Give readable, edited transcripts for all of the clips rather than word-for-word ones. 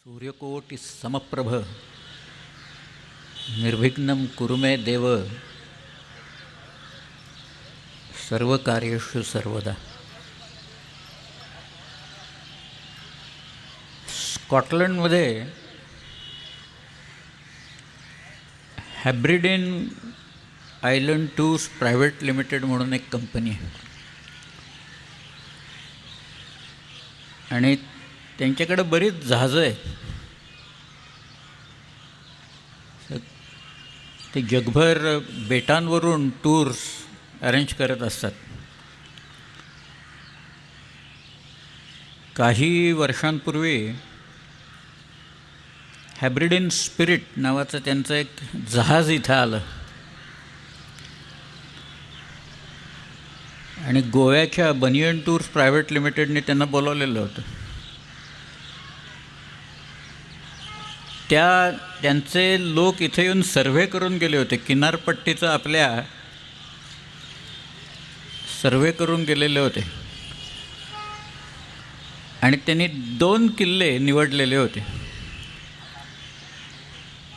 सूर्यकोटि समप्रभ निर्विघ्नं कुरु मे देव सर्वकार्येषु सर्वदा. स्कॉटलंडमध्ये हॅब्रिडीन आयलंड टूर्स प्रायव्हेट लिमिटेड म्हणून एक कंपनी आहे आणि त्यांच्याकडे बरीच जहाजं आहेत. ते जगभर बेटांवरून टूर्स अरेंज करत असतात. काही वर्षांपूर्वी हॅब्रिडीन स्पिरिट नावाचं त्यांचं एक जहाज इथं आलं आणि गोव्याच्या बनियन टूर्स प्रायव्हेट लिमिटेडने त्यांना बोलावलेलं होतं. त्यांचे लोक इथे येऊन सर्व्हे करून गेले होते. किनारपट्टीचं आपल्या सर्व्हे करून गेलेले होते आणि त्यांनी 2 किल्ले निवडलेले होते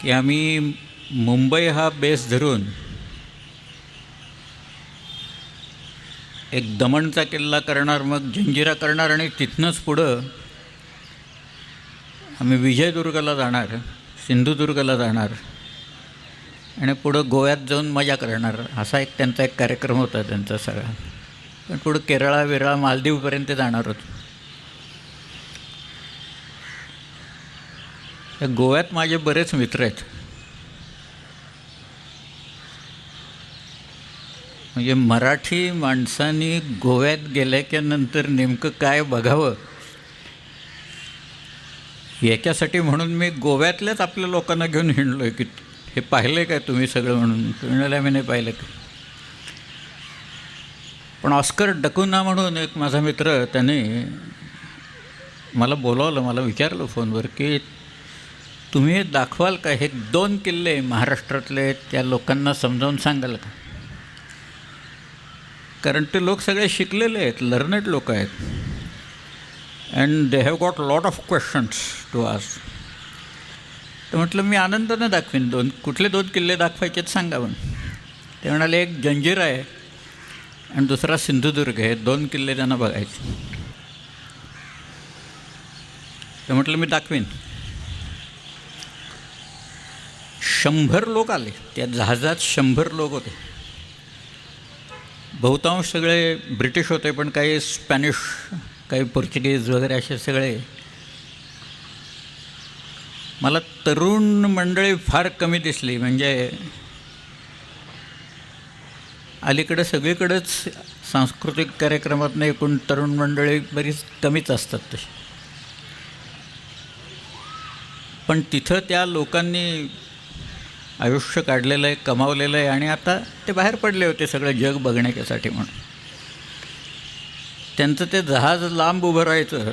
की आम्ही मुंबई हा बेस धरून एक दमणचा किल्ला करणार, मग जंजिरा करणार आणि तिथनंच पुढं आम्ही विजयदुर्गला जाणार, सिंधुदुर्गला जाणार आणि पुढं गोव्यात जाऊन मजा करणार. असा एक त्यांचा एक कार्यक्रम होता त्यांचा सगळा. पण पुढं केरळा विरळा मालदीवपर्यंत जाणार होतो. या गोव्यात माझे बरेच मित्र आहेत. म्हणजे मराठी माणसांनी गोव्यात गेल्याच्यानंतर नेमकं काय बघावं याच्यासाठी म्हणून मी गोव्यातल्याच आपल्या लोकांना घेऊन हिंडलो आहे की हे पाहिलं आहे काय तुम्ही सगळं, म्हणून म्हणाले मी नाही पाहिलं का. पण ऑस्कर डकुना म्हणून एक माझा मित्र, त्याने मला बोलावलं, मला विचारलं फोनवर की तुम्ही हे दाखवाल का, हे 2 किल्ले महाराष्ट्रातले त्या लोकांना समजावून सांगाल का. कारण ते लोक सगळे शिकलेले आहेत, लर्नेड लोक आहेत and they have got lot of questions to ask. तर म्हटलं मी आनंदानं दाखवीन. कुठले 2 किल्ले दाखवायचेत सांगा म्हणून. ते म्हणाले एक जंजिरा आहे आणि दुसरा सिंधुदुर्ग आहे. 2 किल्ले त्यांना बघायचे. तर म्हटलं मी दाखवीन. 100 लोक आले त्या जहाजात. 100 लोक होते. बहुतांश सगळे ब्रिटिश होते, पण काही स्पॅनिश, काही पोर्चुगीज वगैरे असे सगळे. मला तरुण मंडळी फार कमी दिसली. म्हणजे अलीकडे सगळीकडेच सांस्कृतिक कार्यक्रमातनं एकूण तरुण मंडळी बरीच कमीच असतात तशी. पण तिथं त्या लोकांनी आयुष्य काढलेलं आहे, कमावलेलं आहे आणि आता ते बाहेर पडले होते सगळं जग बघण्यासाठी म्हणून. त्यांचं ते जहाज लांब उभं राहायचं.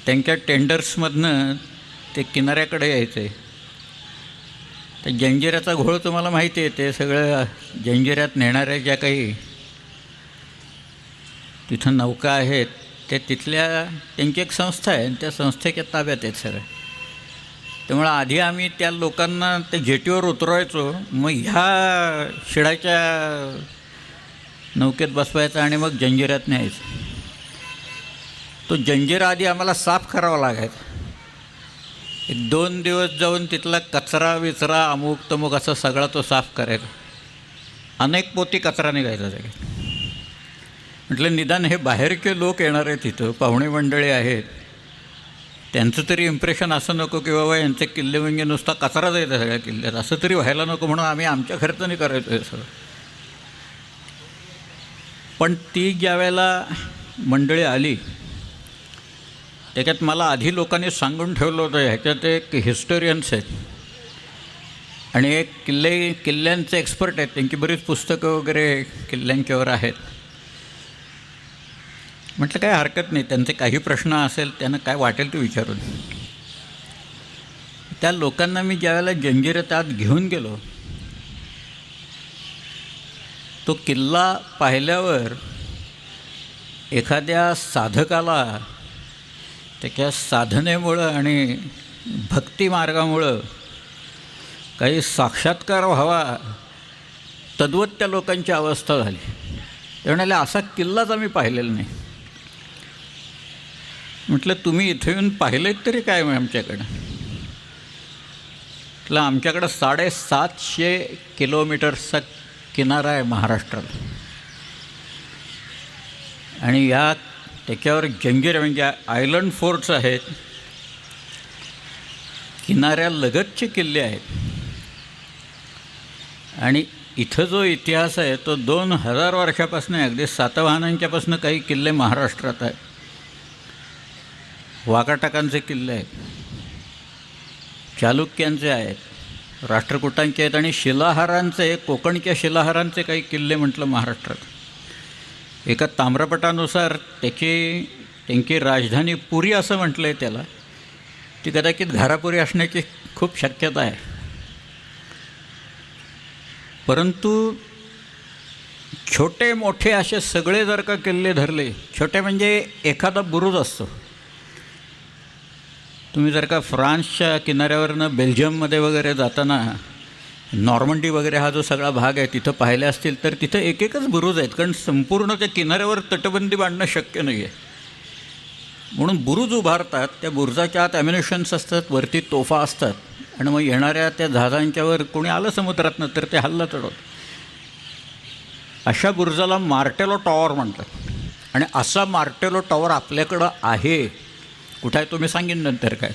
त्यांच्या टेंडर्समधनं ते किनाऱ्याकडे यायचं आहे. तर जंजिऱ्याचा घोळ तुम्हाला माहिती आहे. ते सगळं जंजिऱ्यात नेणाऱ्या ज्या काही तिथं नौका आहेत ते तिथल्या त्यांची एक संस्था आहे आणि त्या संस्थेच्या ताब्यात आहेत सगळं. त्यामुळं आधी आम्ही त्या लोकांना ते जेटीवर उतरवायचो, मग ह्या शिडाच्या नौकेत बसवायचा आणि मग जंजिऱ्यात न्यायचं. तो जंजिरा आधी आम्हाला साफ करावा लागायचा. 1-2 दिवस जाऊन तिथला कचरा विचरा अमुक तमुक असं सगळा तो साफ करायचा. अनेक पोती कचरा निघायचा सगळ्यात. म्हटलं निदान हे बाहेरचे लोक येणार आहेत, तिथं पाहुणे मंडळी आहेत, त्यांचं तरी इम्प्रेशन असं नको की बाबा यांचे किल्ले म्हणजे नुसता कचरा जायचा सगळ्या किल्ल्यात, असं तरी व्हायला नको म्हणून आम्ही आमच्या खर्चाने करायचो हे सगळं. पण ती ज्या वेळेला मंडळी आली त्याच्यात मला आधी लोकांनी सांगून ठेवलं होतं ह्याच्यात एक हिस्टोरियन्स आहेत आणि एक किल्ल्यांचे एक्सपर्ट आहेत. त्यांची बरीच पुस्तकं वगैरे किल्ल्यांच्यावर आहेत. म्हटलं काय हरकत नाही, त्यांचे काही प्रश्न असेल त्यांना काय वाटेल ते विचारून. त्या लोकांना मी ज्यावेळेला जंजिऱ्यात आत घेऊन गेलो, तो किल्ला पाहिल्यावर एखाद्या साधकाला त्याच्या साधनेमुळं आणि भक्तिमार्गामुळं काही साक्षात्कार व्हावा तद्वत त्या लोकांची अवस्था झाली. ते म्हणाले असा किल्लाच आम्ही पाहिलेला नाही. म्हटलं तुम्ही इथे येऊन पाहिलेत तरी काय मग आमच्याकडं? म्हटलं आमच्याकडं 750 किलोमीटर्सचा किनारा आहे महाराष्ट्राला, आणि या त्याच्यावर जंजिरा म्हणजे आयलंड फोर्ट्स आहेत, किनाऱ्यालगतचे किल्ले आहेत. आणि इथं जो इतिहास आहे तो 2000 वर्षापासून आहे. अगदी सातवाहनांच्यापासून काही किल्ले महाराष्ट्रात आहेत. वाकाटकांचे किल्ले आहेत, चालुक्यांचे आहेत, राष्ट्रकूटांचे आहेत, आणि शिलाहारांचे, कोकणच्या शिलाहारांचे काही किल्ले म्हटलं महाराष्ट्रात. एका ताम्रपटानुसार त्यांची राजधानी पुरी असं म्हटलं आहे त्याला. ती कदाचित घारापुरी असण्याची खूप शक्यता आहे. परंतु छोटे मोठे असे सगळे जर का किल्ले धरले, छोटे म्हणजे एखादा बुरुज असतो. तुम्ही जर का फ्रान्सच्या किनाऱ्यावरनं बेल्जियममध्ये वगैरे जाताना नॉर्मंडी वगैरे हा जो सगळा भाग आहे तिथं पाहिले असतील तर तिथं एक एकच बुरुज आहेत, कारण संपूर्ण त्या किनाऱ्यावर तटबंदी बांधणं शक्य नाही आहे. म्हणून बुरुज उभारतात. त्या बुरुजाच्या आत ॲम्युनिशन्स असतात, वरती तोफा असतात, आणि मग येणाऱ्या त्या जहाजांच्यावर कोणी आलं समुद्रातनं तर ते हल्ला चढवतात. अशा बुरुजाला मार्टेलो टॉवर म्हणतात. आणि असा मार्टेलो टॉवर आपल्याकडं आहे. कुठं आहे तुम्ही सांगेन नंतर काय.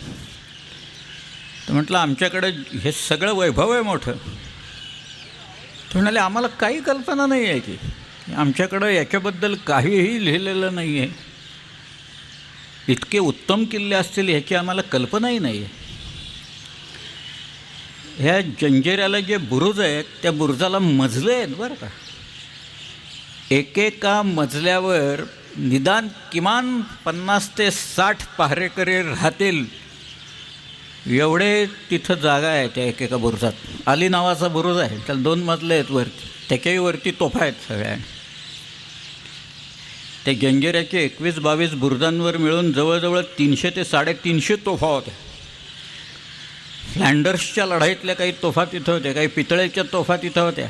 तर म्हटलं आमच्याकडं हे सगळं वैभव आहे मोठं. तर म्हणाले आम्हाला काही कल्पना नाही आहे की आमच्याकडं याच्याबद्दल काहीही लिहिलेलं नाही आहे. इतके उत्तम किल्ले असतील ह्याची आम्हाला कल्पनाही नाही आहे. ह्या जंजिऱ्याला जे बुरुज आहेत त्या बुरुजाला मजले आहेत बरं का. एकेका मजल्यावर निदान किमान 50 ते 60 पहारेकरी राहतील एवढे तिथं जागा आहे त्या एकेका बुरुजात. अली नावाचा बुरुज आहे, त्याला 2 मजले आहेत वरती, त्याच्याही वरती तोफा आहेत सगळ्या. त्या जंजिऱ्याचे 21-22 बुरुजांवर मिळून जवळजवळ 300 ते 350 तोफा होत्या. फ्लँडर्सच्या लढाईतल्या काही तोफा तिथं होत्या, काही पितळेच्या तोफा तिथं होत्या.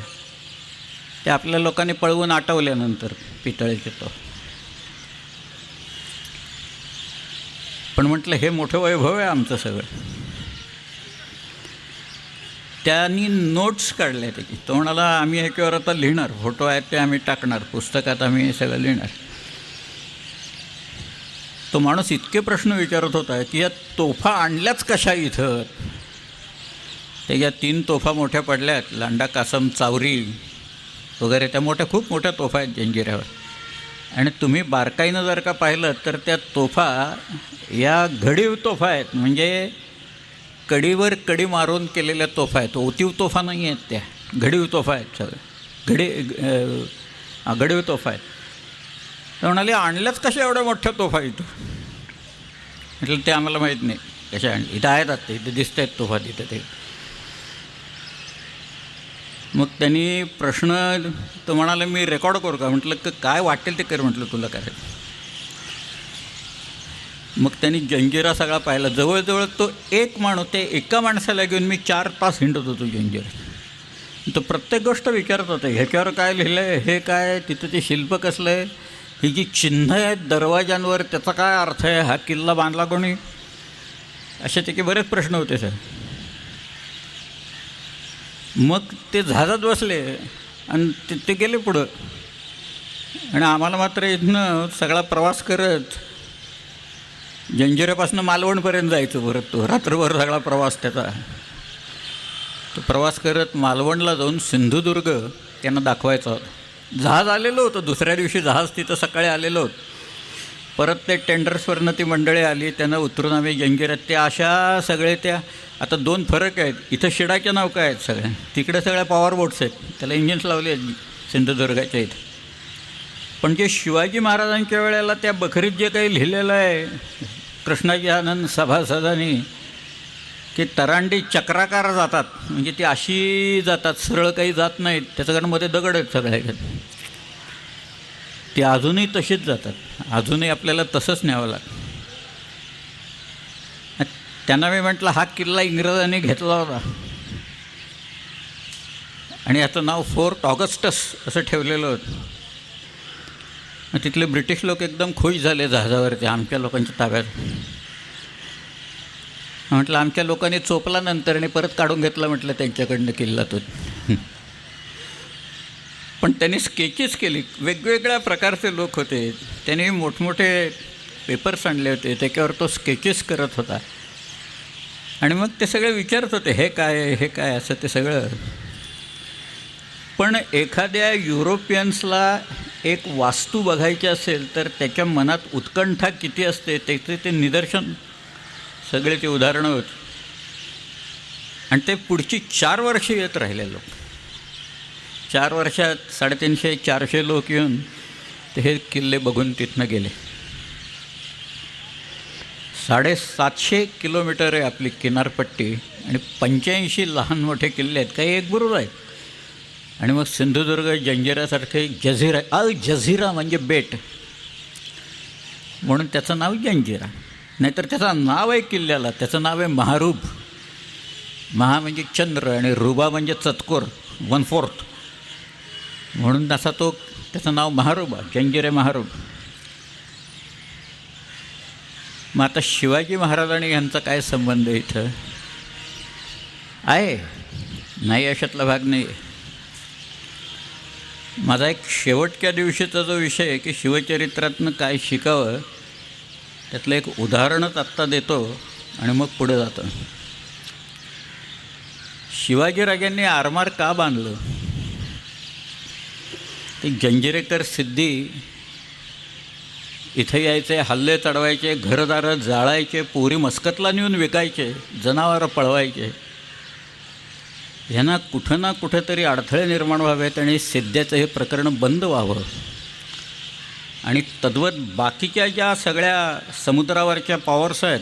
त्या आपल्या लोकांनी पळवून आटवल्यानंतर पितळेचे तोफ. पण म्हटलं हे मोठं वैभव आहे आमचं सगळं. त्यांनी नोट्स काढल्या त्याची. तो म्हणाला आम्ही ह्याच्यावर आता लिहिणार, फोटो आहेत ते आम्ही टाकणार, पुस्तकात आम्ही हे सगळं लिहिणार. तो माणूस इतके प्रश्न विचारत होता की या तोफा आणल्याच कशा इथं. त्याच्या 3 तोफा मोठ्या पडल्यात, लांडा कासम चावरी वगैरे, त्या मोठ्या खूप मोठ्या तोफा आहेत जंजिऱ्यावर. आणि तुम्ही बारकाईनं जर का पाहिलं तर त्या तोफा या घडीव तोफा आहेत, म्हणजे कडीवर कडी मारून केलेल्या तोफा आहेत. ओतीव तोफा नाही आहेत, त्या घडीव तोफा आहेत सगळं. घडीव तोफा आहेत. तर म्हणाले आणल्याच कशा एवढ्या मोठ्या तोफा इथं. म्हटलं ते आम्हाला माहीत नाही कशा आणली. इथं आहेत आता, इथं दिसत आहेत तोफा तिथं ते. मग त्यांनी प्रश्न तो म्हणाला मी रेकॉर्ड करू का. म्हटलं काय वाटेल ते कर, म्हटलं तुला करायचं. मग त्यांनी जंजिरा सगळा पाहिला. जवळजवळ तो एक माणूस, ते एका माणसाला घेऊन मी 4 तास हिंडत होतो जंजिरा. तो प्रत्येक गोष्ट विचारत होता, ह्याच्यावर काय लिहिलं आहे, हे काय, तिथं ते शिल्प कसलं आहे, ही जी चिन्ह आहेत दरवाजांवर त्याचा काय अर्थ आहे, हा किल्ला बांधला कोणी, असे त्याचे बरेच प्रश्न होते सर. मग ते जहाजात बसले आणि ते गेले पुढं. आणि आम्हाला मात्र इथनं सगळा प्रवास करत जंजिऱ्यापासून मालवणपर्यंत जायचं. परत तो रात्रभर सगळा प्रवास त्याचा. तो प्रवास करत मालवणला जाऊन सिंधुदुर्ग त्यांना दाखवायचा होता. जहाज आलेलं होतं, दुसऱ्या दिवशी जहाज तिथं सकाळी आलेलं होतं. परत ते टेंडर्सवरनं ती मंडळी आली, त्यांना उतरून आम्ही जंजिऱ्यात. त्या अशा सगळे त्या आता 2 फरक आहेत. इथं शिडाच्या नौका आहेत सगळ्या, तिकडे सगळ्या पॉवर बोट्स आहेत, त्याला इंजिन्स लावले आहेत सिंधुदुर्गाच्या इथं. पण जे शिवाजी महाराजांच्या वेळेला त्या बखरीत जे काही लिहिलेलं आहे कृष्णाजी आनंद सभासदांनी, की तरांडी चक्राकार जातात, म्हणजे ती अशी जातात, सरळ काही जात नाहीत. त्याच्याकडे मध्ये दगड आहेत सगळ्या. ती अजूनही तशीच जातात, अजूनही आपल्याला तसंच न्यावं लागतं. त्यांना मी म्हटलं हा किल्ला इंग्रजांनी घेतला होता आणि याचं नाव फोर्ट ऑगस्टस असं ठेवलेलं होतं. मग तिथले ब्रिटिश लोक एकदम खुश झाले जहाजावरती आमच्या लोकांच्या ताब्यात. म्हटलं आमच्या लोकांनी चोपला नंतर आणि परत काढून घेतला म्हटलं त्यांच्याकडनं किल्ला तो. पण त्यांनी स्केचेस केली, वेगवेगळ्या प्रकारचे लोक होते, त्यांनी मोठमोठे पेपर्स आणले होते, त्याच्यावर तो स्केचेस करत होता आणि मग ते सगळे विचारत होते हे काय हे काय असं ते सगळं. पण एखाद्या युरोपियन्सला एक वास्तू बघायची असेल तर त्याच्या मनात उत्कंठा किती असते त्याचे ते निदर्शन सगळे ते उदाहरणं होती. आणि ते पुढची 4 वर्ष येत राहिले लोक. 4 वर्षात 350-400 लोक येऊन ते हे किल्ले बघून तिथनं गेले. 750 किलोमीटर आहे आपली किनारपट्टी आणि 85 लहान मोठे किल्ले आहेत, काही एक बुरुज आहेत. आणि मग सिंधुदुर्ग जंजिरासारखे जझिरा, जझिरा म्हणजे बेट म्हणून त्याचं नाव जंजिरा. नाहीतर त्याचं नाव आहे किल्ल्याला, त्याचं नाव आहे महारूब. महा म्हणजे चंद्र आणि रुबा म्हणजे चतकोर, 1/4 म्हणून असा तो त्याचं नाव महारूबा, जंजिरे महारूब. मग आता शिवाजी महाराजांनी यांचा काय संबंध इथं आहे? नाही अशातला भाग नाही. माझा एक शेवटच्या दिवशीचा जो विषय आहे की शिवचरित्रातनं काय शिकावं त्यातलं एक उदाहरणच आत्ता देतो आणि मग पुढे जातो. शिवाजीराजांनी आरमार का बांधलं? ते जंजिरेकर सिद्धी इथं यायचे, हल्ले चढवायचे, घरदारं जाळायचे, पोरी मस्कतला नेऊन विकायचे, जनावरं पळवायचे. ह्यांना कुठं ना कुठेतरी अडथळे निर्माण व्हावेत आणि सिद्ध्याचं हे प्रकरण बंद व्हावं. आणि तद्वत बाकीच्या ज्या सगळ्या समुद्रावरच्या पॉवर्स आहेत,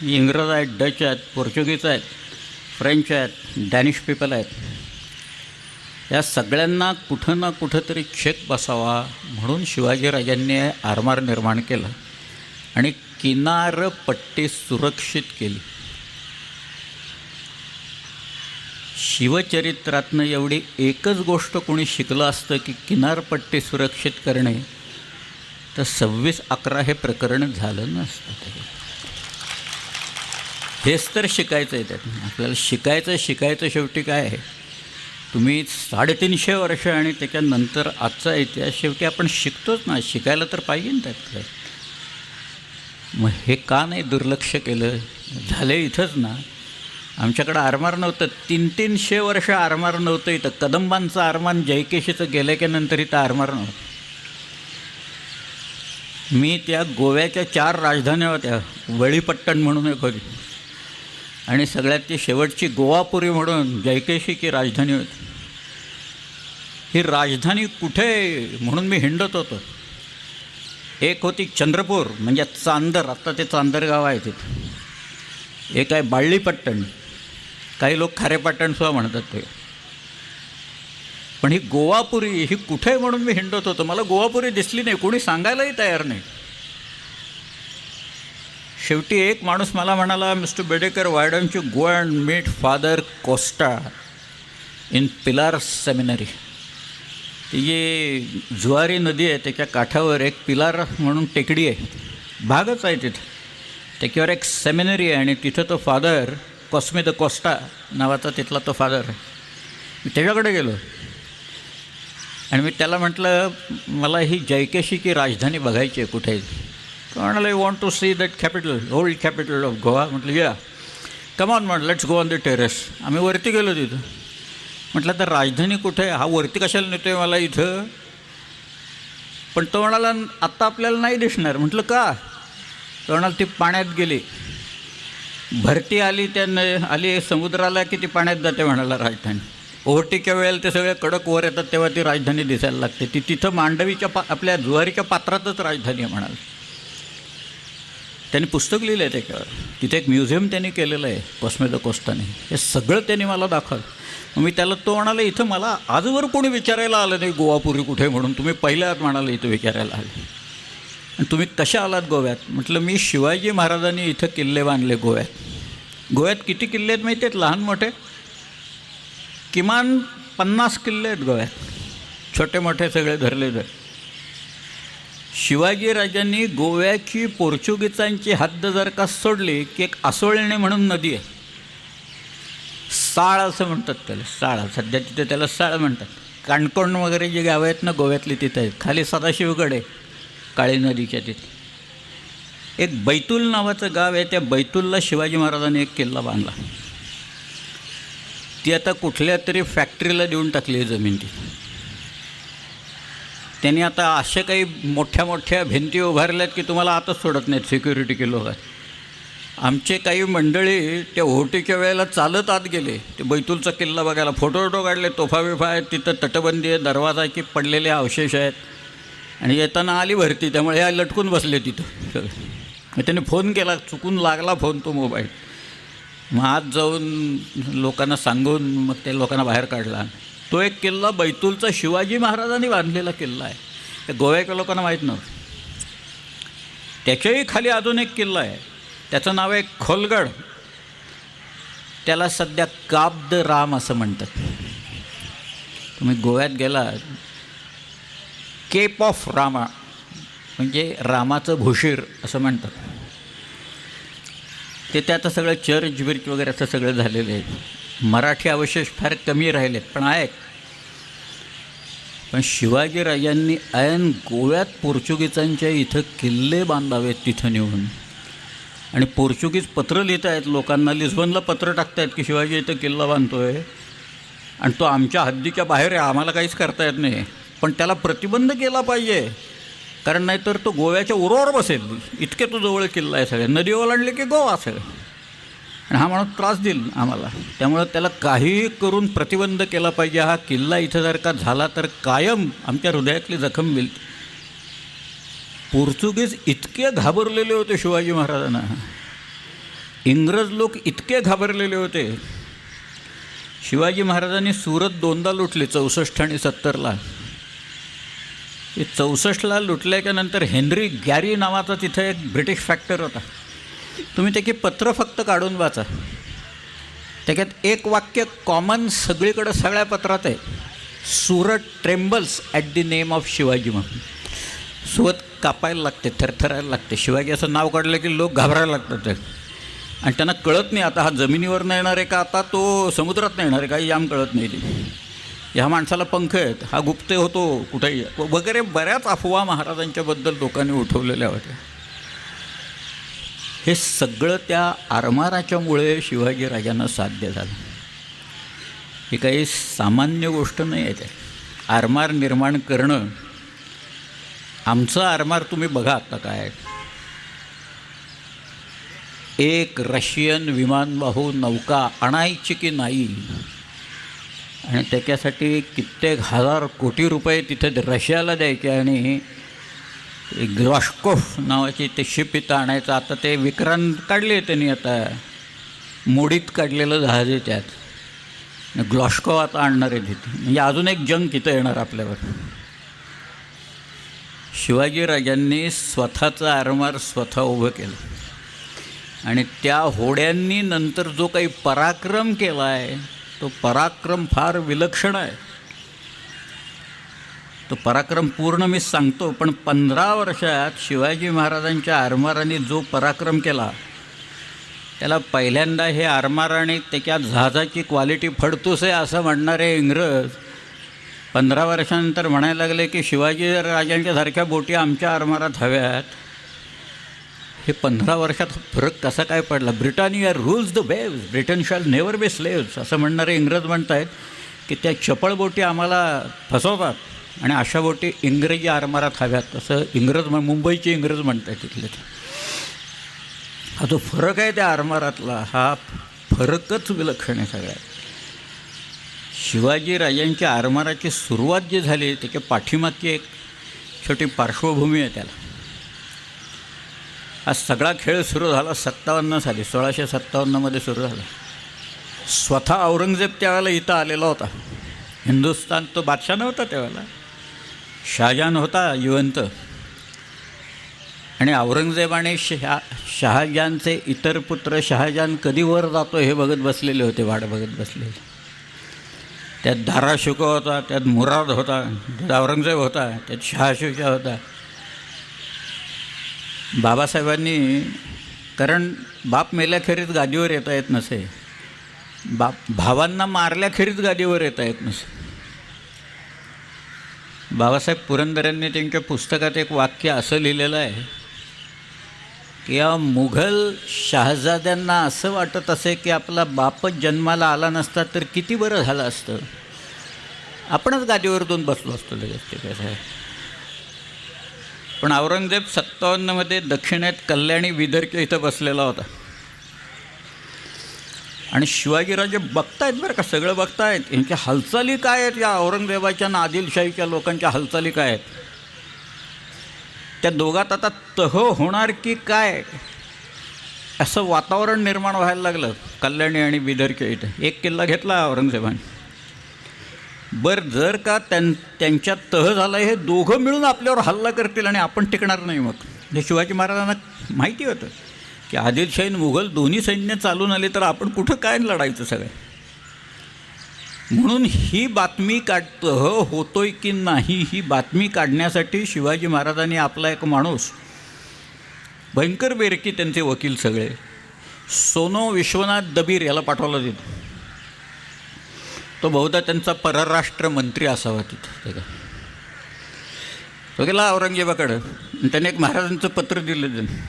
इंग्रज आहेत, डच आहेत, पोर्चुगीज आहेत, फ्रेंच आहेत, डॅनिश पीपल आहेत, या सगळ्यांना कुठं ना कुठंतरी चेक बसावा म्हणून शिवाजीराजांनी आरमार निर्माण केलं आणि किनारपट्टी सुरक्षित केली. शिवचरित्रातनं एवढी एकच गोष्ट कोणी शिकलं असतं की किनारपट्टी सुरक्षित करणे, तर 26/11 हे प्रकरण झालं नसतं. हेच तर शिकायचं आहे त्यातून आपल्याला. शिकायचं शेवटी काय आहे, तुम्ही 350 वर्ष आणि त्याच्यानंतर आजचा इतिहास शेवटी आपण शिकतोच ना, शिकायला तर पाहिजे ना त्यात. मग हे का नाही दुर्लक्ष केलं? झाले इथंच ना. आमच्याकडं आरमार नव्हतं, 300 वर्ष आरमार नव्हतं इथं. कदंबांचं आरमान जयकेशीचं गेल्याच्यानंतर इथं आरमार नव्हतं. मी त्या गोव्याच्या 4 राजधान्या होत्या, वळीपट्टण म्हणून एक होती आणि सगळ्यात ती शेवटची गोवापुरी म्हणून जयकेशीची राजधानी होती. ही राजधानी कुठे म्हणून मी हिंडत होतो. एक होती चंद्रपूर म्हणजे चांदर, आत्ता ते चांदर गाव आहे तिथं. एक आहे बाळलीपट्टण, काही लोक खारेपट्टणसुद्धा म्हणतात ते. पण ही गोवापुरी ही कुठे म्हणून मी हिंडत होतो. मला गोवापुरी दिसली नाही, कोणी सांगायलाही तयार नाही. शेवटी एक माणूस मला म्हणाला, mister Bedekar, why don't you go and meet father Costa in Pilar seminary. ती जी जुआरी नदी आहे त्याच्या काठावर एक पिलार म्हणून टेकडी आहे, भागच आहे तिथं. त्याच्यावर एक सेमिनरी आहे आणि तिथं तो फादर कॉस्मे द कोस्टा नावाचा तिथला तो फादर आहे. मी त्याच्याकडे गेलो आणि मी त्याला म्हटलं, मला ही जयकेशीची राजधानी बघायची आहे कुठे. तो म्हणाला, you want to see that capital, old capital of Goa. म्हटलं या, कम ऑन म्हटलं, let's go on the terrace. आम्ही वरती गेलो तिथं. म्हटलं तर राजधानी कुठे आहे, हा वरती कशाला नेतो आहे मला इथं. पण तो म्हणाला, आत्ता आपल्याला नाही दिसणार. म्हटलं का? तो म्हणाला, ती पाण्यात गेली, भरती आली, त्यानं आली समुद्राला की ती पाण्यात जाते म्हणाला राजधानी. ओहोटीच्या वेळेला ते सगळे कडक वर येतात तेव्हा ती राजधानी दिसायला लागते. ती तिथं मांडवीच्या आपल्या जुवारीच्या पात्रातच राजधानी आहे म्हणाल. त्यांनी पुस्तक लिहिलं आहे त्याच्यावर. तिथे एक म्युझियम त्यांनी केलेलं आहे कॉस्मे द कोस्टाने. हे सगळं त्यांनी मला दाखवलं. मग मी त्याला, तो म्हणाला, इथं मला आजवर कोणी विचारायला आलं नाही गोवापुरी कुठे म्हणून. तुम्ही पहिल्यात म्हणाले इथं विचारायला आले आणि तुम्ही कशा आलात गोव्यात. म्हटलं, मी शिवाजी महाराजांनी इथं किल्ले बांधले गोव्यात. गोव्यात किती किल्ले आहेत माहिती आहेत? लहान मोठे किमान 50 किल्ले आहेत गोव्यात, छोटे मोठे सगळे धरले तर. शिवाजीराजांनी गोव्याची पोर्चुगीजांची हद्द जर का सोडली की एक आसोळणे म्हणून नदी आहे, साळ असं म्हणतात त्याला, साळ, सध्या तिथे त्याला साळ म्हणतात. काणकोण वगैरे जी गावं आहेत ना गोव्यातली तिथे आहेत. खाली सदाशिवगड आहे काळी नदीच्या तिथे. एक बैतूल नावाचं गाव आहे, त्या बैतूलला शिवाजी महाराजांनी एक किल्ला बांधला. ती आता कुठल्या तरी फॅक्टरीला देऊन टाकली आहे जमीन ती. त्यांनी आता अशा काही मोठ्या मोठ्या भिंती उभारल्यात की तुम्हाला आताच सोडत नाहीत सिक्युरिटी के लोक. आमचे काही मंडळी त्या ओहोटीच्या वेळेला चालत आत गेले ते बैतूलचा किल्ला बघायला. फोटो काढले, तोफा बिफा आहेत तिथं, तटबंदी आहे, दरवाजाचे पडलेले अवशेष आहेत. आणि येताना आली भरती, त्यामुळे ह्या लटकून बसले तिथं सगळे. मग त्याने फोन केला, चुकून लागला फोन तो मोबाईल. मग आत जाऊन लोकांना सांगून मग त्या लोकांना बाहेर काढला. तो एक किल्ला बैतूलचा शिवाजी महाराजांनी बांधलेला किल्ला आहे, ते गोव्याच्या लोकांना माहीत नव्हतं. त्याच्याही खाली अजून एक किल्ला आहे, त्याचं नाव आहे खोलगड. त्याला सध्या काब द राम असं म्हणतात. तुम्ही गोव्यात गेला, केप ऑफ रामा म्हणजे रामाचं भूशीर असं म्हणतात. ते आता सगळं चर्च बिर्च वगैरे असं सगळं झालेलं आहे. मराठी अवशेष फार कमी राहिलेत पण आहेत. पण शिवाजीराजांनी ऐन गोव्यात पोर्चुगीजांच्या इथं किल्ले बांधावेत तिथं नेऊन. आणि पोर्चुगीज पत्र लिहित आहेत लोकांना, लिस्बनला पत्र टाकतायत की शिवाजी इथं किल्ला बांधतो आहे आणि तो आमच्या हद्दीच्या बाहेर आहे, आम्हाला काहीच करता येत नाही. पण त्याला प्रतिबंध केला पाहिजे, कारण नाहीतर तो गोव्याच्या उरावर बसेल. इतके तो जवळ किल्ला आहे, सगळे नदी ओलांडले की गोवा सगळं. आणि हा माणूस त्रास देईल आम्हाला, त्यामुळं त्याला काहीही करून प्रतिबंध केला पाहिजे. हा किल्ला इथं जर का झाला तर कायम आमच्या हृदयातली जखम मिळेल. पोर्चुगीज इतके घाबरलेले होते शिवाजी महाराजांना, इंग्रज लोक इतके घाबरलेले होते. शिवाजी महाराजांनी सुरत 2दा लुटली, 64 आणि 70ला. 64ला लुटल्याच्या नंतर हेनरी गॅरी नावाचा तिथं एक ब्रिटिश फॅक्टर होता. तुम्ही त्याची पत्र फक्त काढून वाचा, त्याच्यात एक वाक्य कॉमन सगळीकडं सगळ्या पत्रात आहे, Surat trembles at the name of Shivaji म्हणून. सुरत कापायला लागते, थरथरायला लागते. शिवाजी असं नाव काढलं की लोक घाबरायला लागतात आणि त्यांना कळत नाही आता हा जमिनीवर नाही येणार आहे का आता तो समुद्रात नाही येणार आहे, काही याम कळत नाही. ते ह्या माणसाला पंख आहेत, हा गुप्ते होतो कुठेही वगैरे बऱ्याच अफवा महाराजांच्याबद्दल लोकांनी उठवलेल्या होत्या. हे सगळं त्या आरमाराच्यामुळे शिवाजीराजांना साध्य झालं. ही काही सामान्य गोष्ट नाही आहे. ते आरमार निर्माण करणं, आमचं आरमार तुम्ही बघा आता काय. एक रशियन विमानवाहू नौका आणायची की नाही, आणि त्याच्यासाठी कित्येक हजार कोटी रुपये तिथे रशियाला द्यायचे. आणि ग्लॉस्कोफ नावाची ते शिप इथं आणायचं. आता ते विक्रांत काढले त्यांनी, आता मोडीत काढलेलं जहाज आहे त्यात. ग्लॉस्कोफ आता आणणार आहे तिथे, म्हणजे अजून एक जंग तिथं येणार आपल्यावर. शिवाजीराजांनी स्वतःचं आरमार स्वतः उभं केलं आणि त्या होड्यांनी नंतर जो काही पराक्रम केला आहे तो पराक्रम फार विलक्षण आहे. तो पराक्रम पूर्ण मी सांगतो, पण 15 वर्षात शिवाजी महाराजांच्या आरमाराने जो पराक्रम केला त्याला पहिल्यांदा हे आरमार आणि त्याच्या जहाजाची क्वालिटी फडतूस आहे असं म्हणणारे इंग्रज 15 वर्षानंतर म्हणायला लागले की शिवाजी राजांच्यासारख्या बोटी आमच्या आरमारात हव्यात. हे 15 वर्षात फरक कसा काय पडला. Britannia rules the waves, Britain shall never be slaves असं म्हणणारे इंग्रज म्हणत आहेत की त्या चपळ बोटी आम्हाला फसवतात आणि अशा बोटी इंग्रजी आरमारात हव्यात असं इंग्रज मुंबईचे इंग्रज म्हणत आहेत तिथले. हा जो फरक आहे त्या आरमारातला, हा फरकच विलक्षण आहे सगळ्यात. शिवाजीराजांच्या आरमाराची सुरुवात जी झाली त्याच्या पाठीमागची एक छोटी पार्श्वभूमी आहे त्याला. हा सगळा खेळ सुरू झाला 57 साली, 1657मध्ये सुरू झाला. स्वतः औरंगजेब त्यावेळेला इथं आलेला होता. हिंदुस्थान, तो बादशाह नव्हता त्यावेळेला, शहाजहान होता जिवंत. आणि औरंगजेब आणि शहाजहानचे इतर पुत्र शहाजहान कधी वर जातो हे बघत बसलेले होते, वाट बघत बसलेले. त्यात धाराशिकोह होता, त्यात मुराद होता, त्यात औरंगजेब होता, त्यात शहाशुजा होता. बाबासाहेबांनी, कारण बाप मेल्याखेरीज गादीवर येता येत नसे, भावांना मारल्याखेरीज गादीवर येता येत नसे. बाबासाहेब पुरंदरेंनी त्यांच्या पुस्तकात एक वाक्य असं लिहिलेलं आहे की या मुघल शहाजाद्यांना असं वाटत असे की आपला बापच जन्माला आला नसता तर किती बरं झालं असतं, आपणच गादीवरतून बसलो असतो लगेच. ते कसं आहे, पण औरंगजेब 57मध्ये दक्षिणेत कल्याणी विदर्भ इथं बसलेला होता आणि शिवाजीराजे बघतायत बरं का, सगळं बघतायत. यांच्या हालचाली काय आहेत, या औरंगजेबाच्या आणि आदिलशाहीच्या लोकांच्या हालचाली काय आहेत. त्या दोघात आता तह होणार की काय असं वातावरण निर्माण व्हायला लागलं कल्याणी आणि बिदरच्या इथं. एक किल्ला घेतला औरंगजेबाने. बरं, जर का त्यांच्यात तह झाला, हे दोघं मिळून आपल्यावर हल्ला करतील आणि आपण टिकणार नाही. मग हे शिवाजी महाराजांना माहिती होतं की आदिलशाही आणि मुघल दोन्ही सैन्य चालून आले तर आपण कुठं काय लढायचं सगळं. म्हणून ही बातमी तह होतोय की नाही ही बातमी काढण्यासाठी शिवाजी महाराजांनी आपला एक माणूस, भयंकर बेरकी त्यांचे वकील सगळे, सोनो विश्वनाथ दबीर याला पाठवला तिथं. तो बहुधा त्यांचा परराष्ट्र मंत्री असावा तिथं. तो गेला औरंगजेबाकडं, त्याने एक महाराजांचं पत्र दिलं त्यांनी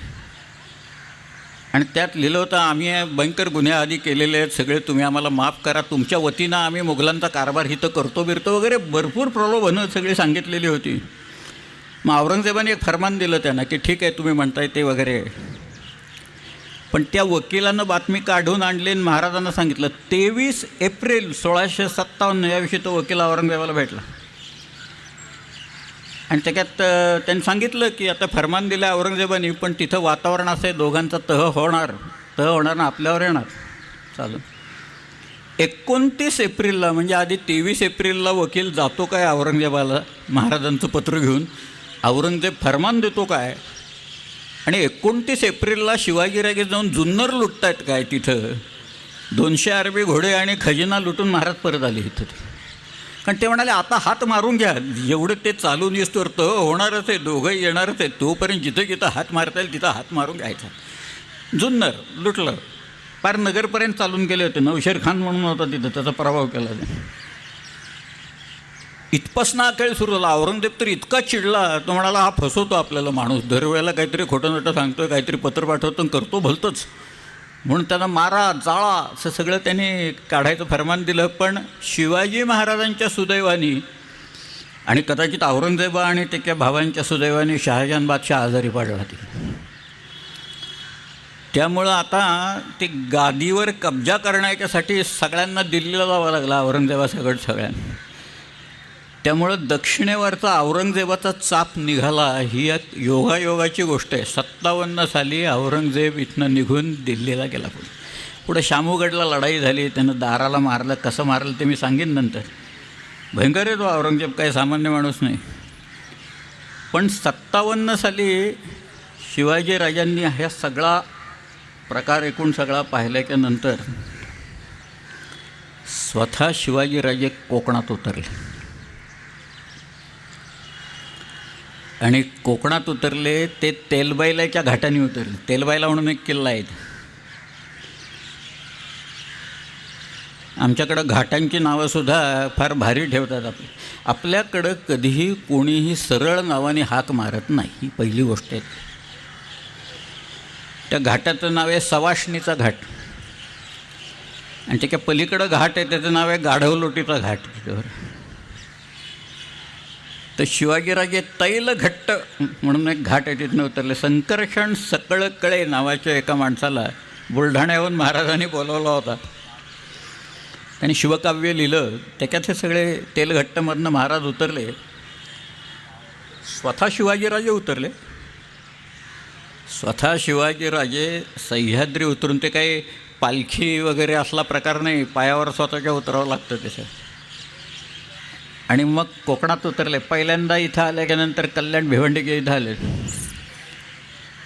आणि त्यात लिहिलं होतं, आम्ही भयंकर गुन्हे आधी केलेले आहेत सगळे, तुम्ही आम्हाला माफ करा, तुमच्या वतीनं आम्ही मुघलांचा कारभार हिथं करतो बिरतो वगैरे भरपूर प्रलोभनं सगळी सांगितलेली होती. मग औरंगजेबाने एक फरमान दिलं त्यांना की ठीक आहे तुम्ही म्हणताय ते वगैरे. पण त्या वकिलानं बातमी काढून आणली आणि महाराजांना सांगितलं. 23 एप्रिल 1657 या दिवशी तो वकील औरंगजेबाला भेटला आणि त्याच्यात त्यांनी सांगितलं की आता फरमान दिलं औरंगजेबाने, पण तिथं वातावरण असं आहे, दोघांचा तह होणार ना आपल्यावर येणार. चालू 29 एप्रिलला, म्हणजे आधी 23 एप्रिलला वकील जातो काय औरंगजेबाला महाराजांचं पत्र घेऊन, औरंगजेब फरमान देतो काय, आणि 29 एप्रिलला शिवाजीराजे जाऊन जुन्नर लुटतायत काय तिथं. 200 अरबी घोडे आणि खजिना लुटून महाराज परत आले इथं. कारण ते म्हणाले आता हात मारून घ्या, एवढं ते चालून येतोवर तर होणारच आहे, दोघंही येणारच आहे, तोपर्यंत जिथं जिथं हात मारता येईल तिथं हात मारून घ्यायचा. जुन्नर लुटलं, पार नगरपर्यंत चालून गेले होते. नौशेर खान म्हणून होता तिथं, त्याचा प्रभाव केला. इथपासून अखेळ सुरू झाला. औरंगजेब तर इतका चिडला, तो म्हणाला हा फसवतो आपल्याला माणूस, दरवेळेला काहीतरी खोटं नटं सांगतोय, काहीतरी पत्र पाठवतो करतो भलतंच, म्हणून त्यांना मारा जाळा असं सगळं त्यांनी काढायचं फरमान दिलं. पण शिवाजी महाराजांच्या सुदैवानी आणि कदाचित औरंगजेबा आणि त्याच्या भावांच्या सुदैवाने शहाजहान बादशाह आजारी पडला तिथे. त्यामुळं आता ते गादीवर कब्जा करण्याच्यासाठी सगळ्यांना दिल्लीला जावं लागला, औरंगजेबासकट सगळ्यांना. त्यामुळं दक्षिणेवरचा औरंगजेबाचा चाप निघाला. ही एक योगायोगाची गोष्ट आहे. 57 साली औरंगजेब इथनं निघून दिल्लीला गेला. पुढे शामूगडला लढाई झाली, त्यानं दाराला मारलं. कसं मारलं ते मी सांगेन नंतर. भयंकर आहे तो औरंगजेब, काही सामान्य माणूस नाही. पण 57 साली शिवाजीराजांनी हा सगळा प्रकार एकूण सगळा पाहिल्याच्या नंतर स्वतः शिवाजीराजे कोकणात उतरले आणि कोकणात उतरले ते तेलबाईलाच्या घाटाने उतरले. तेलबाईला म्हणून एक किल्ला आहे. आमच्याकडं घाटांची नावंसुद्धा फार भारी ठेवतात. आपल्याकडं कधीही कोणीही सरळ नावाने हाक मारत नाही, ही पहिली गोष्ट आहे. त्या घाटाचं नाव आहे सवाष्णीचा घाट आणि त्याच्या पलीकडं घाट आहे त्याचं नाव आहे गाढवलोटीचा घाट. तर शिवाजीराजे तैलघट्ट म्हणून एक घाट आहे तिथनं उतरले. संकर्षण सकळकळे नावाच्या एका माणसाला बुलढाण्याहून महाराजांनी बोलवला होता. त्यांनी शिवकाव्य लिहिलं, त्याच्यात हे सगळे तेलघट्टमधनं महाराज उतरले. स्वतः शिवाजीराजे उतरले. स्वतः शिवाजीराजे सह्याद्री उतरून, ते काही पालखी वगैरे असला प्रकार नाही, पायावर स्वतःच्या उतरावं लागतं त्याचं. आणि मग कोकणात उतरले. पहिल्यांदा इथं आल्याच्यानंतर कल्याण भिवंडी इथं आले.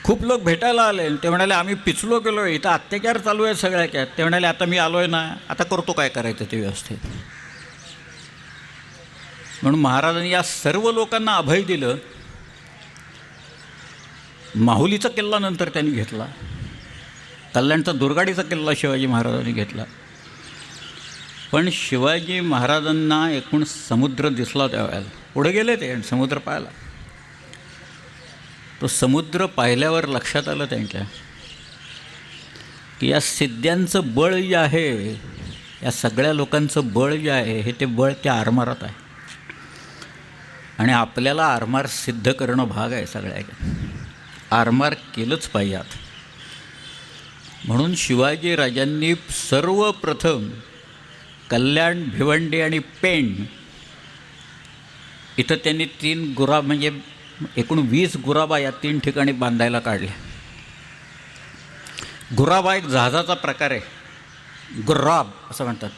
खूप लोक भेटायला आले. ते म्हणाले आम्ही पिचलो गेलो, इथं अत्याचार चालू आहे सगळ्याच्यात. ते म्हणाले आता मी आलो आहे ना, आता करतो काय करायचं ते व्यवस्थित. म्हणून महाराजांनी या सर्व लोकांना अभय दिलं. माहुलीचा किल्ला नंतर त्यांनी घेतला, कल्याणचा दुर्गाडीचा किल्ला शिवाजी महाराजांनी घेतला. पण शिवाजी महाराजांना एकूण समुद्र दिसला त्यावेळेला. पुढे गेले ते आणि समुद्र पाहिला. तो समुद्र पाहिल्यावर लक्षात आलं त्यांच्या की या सिद्ध्यांचं बळ जे आहे, या सगळ्या लोकांचं बळ जे आहे, हे ते बळ त्या आरमारात आहे. आणि आपल्याला आरमार सिद्ध करणं भाग आहे. सगळ्या आरमार केलंच पाहिजे आता. म्हणून शिवाजी राजांनी सर्वप्रथम कल्याण, भिवंडी आणि पेण इथं त्यांनी 3 गुरा म्हणजे एकूण 20 गुराबा या 3 ठिकाणी बांधायला काढल्या. गुराबा एक जहाजाचा प्रकार आहे, गुर्राब असं म्हणतात.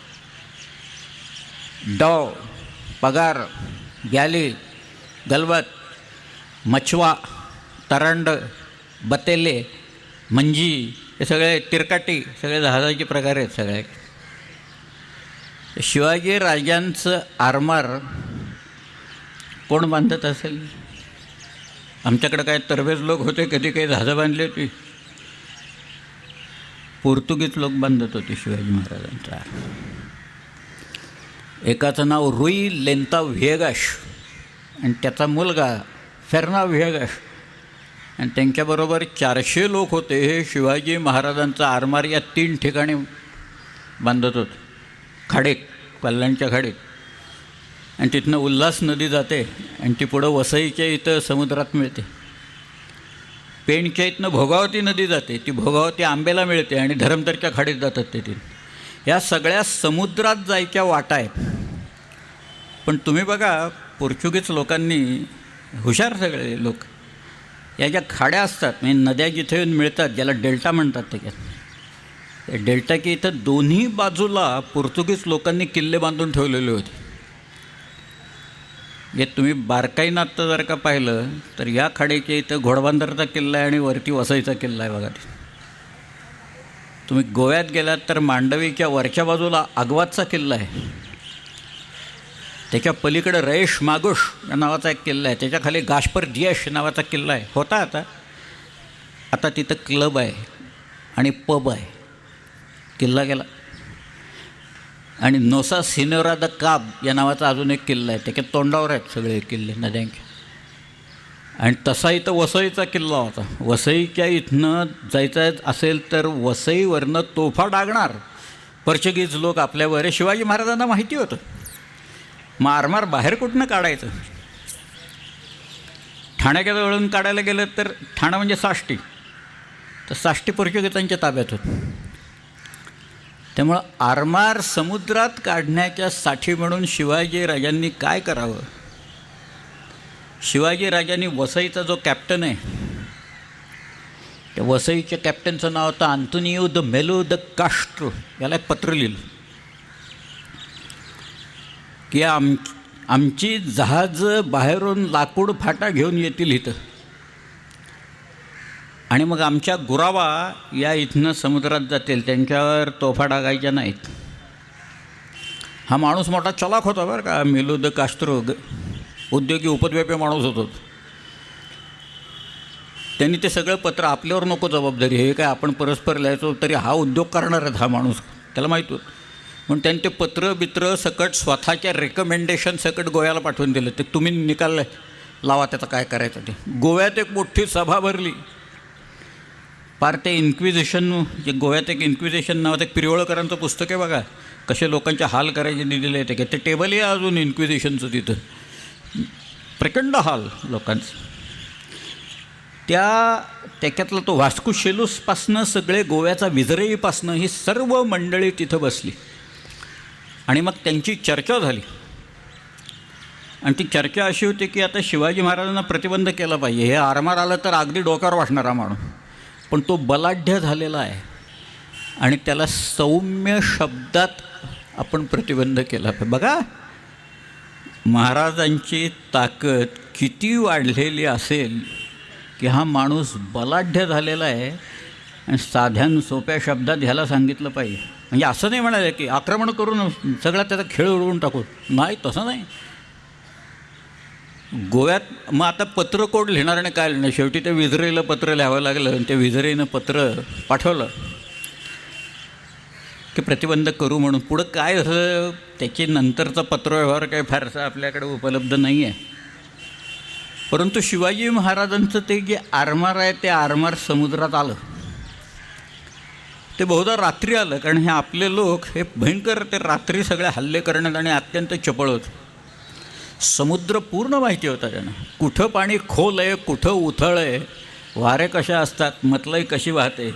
डव, पगार, गॅली, गलबत, मछवा, तरंड, बतेले, मंजी, हे सगळे तिरकाटी, सगळे जहाजाचे प्रकार आहेत सगळे. शिवाजी राजांचं आरमार कोण बांधत असेल? आमच्याकडे काय तरबेज लोक होते, कधी काही जहाजं बांधली होती? पोर्तुगीज लोक बांधत होते शिवाजी महाराजांचा. एकाचं नाव रुई लेंता व्हिएगाश आणि त्याचा मुलगा फेर्ना व्हिएगाश, आणि त्यांच्याबरोबर 400 लोक होते. हे शिवाजी महाराजांचा आरमार या 3 ठिकाणी बांधत होते. खाडीत, कल्याणच्या खाडीत. आणि तिथनं उल्हास नदी जाते आणि ती पुढं वसईच्या इथं समुद्रात मिळते. पेणच्या इथनं भोगावती नदी जाते, ती भोगावती आंबेला मिळते आणि धरमतरच्या खाडीत जातात ते 3. या सगळ्या समुद्रात जायच्या वाटा आहेत. पण तुम्ही बघा, पोर्चुगीज लोकांनी, हुशार सगळे लोक, या ज्या खाड्या असतात म्हणजे नद्या जिथे येऊन मिळतात, ज्याला डेल्टा म्हणतात, त्याच्यात डेल्टा की इथं दोन्ही बाजूला पोर्तुगीज लोकांनी किल्ले बांधून ठेवलेले होते. जे तुम्ही बारकाईनं आत्ता जर का पाहिलं तर या खाडीच्या इथं घोडबंदरचा किल्ला आहे आणि वरती वसईचा किल्ला आहे बघा. तुम्ही गोव्यात गेलात तर मांडवीच्या वरच्या बाजूला आग्वादचा किल्ला आहे. त्याच्या पलीकडे रयेश मागुश या नावाचा एक किल्ला आहे. त्याच्याखाली गाशपर दियश नावाचा किल्ला आहे. होता आता तिथं क्लब आहे आणि पब आहे. किल्ला गेला. आणि नोसा सिनोरा द काब या नावाचा अजून एक किल्ला आहे. त्याच्या तोंडावर आहेत सगळे किल्ले नद्यांचे. आणि तसा इथं वसईचा किल्ला होता. वसईच्या इथनं जायचं असेल तर वसईवरनं तोफा डागणार पोर्चुगीज लोक आपल्यावर. शिवाजी महाराजांना माहिती होतं. मग आरमार बाहेर कुठनं काढायचं? ठाण्याच्या जवळून काढायला गेलं तर ठाणा म्हणजे साष्टी, तर साष्टी पोर्चुगीजांच्या ताब्यात होतं. त्यामुळं आरमार समुद्रात काढण्याच्या साठी म्हणून शिवाजी राजांनी काय करावं? शिवाजी राजांनी वसईचा जो कॅप्टन आहे, त्या वसईच्या कॅप्टनचं नाव होतं आंतोनियो द मेलो द कास्ट्रो. याला एक पत्र लिहिलं की आमची जहाजं बाहेरून लाकूड फाटा घेऊन येतील इथं, आणि मग आमच्या गुरावा या इथनं समुद्रात जातील, त्यांच्यावर तोफा डागायच्या नाहीत. हा माणूस मोठा चलाक होता बरं का, मेलो द कास्ट्रो. उद्योगी उपद्व्यापी माणूस होतो. त्यांनी ते सगळं पत्र, आपल्यावर नको जबाबदारी, हे काय आपण परस्पर लिहायचो तरी हा उद्योग करणार आहे हा माणूस, त्याला माहीत होतं. म्हणून त्यांनी ते पत्र सकट स्वतःच्या रेकमेंडेशन सकट गोव्याला पाठवून दिलं. ते तुम्ही निकाल लावा त्याचं काय करायचं ते. गोव्यात एक मोठी सभा भरली. पार ते इन्क्विजिशन, जे गोव्यात एक इन्क्विजिशन नावाचं एक पिरवळकरांचं पुस्तक आहे बघा, कसे लोकांचे हाल करायचे दिलेले आहे. ते टेबल आहे अजून इन्क्विजिशनचं तिथं, प्रचंड हाल लोकांचं. त्याच्यातला तो वास्को शेलूसपासनं सगळे गोव्याचा विजरेईपासनं ही सर्व मंडळी तिथं बसली आणि मग त्यांची चर्चा झाली. आणि ती चर्चा अशी होती की आता शिवाजी महाराजांना प्रतिबंध केला पाहिजे. हे आरमार आलं तर अगदी डोक्यावर वाटणारा माणूस, पण तो बलाढ्य झालेला आहे आणि त्याला सौम्य शब्दात आपण प्रतिबंध केला पाहिजे. बघा महाराजांची ताकद किती वाढलेली असेल की हा माणूस बलाढ्य झालेला आहे आणि साध्या सोप्या शब्दात ह्याला सांगितलं पाहिजे. म्हणजे असं नाही म्हणाले की आक्रमण करून सगळा त्याचा खेळ उडवून टाकू, नाही, तसं नाही. गोव्यात मग आता पत्र कोड लिहिणार आणि काय लिहिणार, शेवटी ते विजरेला पत्र लिहावं लागलं आणि ते विजरेनं पत्र पाठवलं की प्रतिबंध करू म्हणून. पुढं काय झालं त्याची नंतरचा पत्रव्यवहार काही फारसा आपल्याकडे उपलब्ध नाही आहे. परंतु शिवाजी महाराजांचं ते जे आरमार आहे ते आरमार समुद्रात आलं. ते बहुधा रात्री आलं, कारण हे आपले लोक हे भयंकर ते रात्री सगळे हल्ले करण्यात आणि अत्यंत चपळ होत. समुद्र पूर्ण माहिती होता त्यांना, कुठं पाणी खोल आहे, कुठं उथळ आहे, वारे कशा असतात, मतलई कशी वाहते,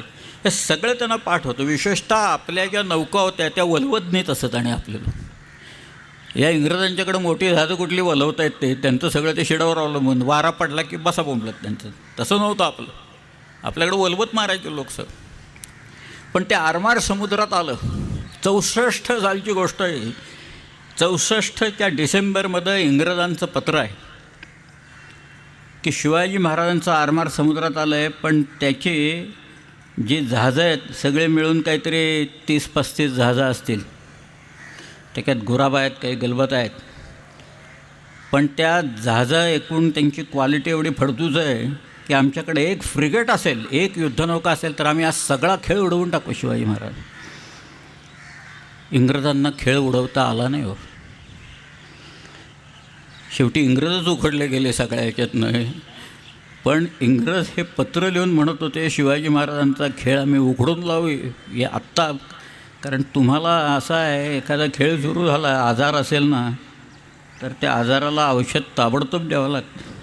हे सगळं त्यांना पाठ होतं. विशेषतः आपल्या ज्या नौका होत्या त्या वलवत नेत असत. आणि आपले लोक या इंग्रजांच्याकडे मोठी जहाजं कुठली वलवता येत ते त्यांचं सगळं ते शिडावर अवलंबून, वारा पडला की बसा बोंबलत त्यांचं. तसं नव्हतं आपलं, आपल्याकडे वलवत मारायचे लोक सगळं. पण ते आरमार समुद्रात आलं. 64 सालची गोष्ट आहे. 64च्या डिसेंबरमध्ये इंग्रजांचं पत्र आहे की शिवाजी महाराजांचं आरमार समुद्रात आलं आहे, पण त्याची जी जहाजं आहेत सगळे मिळून काहीतरी 30-35 जहाजं असतील. त्याच्यात गुराबा आहेत, काही गलबत आहेत. पण त्या जहाजं एकूण त्यांची क्वालिटी एवढी फडतूस आहे की आमच्याकडे एक फ्रिगेट असेल, एक युद्धनौका असेल तर आम्ही आज सगळा खेळ उडवून टाकू शिवाजी महाराज. इंग्रजांना खेळ उडवता आला नाही हो. शेवटी इंग्रजच उखडले गेले सगळ्या ह्याच्यातनं. पण इंग्रज हे पत्र लिहून म्हणत होते शिवाजी महाराजांचा खेळ आम्ही उघडून लावू हे आत्ता. कारण तुम्हाला असा आहे, एखादा खेळ सुरू झाला, आजार असेल ना, तर त्या आजाराला औषध ताबडतोब द्यावं लागतं.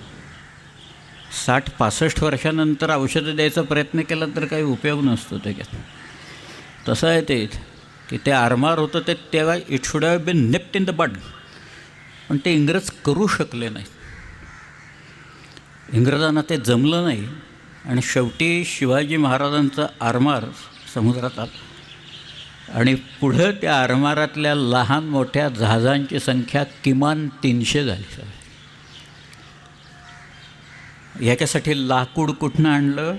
60-65 वर्षानंतर औषधं द्यायचा प्रयत्न केला तर काही उपयोग नसतो त्याच्यात. तसं आहे ते की ते आरमार होतं ते तेव्हा it should have been nipped in the bud. पण ते इंग्रज करू शकले नाहीत. इंग्रजांना ते जमलं नाही आणि शेवटी शिवाजी महाराजांचं आरमार समुद्रात आलं आणि पुढं त्या आरमारातल्या लहान मोठ्या जहाजांची संख्या किमान 300 झाली. ह्याच्यासाठी लाकूड कुठनं आणलं?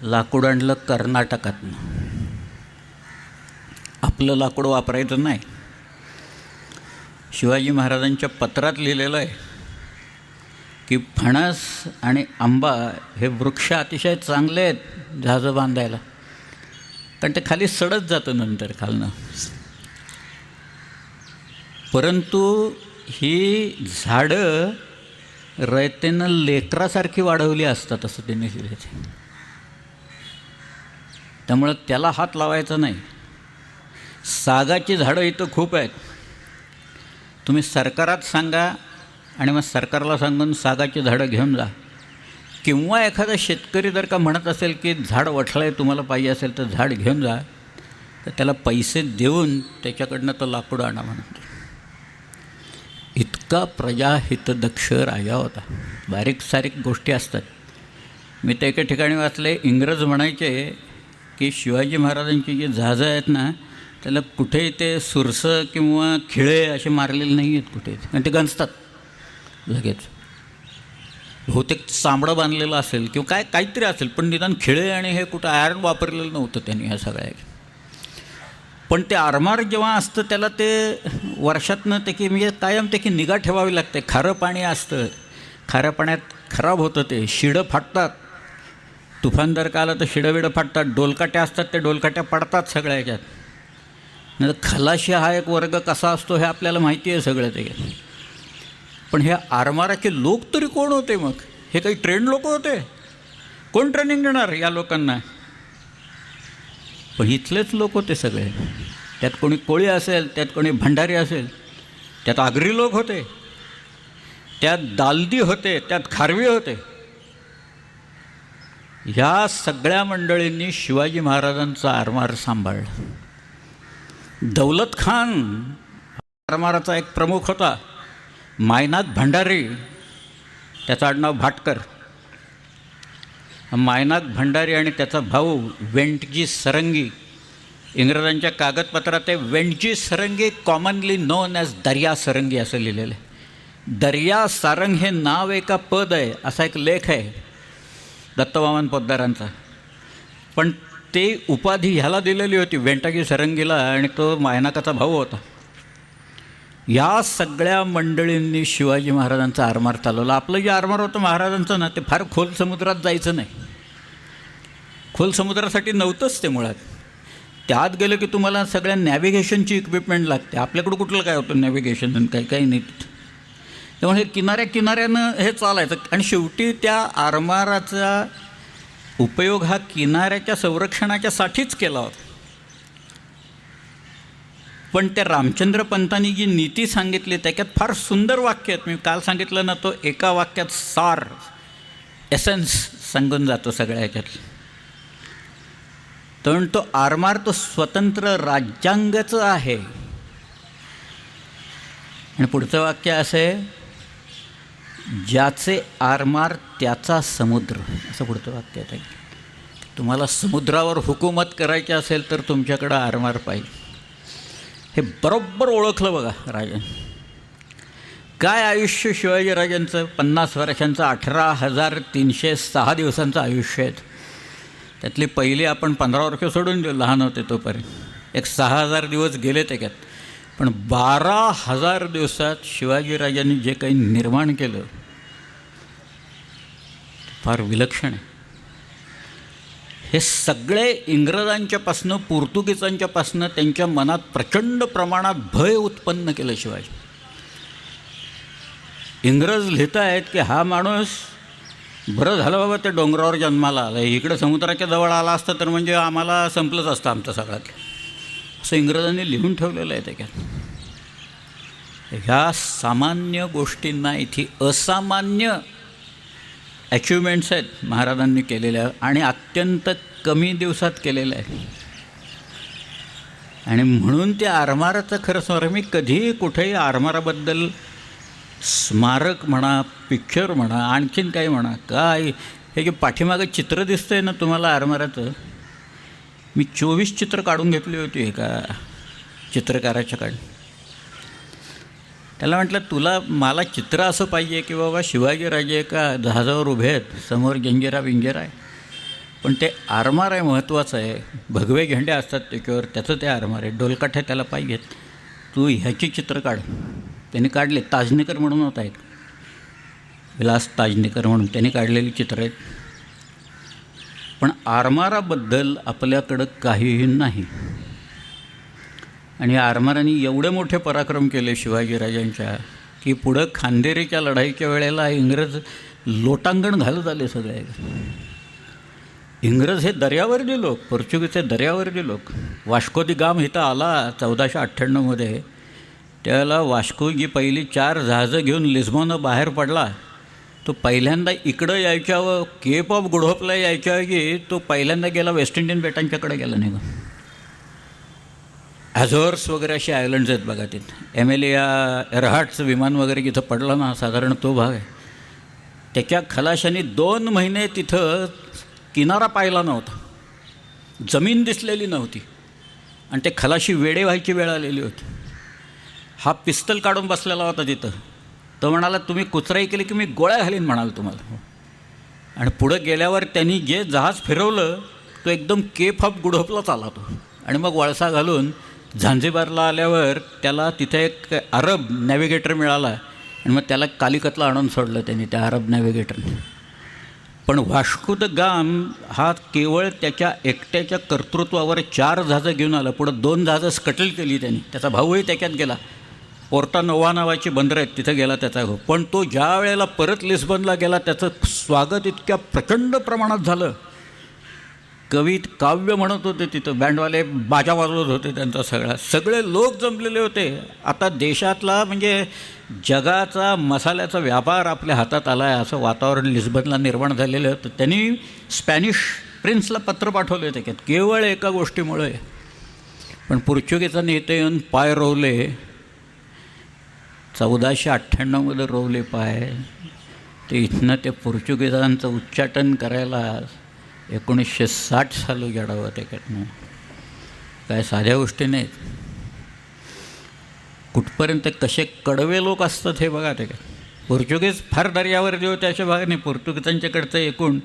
लाकूड आणलं कर्नाटकातनं. आपलं लाकूड वापरायचं नाही. शिवाजी महाराजांच्या पत्रात लिहिलेलं आहे की फणस आणि आंबा हे वृक्ष अतिशय चांगले आहेत जहाजं बांधायला, कारण ते खाली सडत जातं नंतर खालनं. परंतु ही झाडं रयतेनं लेकरासारखी वाढवली असतात असं त्यांनी लिहिलं. त्यामुळं त्याला हात लावायचा नाही. सागाची झाडं इथं खूप आहेत. तुम्ही सरकारात सांगा आणि मग सरकारला सांगून सागाची झाडं घेऊन जा. किंवा एखादा शेतकरी जर का म्हणत असेल की झाड वठलं आहे, तुम्हाला पाहिजे असेल तर झाड घेऊन जा, तर त्याला पैसे देऊन त्याच्याकडनं तो लाकूड आणा म्हणतो. इतका प्रजाहितदक्ष राजा होता. बारीक सारीक गोष्टी असतात. मी त्या एका ठिकाणी वाचले, इंग्रज म्हणायचे की शिवाजी महाराजांची जी जहाजं आहेत ना, त्याला कुठेही ते सुरसं किंवा खिळे असे मारलेले नाही आहेत कुठे, आणि ते गंजतात लगेच. बहुतेक चांबडं बांधलेलं असेल किंवा काहीतरी असेल, पण निदान खिळे आणि हे कुठं आयर्न वापरलेलं नव्हतं त्यांनी ह्या सगळ्या. पण ते आरमार जेव्हा असतं त्याला ते वर्षातनं त्याची म्हणजे कायम त्याची निगा ठेवावी लागते. खारं पाणी असतं, खाऱ्या पाण्यात खराब होतं ते, शिडं फाटतात. तुफानदार का आलं तर शिडं बिडं फाटतात. डोलकाट्या असतात, ते डोलकाट्या पडतात सगळ्या ह्याच्यात. नाही तर खलाशी हा एक वर्ग कसा असतो हे आपल्याला माहिती आहे सगळं त्याच्यात. पण हे आरमाराचे लोक तरी कोण होते मग? हे काही ट्रेंड लोक होते? कोण ट्रेनिंग देणार या लोकांना? पण इथलेच लोक होते सगळे. त्यात कोणी कोळी असेल, त्यात कोणी भंडारी असेल, त्यात आगरी लोक होते, त्यात दालदी होते, त्यात खारवी होते. ह्या सगळ्या मंडळींनी शिवाजी महाराजांचा आरमार सांभाळला. दौलत खान आरमाराचा एक प्रमुख होता, मायनाथ भंडारी, त्याचं आडनाव भाटकर. मायनाथ भंडारी आणि त्याचा भाऊ वेंटजी सरंगी. इंग्रजांच्या कागदपत्रात ते वेंटजी सरंगी, कॉमनली नोन ॲज दर्या सरंगी असं लिहिलेलं आहे. दर्या सारंग हे नाव एका पद आहे असा एक लेख आहे दत्तवामन पोद्दारांचा. पण ते उपाधी ह्याला दिलेली होती वेंटागी सरंगीला, आणि तो मायनाकाचा भाऊ होता. या सगळ्या मंडळींनी शिवाजी महाराजांचा आरमार चालवला. आपलं जे आरमार होतं महाराजांचं ना, ते फार खोल समुद्रात जायचं नाही. खोल समुद्रासाठी नव्हतंच ते मुळात. त्यात गेलं की तुम्हाला सगळ्या नॅव्हिगेशनची इक्विपमेंट लागते. आपल्याकडं कुठलं काय होतं नॅव्हिगेशन आणि काही नाही. त्यामुळे किनाऱ्यानं हे चालायचं. आणि शेवटी त्या आरमाराचा उपयोग हा किनाऱ्याच्या संरक्षणाच्यासाठीच केला होता. पण त्या रामचंद्र पंतांनी जी नीती सांगितली त्याच्यात फार सुंदर वाक्य आहेत. मी काल सांगितलं ना, तो एका वाक्यात सार एसेन्स सांगून जातो सगळ्या ह्याच्यात. तर तो आरमार तो स्वतंत्र राज्यांगाचं आहे. आणि पुढचं वाक्य असं आहे, ज्याचे आरमार त्याचा समुद्र, असं पुढचं वाक्य आहे. तुम्हाला समुद्रावर हुकूमत करायची असेल तर तुमच्याकडं आरमार पाहिजे. हे बरोबर ओळखलं बघा राजा. काय आयुष्य शिवाजीराजांचं, 50 वर्षांचं, 18,306 दिवसांचं आयुष्य आहे. त्यातली पहिली आपण 15 वर्ष सोडून देऊ, लहान होते तोपर्यंत. एक 6,000 दिवस गेले त्याच्यात. पण 12,000 दिवसात शिवाजीराजांनी जे काही निर्माण केलं फार विलक्षण आहे. हे सगळे इंग्रजांच्यापासनं, पोर्तुगीजांच्यापासनं त्यांच्या मनात प्रचंड प्रमाणात भय उत्पन्न केलं शिवाजी. इंग्रज लिहित आहेत की हा माणूस बरं झालं बाबा ते डोंगरावर जन्माला आला, इकडं समुद्राच्या जवळ आला असतं तर म्हणजे आम्हाला संपलंच असतं आमचं सगळ्यात, असं इंग्रजांनी लिहून ठेवलेलं आहे त्याच्यात. ह्या सामान्य गोष्टींना इथे असामान्य अचिव्हमेंट्स आहेत महाराजांनी केलेल्या, आणि अत्यंत कमी दिवसात केलेल्या आहेत. आणि म्हणून त्या आरमाराचं खरं स्मरण, मी कधीही कुठेही आरमाराबद्दल स्मारक म्हणा, पिक्चर म्हणा, आणखीन काही म्हणा, काय हे जे पाठीमागं चित्र दिसतं आहे ना तुम्हाला आरमाराचं, मी 24 चित्र काढून घेतली होती एका चित्रकाराच्याकडे. त्याला म्हटलं, तुला मला चित्र असं पाहिजे की बाबा शिवाजीराजे एका जहाजावर उभे आहेत, समोर जंजिरा बिंजिरा आहे, पण ते आरमार आहे महत्त्वाचं आहे, भगवे झेंडे असतात त्याच्यावर, त्याचं ते आरमार आहे, डोलकाठ्या त्याला पाहिजेत, तू ह्याची चित्र काढ. त्यांनी काढले. ताजनेकर म्हणून होता एक, विलास ताजनेकर म्हणून, त्यांनी काढलेली चित्र आहेत. पण आरमाराबद्दल आपल्याकडं काहीही नाही. आणि आरमारांनी एवढे मोठे पराक्रम केले शिवाजीराजांच्या की पुढं खांदेरीच्या लढाईच्या वेळेला इंग्रज लोटांगण घालत आले सगळे. इंग्रज हे दर्यावरचे लोक, पोर्चुगीज हे दर्यावरचे लोक. वास्को दी गाम इथं आला 1498 त्यावेळेला वास्को जी पहिली 4 जहाजं घेऊन लिस्बॉननं बाहेर पडला, तो पहिल्यांदा इकडं यायच्या व केप ऑफ गुड होपला यायच्या की तो पहिल्यांदा गेला वेस्ट इंडियन बेटांच्याकडे गेला निघून. ॲझोर्स वगैरे असे आयलंड्स आहेत बघा तिथं. एमेलिया एरहार्टचं विमान वगैरे जिथं पडलं ना, साधारण तो भाग आहे. त्याच्या खलाशांनी 2 महिने तिथं किनारा पाहिला नव्हता, जमीन दिसलेली नव्हती, आणि ते खलाशी वेडे व्हायची वेळ आलेली होती. हा पिस्तल काढून बसलेला होता तिथं. तो म्हणाला, तुम्ही कुचराई केली की मी गोळ्या घालीन म्हणाल तुम्हाला. आणि पुढं गेल्यावर त्यांनी जे जहाज फिरवलं तो एकदम केप ऑफ गुड होपलाच आला तो. आणि मग वळसा घालून झांझिबारला आल्यावर त्याला तिथे एक अरब नॅव्हिगेटर मिळाला, आणि मग त्याला कालिकतला आणून सोडलं त्यांनी, त्या अरब नॅव्हिगेटरने. पण वास्को द गाम हा केवळ त्याच्या एकट्याच्या कर्तृत्वावर 4 जहाजं घेऊन आला. पुढं 2 जहाजं स्कटल केली त्यांनी. त्याचा भाऊही त्याच्यात गेला. पोर्टा नोवा नावाची बंदर आहेत तिथं गेला त्याचा भाऊ. पण तो ज्या वेळेला परत लिस्बनला गेला त्याचं स्वागत इतक्या प्रचंड प्रमाणात झालं. कवी काव्य म्हणत होते तिथं, बँडवाले बाजा वाजवत होते त्यांचा सगळे लोक जमलेले होते. आता देशातला म्हणजे जगाचा मसाल्याचा व्यापार आपल्या हातात आला आहे असं वातावरण लिस्बनला निर्माण झालेलं होतं. त्यांनी स्पॅनिश प्रिन्सला पत्र पाठवले त्याच्यात केवळ एका गोष्टीमुळे. पण पोर्चुगीजांनी इथे येऊन पाय रोवले. 1498 रोवले पाय. ते इथनं ते पोर्चुगीजांचं उच्चाटन करायला 1960 साली गेडावं त्याच्यातनं. काय साध्या गोष्टी नाहीत. कुठपर्यंत कसे कडवे लोक असतात हे बघा त्याच्यात. पोर्तुगीज फार दर्यावर जे होते अशा भागाने पोर्तुगीजांच्याकडचं एकूण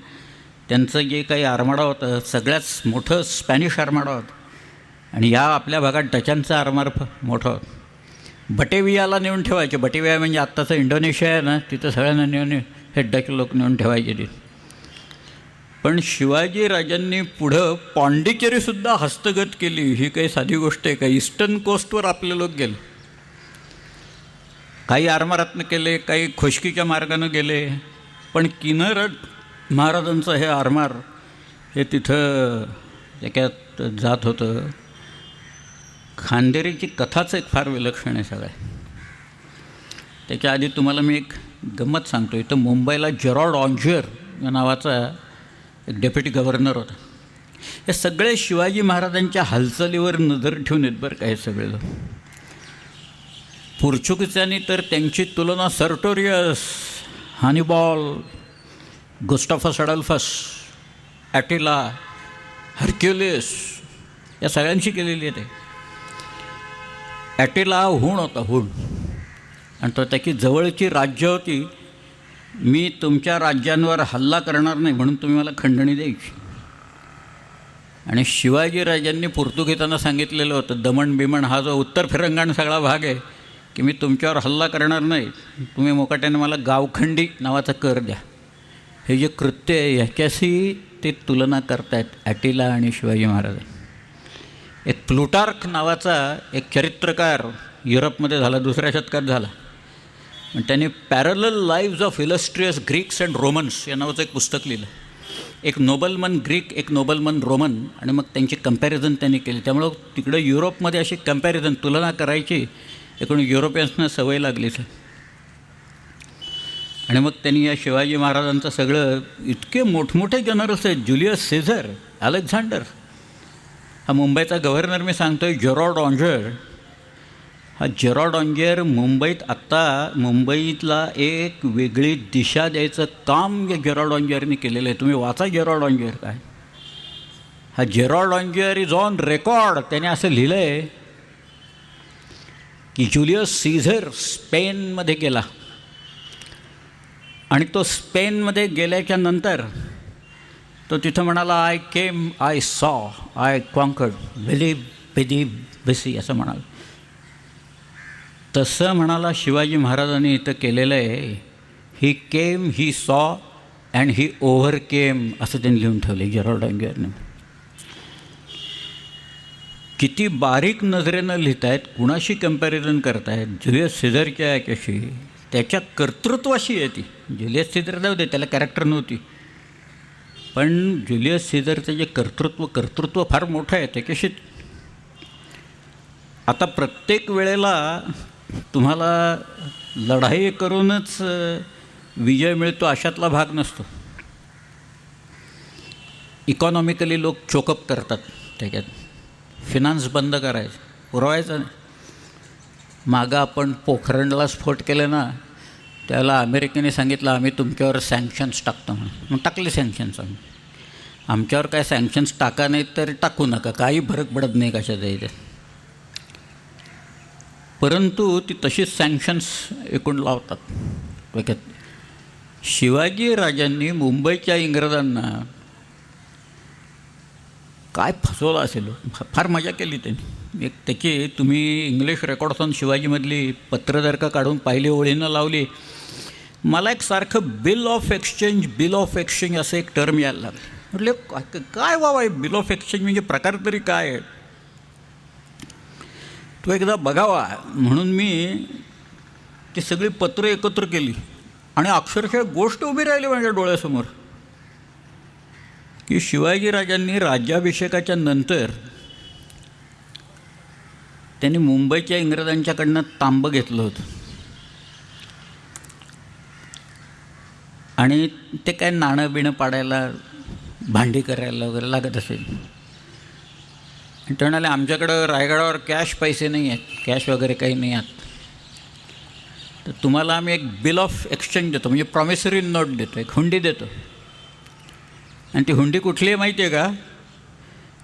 त्यांचं जे काही आरमाडा होतं सगळ्यात मोठं स्पॅनिश आरमाडा होतं आणि या आपल्या भागात डचांचं आरमार मोठं होतं. बटेवियाला नेऊन ठेवायचे. बटेविया म्हणजे आत्ताचं इंडोनेशिया आहे ना, तिथं सगळ्यांना नेऊन हे डच लोक नेऊन ठेवायचे तिथे. पण शिवाजीराजांनी पुढं पाँडिचेरीसुद्धा हस्तगत केली. ही काही साधी गोष्ट आहे का? ईस्टर्न कोस्टवर आपले लोक गेले. काही आरमारातनं केले, काही खुशकीच्या मार्गानं गेले. पण किन्नर महाराजांचं हे आरमार हे तिथं त्याच्यात जात होतं. खांदेरीची कथाच एक फार विलक्षण आहे सगळ्या. त्याच्या आधी तुम्हाला मी एक गंमत सांगतो. इथं मुंबईला जेरॉल्ड ऑन्जर या नावाचा एक डेप्युटी गव्हर्नर होता. हे सगळे शिवाजी महाराजांच्या हालचालीवर नजर ठेवून येत बरं का हे सगळे लोक. पोर्चुगीजांनी तर त्यांची तुलना सर्टोरियस, हानिबॉल, गुस्टाफस अडल्फस, ॲटिला, हर्क्युलिस या सगळ्यांशी केलेली आहे. ते ॲटिला हूण होता, हूण, आणि तो त्याची जवळची राज्य होती. मी तुमच्या राज्यांवर हल्ला करणार नाही म्हणून तुम्ही मला खंडणी द्यायची. आणि शिवाजीराजांनी पोर्तुगीजांना सांगितलेलं होतं, दमण बिमण हा जो उत्तर फिरंगाण सगळा भाग आहे की मी तुमच्यावर हल्ला करणार नाही, तुम्ही मोकाट्याने मला गावखंडी नावाचा कर द्या. हे जे कृत्य आहे ह्याच्याशी ते तुलना करतायत ॲटिला आणि शिवाजी महाराज. एक प्लुटार्क नावाचा एक चरित्रकार युरोपमध्ये झाला, 2ऱ्या शतकात झाला. आणि त्याने parallel leaves of illustrious Greeks and Romans या नावाचं एक पुस्तक लिहिलं. एक नोबलमन ग्रीक, एक नोबलमन रोमन, आणि मग त्यांची कंपॅरिझन त्यांनी केली. त्यामुळं तिकडं युरोपमध्ये अशी कंपॅरिझन तुलना करायची एकूण युरोपियन्सना सवय लागलीच. आणि मग त्यांनी या शिवाजी महाराजांचं सगळं इतके मोठमोठे जनरल्स आहेत. जुलियस सीझर, अलेक्झांडर, हा मुंबईचा गव्हर्नर मी सांगतो आहे, जेरॉल्ड ऑन्जर. हा जेरॉल्ड ऑन्जर मुंबईत आत्ता मुंबईतला एक वेगळी दिशा द्यायचं काम या जेरॉल्ड ऑन्जरनी केलेलं आहे. तुम्ही वाचा जेरॉल्ड ऑन्जर काय. हा जेरॉल्ड ऑन्जर इज ऑन रेकॉर्ड. त्याने असं लिहिलं आहे की जुलियस सीझर स्पेनमध्ये गेला आणि तो स्पेनमध्ये गेल्याच्या नंतर तो तिथं म्हणाला, I came, I saw, I conquered, believe असं म्हणाल. तसं म्हणाला शिवाजी महाराजांनी इथं केलेलं आहे. ही केम, ही सॉ अँड ही ओव्हरकेम असं त्यांनी लिहून ठेवले जेरॉल्ड ऑन्जरने. किती बारीक नजरेनं लिहित आहेत, कुणाशी कंपॅरिझन करतायत. जुलियस सीझरच्या याच्याशी, त्याच्या कर्तृत्वाशी आहे ती. जुलियस सीझर जाऊ दे, त्याला कॅरेक्टर नव्हती, पण जुलियस सीझरचं जे कर्तृत्व फार मोठं आहे त्याच्याशी. आता प्रत्येक वेळेला तुम्हाला लढाई करूनच विजय मिळतो अशातला भाग नसतो. इकॉनॉमिकली लोक चोकअप करतात. त्याच्यात फिनान्स बंद करायचं, पुरवायचं नाही. मागं आपण पोखरणला स्फोट केले ना, त्याला अमेरिकेने सांगितलं आम्ही तुमच्यावर सँक्शन्स टाकतो म्हणून. मग टाकले सँक्शन्स. आमच्यावर काय सँक्शन्स टाका नाहीत तर टाकू नका, काही फरक पडत नाही कशाचा इथे. परंतु ती तशीच सँक्शन्स एकूण लावतात. शिवाजीराजांनी मुंबईच्या इंग्रजांना काय फसवलं असेल, फार मजा केली त्यांनी. एक त्याची तुम्ही इंग्लिश रेकॉर्ड्स ऑन शिवाजीमधली पत्र जर का काढून पाहिली, ओळीनं लावली, मला एक सारखं बिल ऑफ एक्सचेंज असं एक टर्म यायला लागलं. म्हटलं काय बाबा बिल ऑफ एक्सचेंज म्हणजे प्रकार तरी काय आहे, तो एकदा बघावा म्हणून मी ती सगळी पत्र एकत्र केली आणि अक्षरशः गोष्ट उभी राहिली माझ्या डोळ्यासमोर की शिवाजीराजांनी राज्याभिषेकाच्या नंतर त्यांनी मुंबईच्या इंग्रजांच्याकडनं तांबं घेतलं होतं आणि ते काय नाणं बिणं पाडायला, भांडी करायला वगैरे लागत असेल. आणि ते म्हणाले आमच्याकडं रायगडावर कॅश पैसे नाही आहेत, कॅश वगैरे काही नाही आहेत, तर तुम्हाला आम्ही एक बिल ऑफ एक्सचेंज देतो, म्हणजे प्रॉमिसरी नोट देतो, एक हुंडी देतो. आणि ती हुंडी कुठली आहे माहिती आहे का?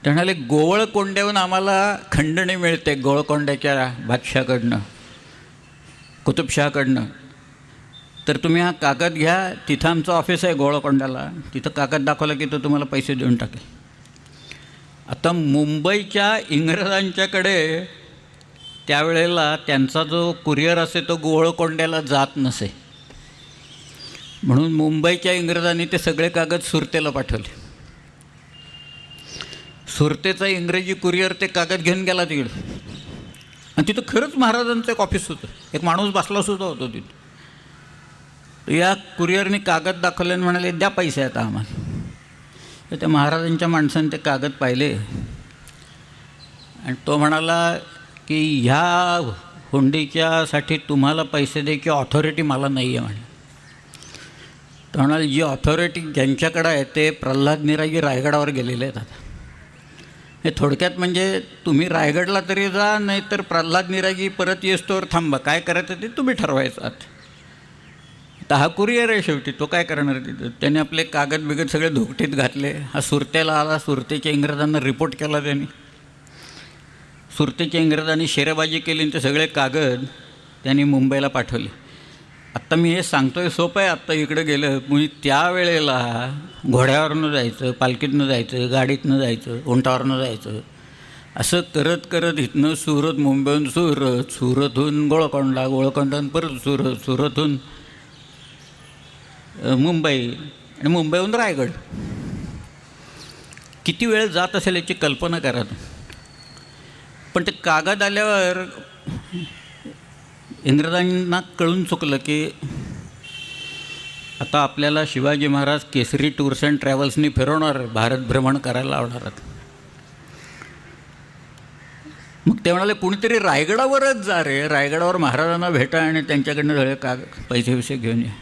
ते म्हणाले गोवळकोंड्याहून आम्हाला खंडणी मिळते, गोवळकोंड्याच्या बादशाहकडनं, कुतुबशहाकडनं. तर तुम्ही हा कागद घ्या, तिथं आमचं ऑफिस आहे गोळकोंड्याला, तिथं कागद दाखवला की तो तुम्हाला पैसे देऊन टाकेल. आता मुंबईच्या इंग्रजांच्याकडे त्यावेळेला त्यांचा जो कुरिअर असे तो गोळकोंड्याला जात नसे, म्हणून मुंबईच्या इंग्रजांनी ते सगळे कागद सुरतेला पाठवले. सुरतेचा इंग्रजी कुरिअर ते कागद घेऊन गेला तिकडं, आणि तिथं खरंच महाराजांचं एक ऑफिस होतं, एक माणूस बसलासुद्धा होतो तिथं. या कुरिअरने कागद दाखवले आणि म्हणाले द्या पैसे आता आम्हाला. तर त्या महाराजांच्या माणसाने ते कागद पाहिले आणि तो म्हणाला की ह्या हुंडीच्यासाठी तुम्हाला पैसे द्यायची ऑथॉरिटी मला नाही आहे म्हणे. तो म्हणाले जी ऑथॉरिटी ज्यांच्याकडं आहे ते प्रल्हाद निरागी रायगडावर गेलेले आहेत. आता हे थोडक्यात म्हणजे तुम्ही रायगडला तरी जा, नाही तर प्रल्हाद निरागी परत येस्तोवर थांबा, काय करायचं ते तुम्ही ठरवायचं. आता हा कुरिअर आहे शेवटी, तो काय करणार तिथं. त्याने आपले कागद बिगद सगळे धोकटीत घातले. हा सुरतेला आला, सुरतेच्या इंग्रजांना रिपोर्ट केला त्यांनी. सुरतेच्या इंग्रजांनी शेरेबाजी केली आणि ते सगळे कागद त्यांनी मुंबईला पाठवले. आत्ता मी हे सांगतोय सोपं आहे, आत्ता इकडं गेलं म्हणजे त्यावेळेला घोड्यावरनं जायचं, पालखीतनं जायचं, गाडीतनं जायचं, उंटावरनं जायचं, असं करत करत इथनं सुरत, मुंबईहून सुरत, सुरतहून गोळकोंडा, गोळकोंडाहून परत सुरत, सुरतहून मुंबई आणि मुंबईहून रायगड. किती वेळ जात असेल याची कल्पना करा. पण ते कागद आल्यावर इंग्रजांना कळून चुकलं की आता आपल्याला शिवाजी महाराज केसरी टूर्स अँड ट्रॅव्हल्सनी फिरवणार, भारत भ्रमण करायला लावणार. मग ते म्हणाले कुणीतरी रायगडावरच जा रे, रायगडावर महाराजांना भेटा आणि त्यांच्याकडनं सगळे पैसे विषय घेऊन या.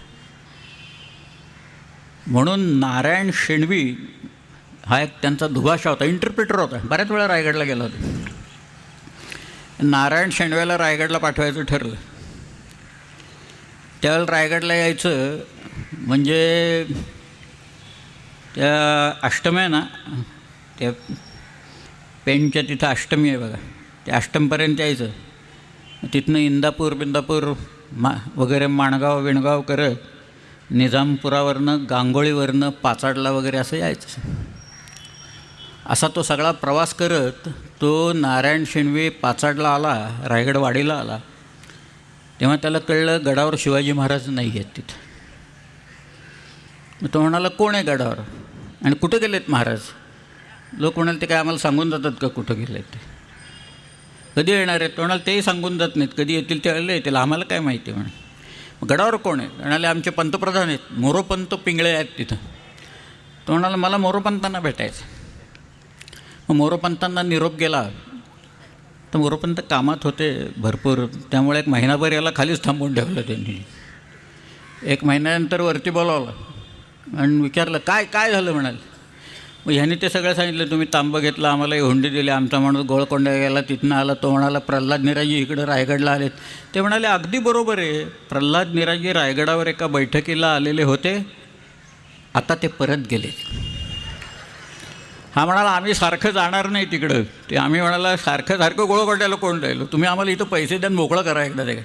म्हणून नारायण शेणवी हा एक त्यांचा दुभाषा होता, इंटरप्रिटर होता, बऱ्याच वेळा रायगडला गेला होता. नारायण शेणव्याला रायगडला पाठवायचं ठरलं. त्यावेळेला रायगडला यायचं म्हणजे त्या अष्टमी आहे ना, त्या पेणच्या तिथं अष्टमी आहे बघा, त्या अष्टमीपर्यंत यायचं. तिथनं इंदापूर बिंदापूर वगैरे माणगाव विणगाव करत निजामपुरावरनं, गांगोळीवरनं, पाचाडला वगैरे असं यायचं. असा तो सगळा प्रवास करत तो नारायण शेणवी पाचाडला आला, रायगडवाडीला आला. तेव्हा त्याला कळलं गडावर शिवाजी महाराज नाही आहेत तिथं. मग तो म्हणाला कोण आहे गडावर आणि कुठं गेलेत महाराज. लोक म्हणाले ते काय आम्हाला सांगून जातात का कुठं गेले ते, कधी येणार आहेत. तो म्हणाले तेही सांगून जात नाहीत, कधी येतील त्यावेळेला येतील, आम्हाला काय माहिती म्हणे. मग गडावर कोण आहे. म्हणाले आमचे पंतप्रधान आहेत, मोरोपंत पिंगळे आहेत तिथं. तो म्हणाला मला मोरोपंतांना भेटायचं. मग मोरोपंतांना निरोप गेला तर मोरोपंत कामात होते भरपूर, त्यामुळे एक महिनाभर याला खालीच थांबवून ठेवलं त्यांनी. एक महिन्यानंतर वरती बोलावलं आणि विचारलं काय काय झालं म्हणाले. मग ह्याने ते सगळं सांगितलं, तुम्ही तांबं घेतलं, आम्हाला हुंडी दिली, आमचा माणूस गोळकोंडा गेला, तिथनं आला. तो म्हणाला प्रल्हाद निराजी इकडं रायगडला आलेत. ते म्हणाले अगदी बरोबर आहे, प्रल्हाद निराजी रायगडावर एका बैठकीला आलेले होते, आता ते परत गेले. हा म्हणाला आम्ही सारखं जाणार नाही तिकडं. ते आम्ही म्हणाला सारखं सारखं गोळकोंड्याला कोण राहिलो, तुम्ही आम्हाला इथं पैसे द्या मोकळं करा एकदा ते.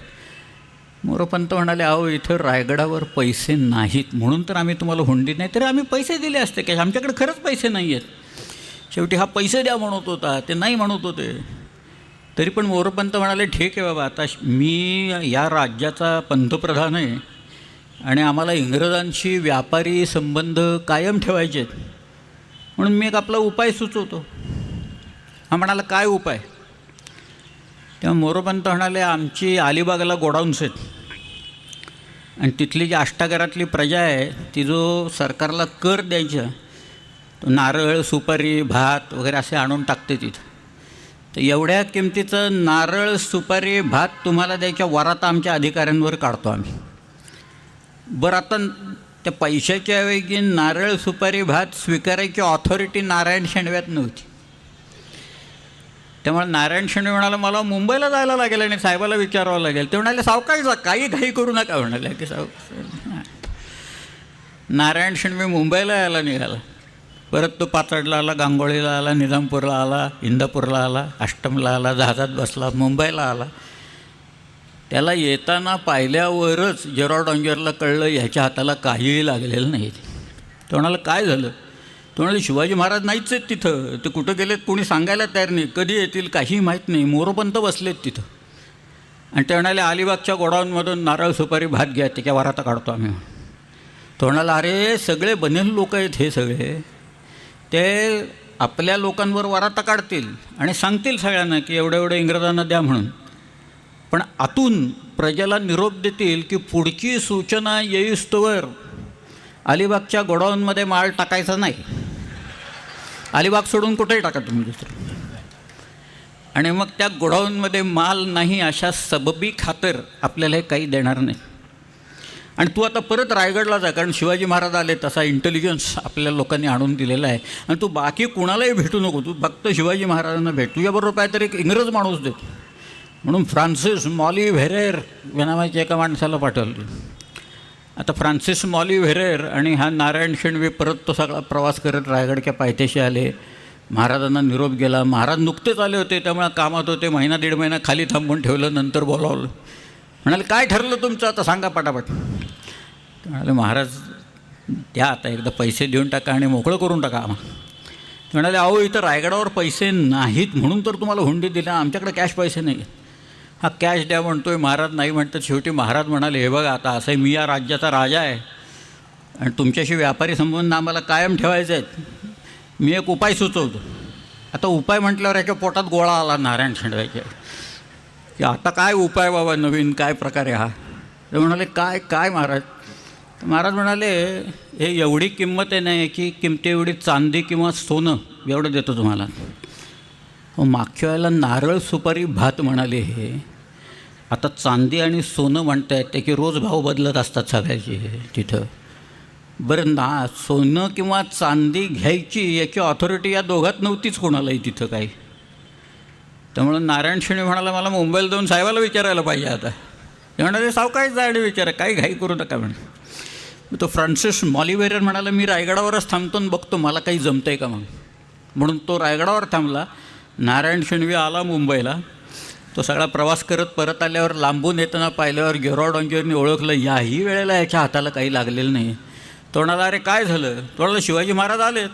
मोरोपंत म्हणाले अहो इथं रायगडावर पैसे नाहीत म्हणून तर आम्ही तुम्हाला हुंडी, नाही तर आम्ही पैसे दिले असते की आमच्याकडे खरंच पैसे नाही आहेत. शेवटी हा पैसे द्या म्हणत होता, ते नाही म्हणत होते. तरी पण मोरोपंत म्हणाले ठीक आहे बाबा, आता मी या राज्याचा पंतप्रधान आहे आणि आम्हाला इंग्रजांशी व्यापारी संबंध कायम ठेवायचे आहेत, म्हणून मी एक आपला उपाय सुचवतो. हा म्हणाला काय उपाय. तेव्हा मोरोपंत म्हणाले आमची अलिबागला गोडाऊन्स आहेत आणि तिथली जी अष्टागरातली प्रजा आहे ती जो सरकारला कर द्यायचा तो नारळ सुपारी भात वगैरे असे आणून टाकते तिथं. तर एवढ्या किमतीचं नारळ सुपारी भात तुम्हाला द्यायच्या वरात आमच्या अधिकाऱ्यांवर काढतो आम्ही. बरं आता त्या पैशाच्या ऐवजी नारळ सुपारी भात स्वीकारायची ऑथॉरिटी नारायण शेणव्यात नव्हती. त्यामुळे नारायण शेणवे म्हणाला मला मुंबईला जायला लागेल आणि साहेबाला विचारावं लागेल. ते म्हणाले सावकाश जा, काही घाई करू नका म्हणाले की नारायण शेणवे मुंबईला यायला निघाला. परत तो पाचडला आला, गांगोळीला आला, निजामपूरला आला, इंदापूरला आला, अष्टमला आला, जहाजात बसला, मुंबईला आला. त्याला येताना पाहिल्यावरच जेरॉड ऑंजरला कळलं ह्याच्या हाताला काहीही लागलेलं नाही. तो म्हणाला काय झालं? तो म्हणाले शिवाजी महाराज नाहीच आहेत तिथं, ते कुठं गेलेत कोणी सांगायला तयार नाही, कधी येतील काही माहीत नाही, मोरोपंत बसलेत तिथं. आणि ते म्हणाले अलिबागच्या गोडाऊनमधून नारळ सुपारी भात घ्या, त्याच्या वराता काढतो आम्ही. तो म्हणाला अरे सगळे बनेल लोक आहेत हे सगळे, ते आपल्या लोकांवर वराता काढतील आणि सांगतील सगळ्यांना की एवढं एवढं इंग्रजांना द्या म्हणून, पण आतून प्रजेला निरोप देतील की पुढची सूचना येईस्तोवर अलिबागच्या गोडाऊनमध्ये माल टाकायचा नाही, अलिबाग सोडून कुठेही टाका तुम्ही दुसरं. आणि मग त्या गोडाऊनमध्ये माल नाही अशा सबबी खातर आपल्याला हे काही देणार नाही. आणि तू आता परत रायगडला जा, कारण शिवाजी महाराज आले तसा इंटेलिजन्स आपल्या लोकांनी आणून दिलेला आहे, आणि तू बाकी कुणालाही भेटू नको, तू फक्त शिवाजी महाराजांना भेट, तुझ्याबरोबर काहीतरी एक इंग्रज माणूस दे. म्हणून फ्रान्सिस मॉली व्हेरेर या नावाच्या एका माणसाला पाठवलं. आता फ्रान्सिस मॉली व्हेरेर आणि हा नारायण शेणवे परत तो सगळा प्रवास करत रायगडच्या पायथ्याशी आले. महाराजांना निरोप गेला. महाराज नुकतेच आले होते, त्यामुळे कामात होते, महिना दीड महिना खाली थांबून ठेवलं, नंतर बोलावलं. म्हणाले काय ठरलं तुमचं आता सांगा पटापट. म्हणाले महाराज द्या आता एकदा पैसे देऊन टाका आणि मोकळं करून टाका आम्हाला. म्हणाले अहो इथं रायगडावर पैसे नाहीत म्हणून तर तुम्हाला हुंडी दिला, आमच्याकडे कॅश पैसे नाही. हा कॅश द्या म्हणतोय, महाराज नाही म्हणतात. शेवटी महाराज म्हणाले हे बघा आता असं मी या राज्याचा राजा आहे आणि तुमच्याशी व्यापारी संबंध आम्हाला कायम ठेवायचे आहेत, मी एक उपाय सुचवतो. आता उपाय म्हटल्यावर याच्या पोटात गोळा आला नारायण शेणव्याच्या की आता काय उपाय बाबा नवीन काय प्रकार आहे हा. ते म्हणाले काय काय महाराज. तर महाराज म्हणाले हे एवढी किंमत आहे नाही की किमती एवढी चांदी किंवा सोनं एवढं देतो तुम्हाला. मागच्या वेळेला नारळ सुपारी भात म्हणाले हे, आता चांदी आणि सोनं म्हणत आहेत ते की रोज भाव बदलत असतात सगळ्याचे तिथं. बरं ना सोनं किंवा चांदी घ्यायची याची ऑथॉरिटी या दोघात नव्हतीच कोणालाही तिथं काही. त्यामुळं नारायण शेणे म्हणाला मला मुंबईला जाऊन साहेबाला विचारायला पाहिजे आता. ते म्हणाले सावकाश जा आणि विचारा, काही घाई करू नका म्हणे. तो फ्रान्सिस मॉली व्हेरेर म्हणाला मी रायगडावरच थांबतो आणि बघतो मला काही जमतं आहे का म्हणून तो रायगडावर थांबला. नारायण शेणवी आला मुंबईला. तो सगळा प्रवास करत परत आल्यावर लांबून येताना पाहिल्यावर जेरॉड ऑंजरने ओळखलं याही वेळेला याच्या हाताला काही लागलेलं नाही. तो म्हणाला अरे काय झालं. तो म्हणाला शिवाजी महाराज आलेत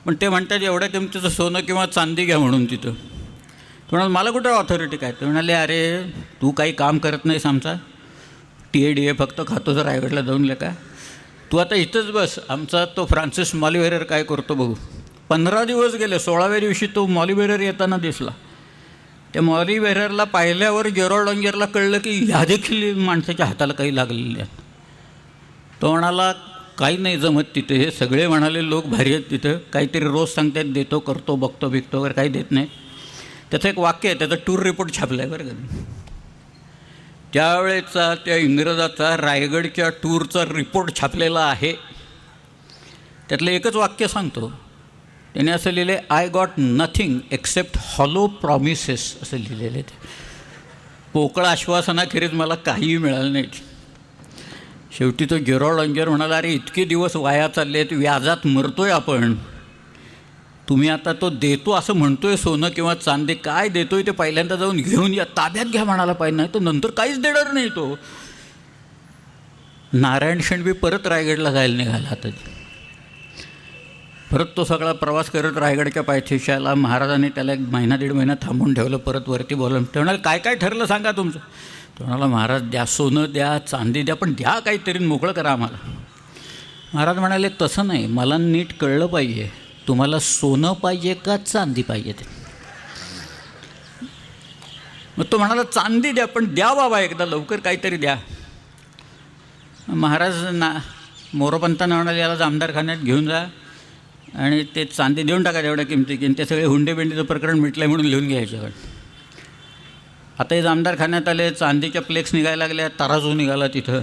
पण ते म्हणतात एवढ्या किमतीचं सोनं किंवा चांदी घ्या म्हणून तिथं. तो म्हणाला मला कुठं ऑथॉरिटी काय. ते म्हणाले अरे तू काही काम करत नाहीस आमचा, TADA फक्त खातो जर रायगडला जाऊन का, तू आता इथंच बस, आमचा तो फ्रान्सिस मॉली व्हेरेर काय करतो बघू. 15 दिवस गेले. 16व्या दिवशी तो मॉली व्हेरेर येताना दिसला. त्या मॉली व्हेरेरला पाहिल्यावर जेरॉड ऑंजरला कळलं की ह्या देखील माणसाच्या हाताला काही लागलेले आहेत. तो म्हणाला काही नाही जमत तिथे, हे सगळे म्हणाले लोक भारी आहेत तिथं, काहीतरी रोज सांगतात देतो करतो बघतो बिकतो वगैरे काही देत नाही. त्याचं एक वाक्य आहे, त्याचा टूर रिपोर्ट छापला आहे बरं का. त्यावेळेचा त्या इंग्रजाचा रायगडच्या टूरचा रिपोर्ट छापलेला आहे. त्यातलं एकच वाक्य सांगतो. त्याने असं लिहिलं आहे I got nothing accept hollow promises असं लिहिलेलं आहे. पोकळ आश्वासनाखेरीज मला काहीही मिळालं नाही. शेवटी तो जेरॉड ऑंजर म्हणाला अरे इतके दिवस वाया चालले आहेत, व्याजात मरतोय आपण, तुम्ही आता तो देतो असं म्हणतोय सोनं किंवा चांदी, काय देतोय ते पहिल्यांदा जाऊन घेऊन या, ताब्यात घ्या म्हणाला पाहिजे, नाही तर नंतर काहीच देणार नाही तो. नारायण शेणवी परत रायगडला जायला निघाला. आता परत तो सगळा प्रवास करत रायगडच्या पायथ्याशी आला. महाराजांनी त्याला एक महिना दीड महिना थांबून ठेवलं. परत वरती बोलवलं. ते म्हणाले काय काय ठरलं सांगा तुमचं. तो म्हणाला महाराज द्या सोनं द्या चांदी द्या पण द्या काहीतरी मोकळं करा आम्हाला. महाराज म्हणाले तसं नाही, मला नीट कळलं पाहिजे तुम्हाला सोनं पाहिजे का चांदी पाहिजे ते. मग तो म्हणाला चांदी द्या पण द्या बाबा एकदा लवकर काहीतरी द्या. महाराज मोरोपंतांना म्हणाले याला जामदारखान्यात घेऊन जा आणि ते चांदी देऊन टाका तेवढ्या किमतीची, आणि ते सगळे हुंडेबिंडीचं प्रकरण मिटलं आहे म्हणून लिहून घ्यायचं. आता हे जामदारखान्यात आले, चांदीच्या फ्लेक्स निघायला लागल्या, तराजू निघाला तिथं.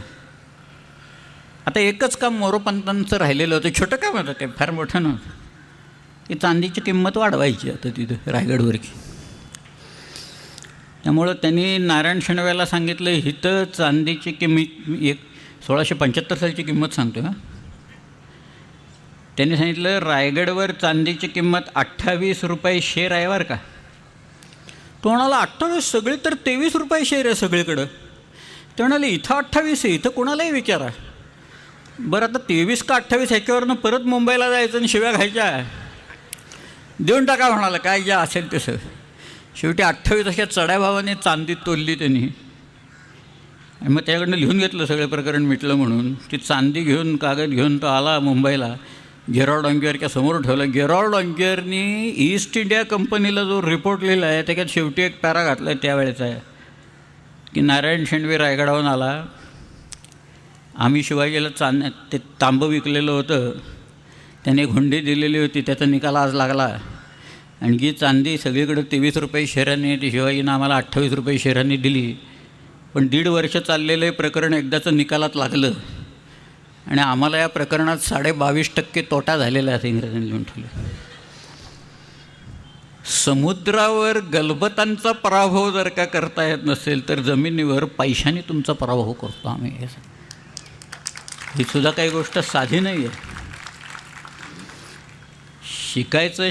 आता एकच काम मोरोपंतांचं राहिलेलं होतं, छोटं काम होतं ते, फार मोठं नव्हतं. की चांदीची किंमत वाढवायची आता तिथं रायगडवरची. त्यामुळं त्यांनी नारायण शेणव्याला सांगितलं इथं चांदीची किंमत 1675 सालची किंमत सांगतो हां. त्यांनी सांगितलं रायगडवर चांदीची किंमत 28 रुपये शेर आहे बरं का. तो म्हणाला 28, सगळे तर 23 रुपये शेअर आहे सगळीकडं. ते म्हणाले इथं 28 आहे, इथं कोणालाही विचारा. बरं आता 23 का 28 ह्याच्यावरनं परत मुंबईला जायचं आणि शिव्या खायच्या, देऊन टाका म्हणाला, काय ज्या असेल तसं. शेवटी 28 अशा चढ्या भावाने चांदी तोलली त्यांनी आणि मग त्याकडनं लिहून घेतलं सगळं प्रकरण मिटलं म्हणून. ती चांदी घेऊन, कागद घेऊन तो आला मुंबईला, गेरॉल्ड ऑंगियरच्या समोर ठेवलं. गेरॉल्ड ऑंगियरनी ईस्ट इंडिया कंपनीला जो रिपोर्ट लिहिला आहे त्याच्यात शेवटी एक पॅरा घातला आहे त्यावेळेचा आहे की नारायण शेंडवे रायगडावरून आला, आम्ही शिवाजीला ते तांबं विकलेलं होतं, त्याने एक हुंडी दिलेली होती, त्याचा निकाल आज लागला आणि जी चांदी सगळीकडे 23 रुपये शेअरांनी, ती शिवाजीनं आम्हाला 28 रुपये शेअरांनी दिली. पण 1.5 वर्ष चाललेलं हे प्रकरण एकदाचं निकालात लागलं आणि आम्हाला या प्रकरणात 22.5% तोटा झालेला आहे, इंग्रजांनी लिहून ठेवलं. समुद्रावर गलबतांचा पराभव जर का करता येत नसेल तर जमिनीवर पैशाने तुमचा पराभव करतो आम्ही. ही सुद्धा काही गोष्ट साधी नाही आहे.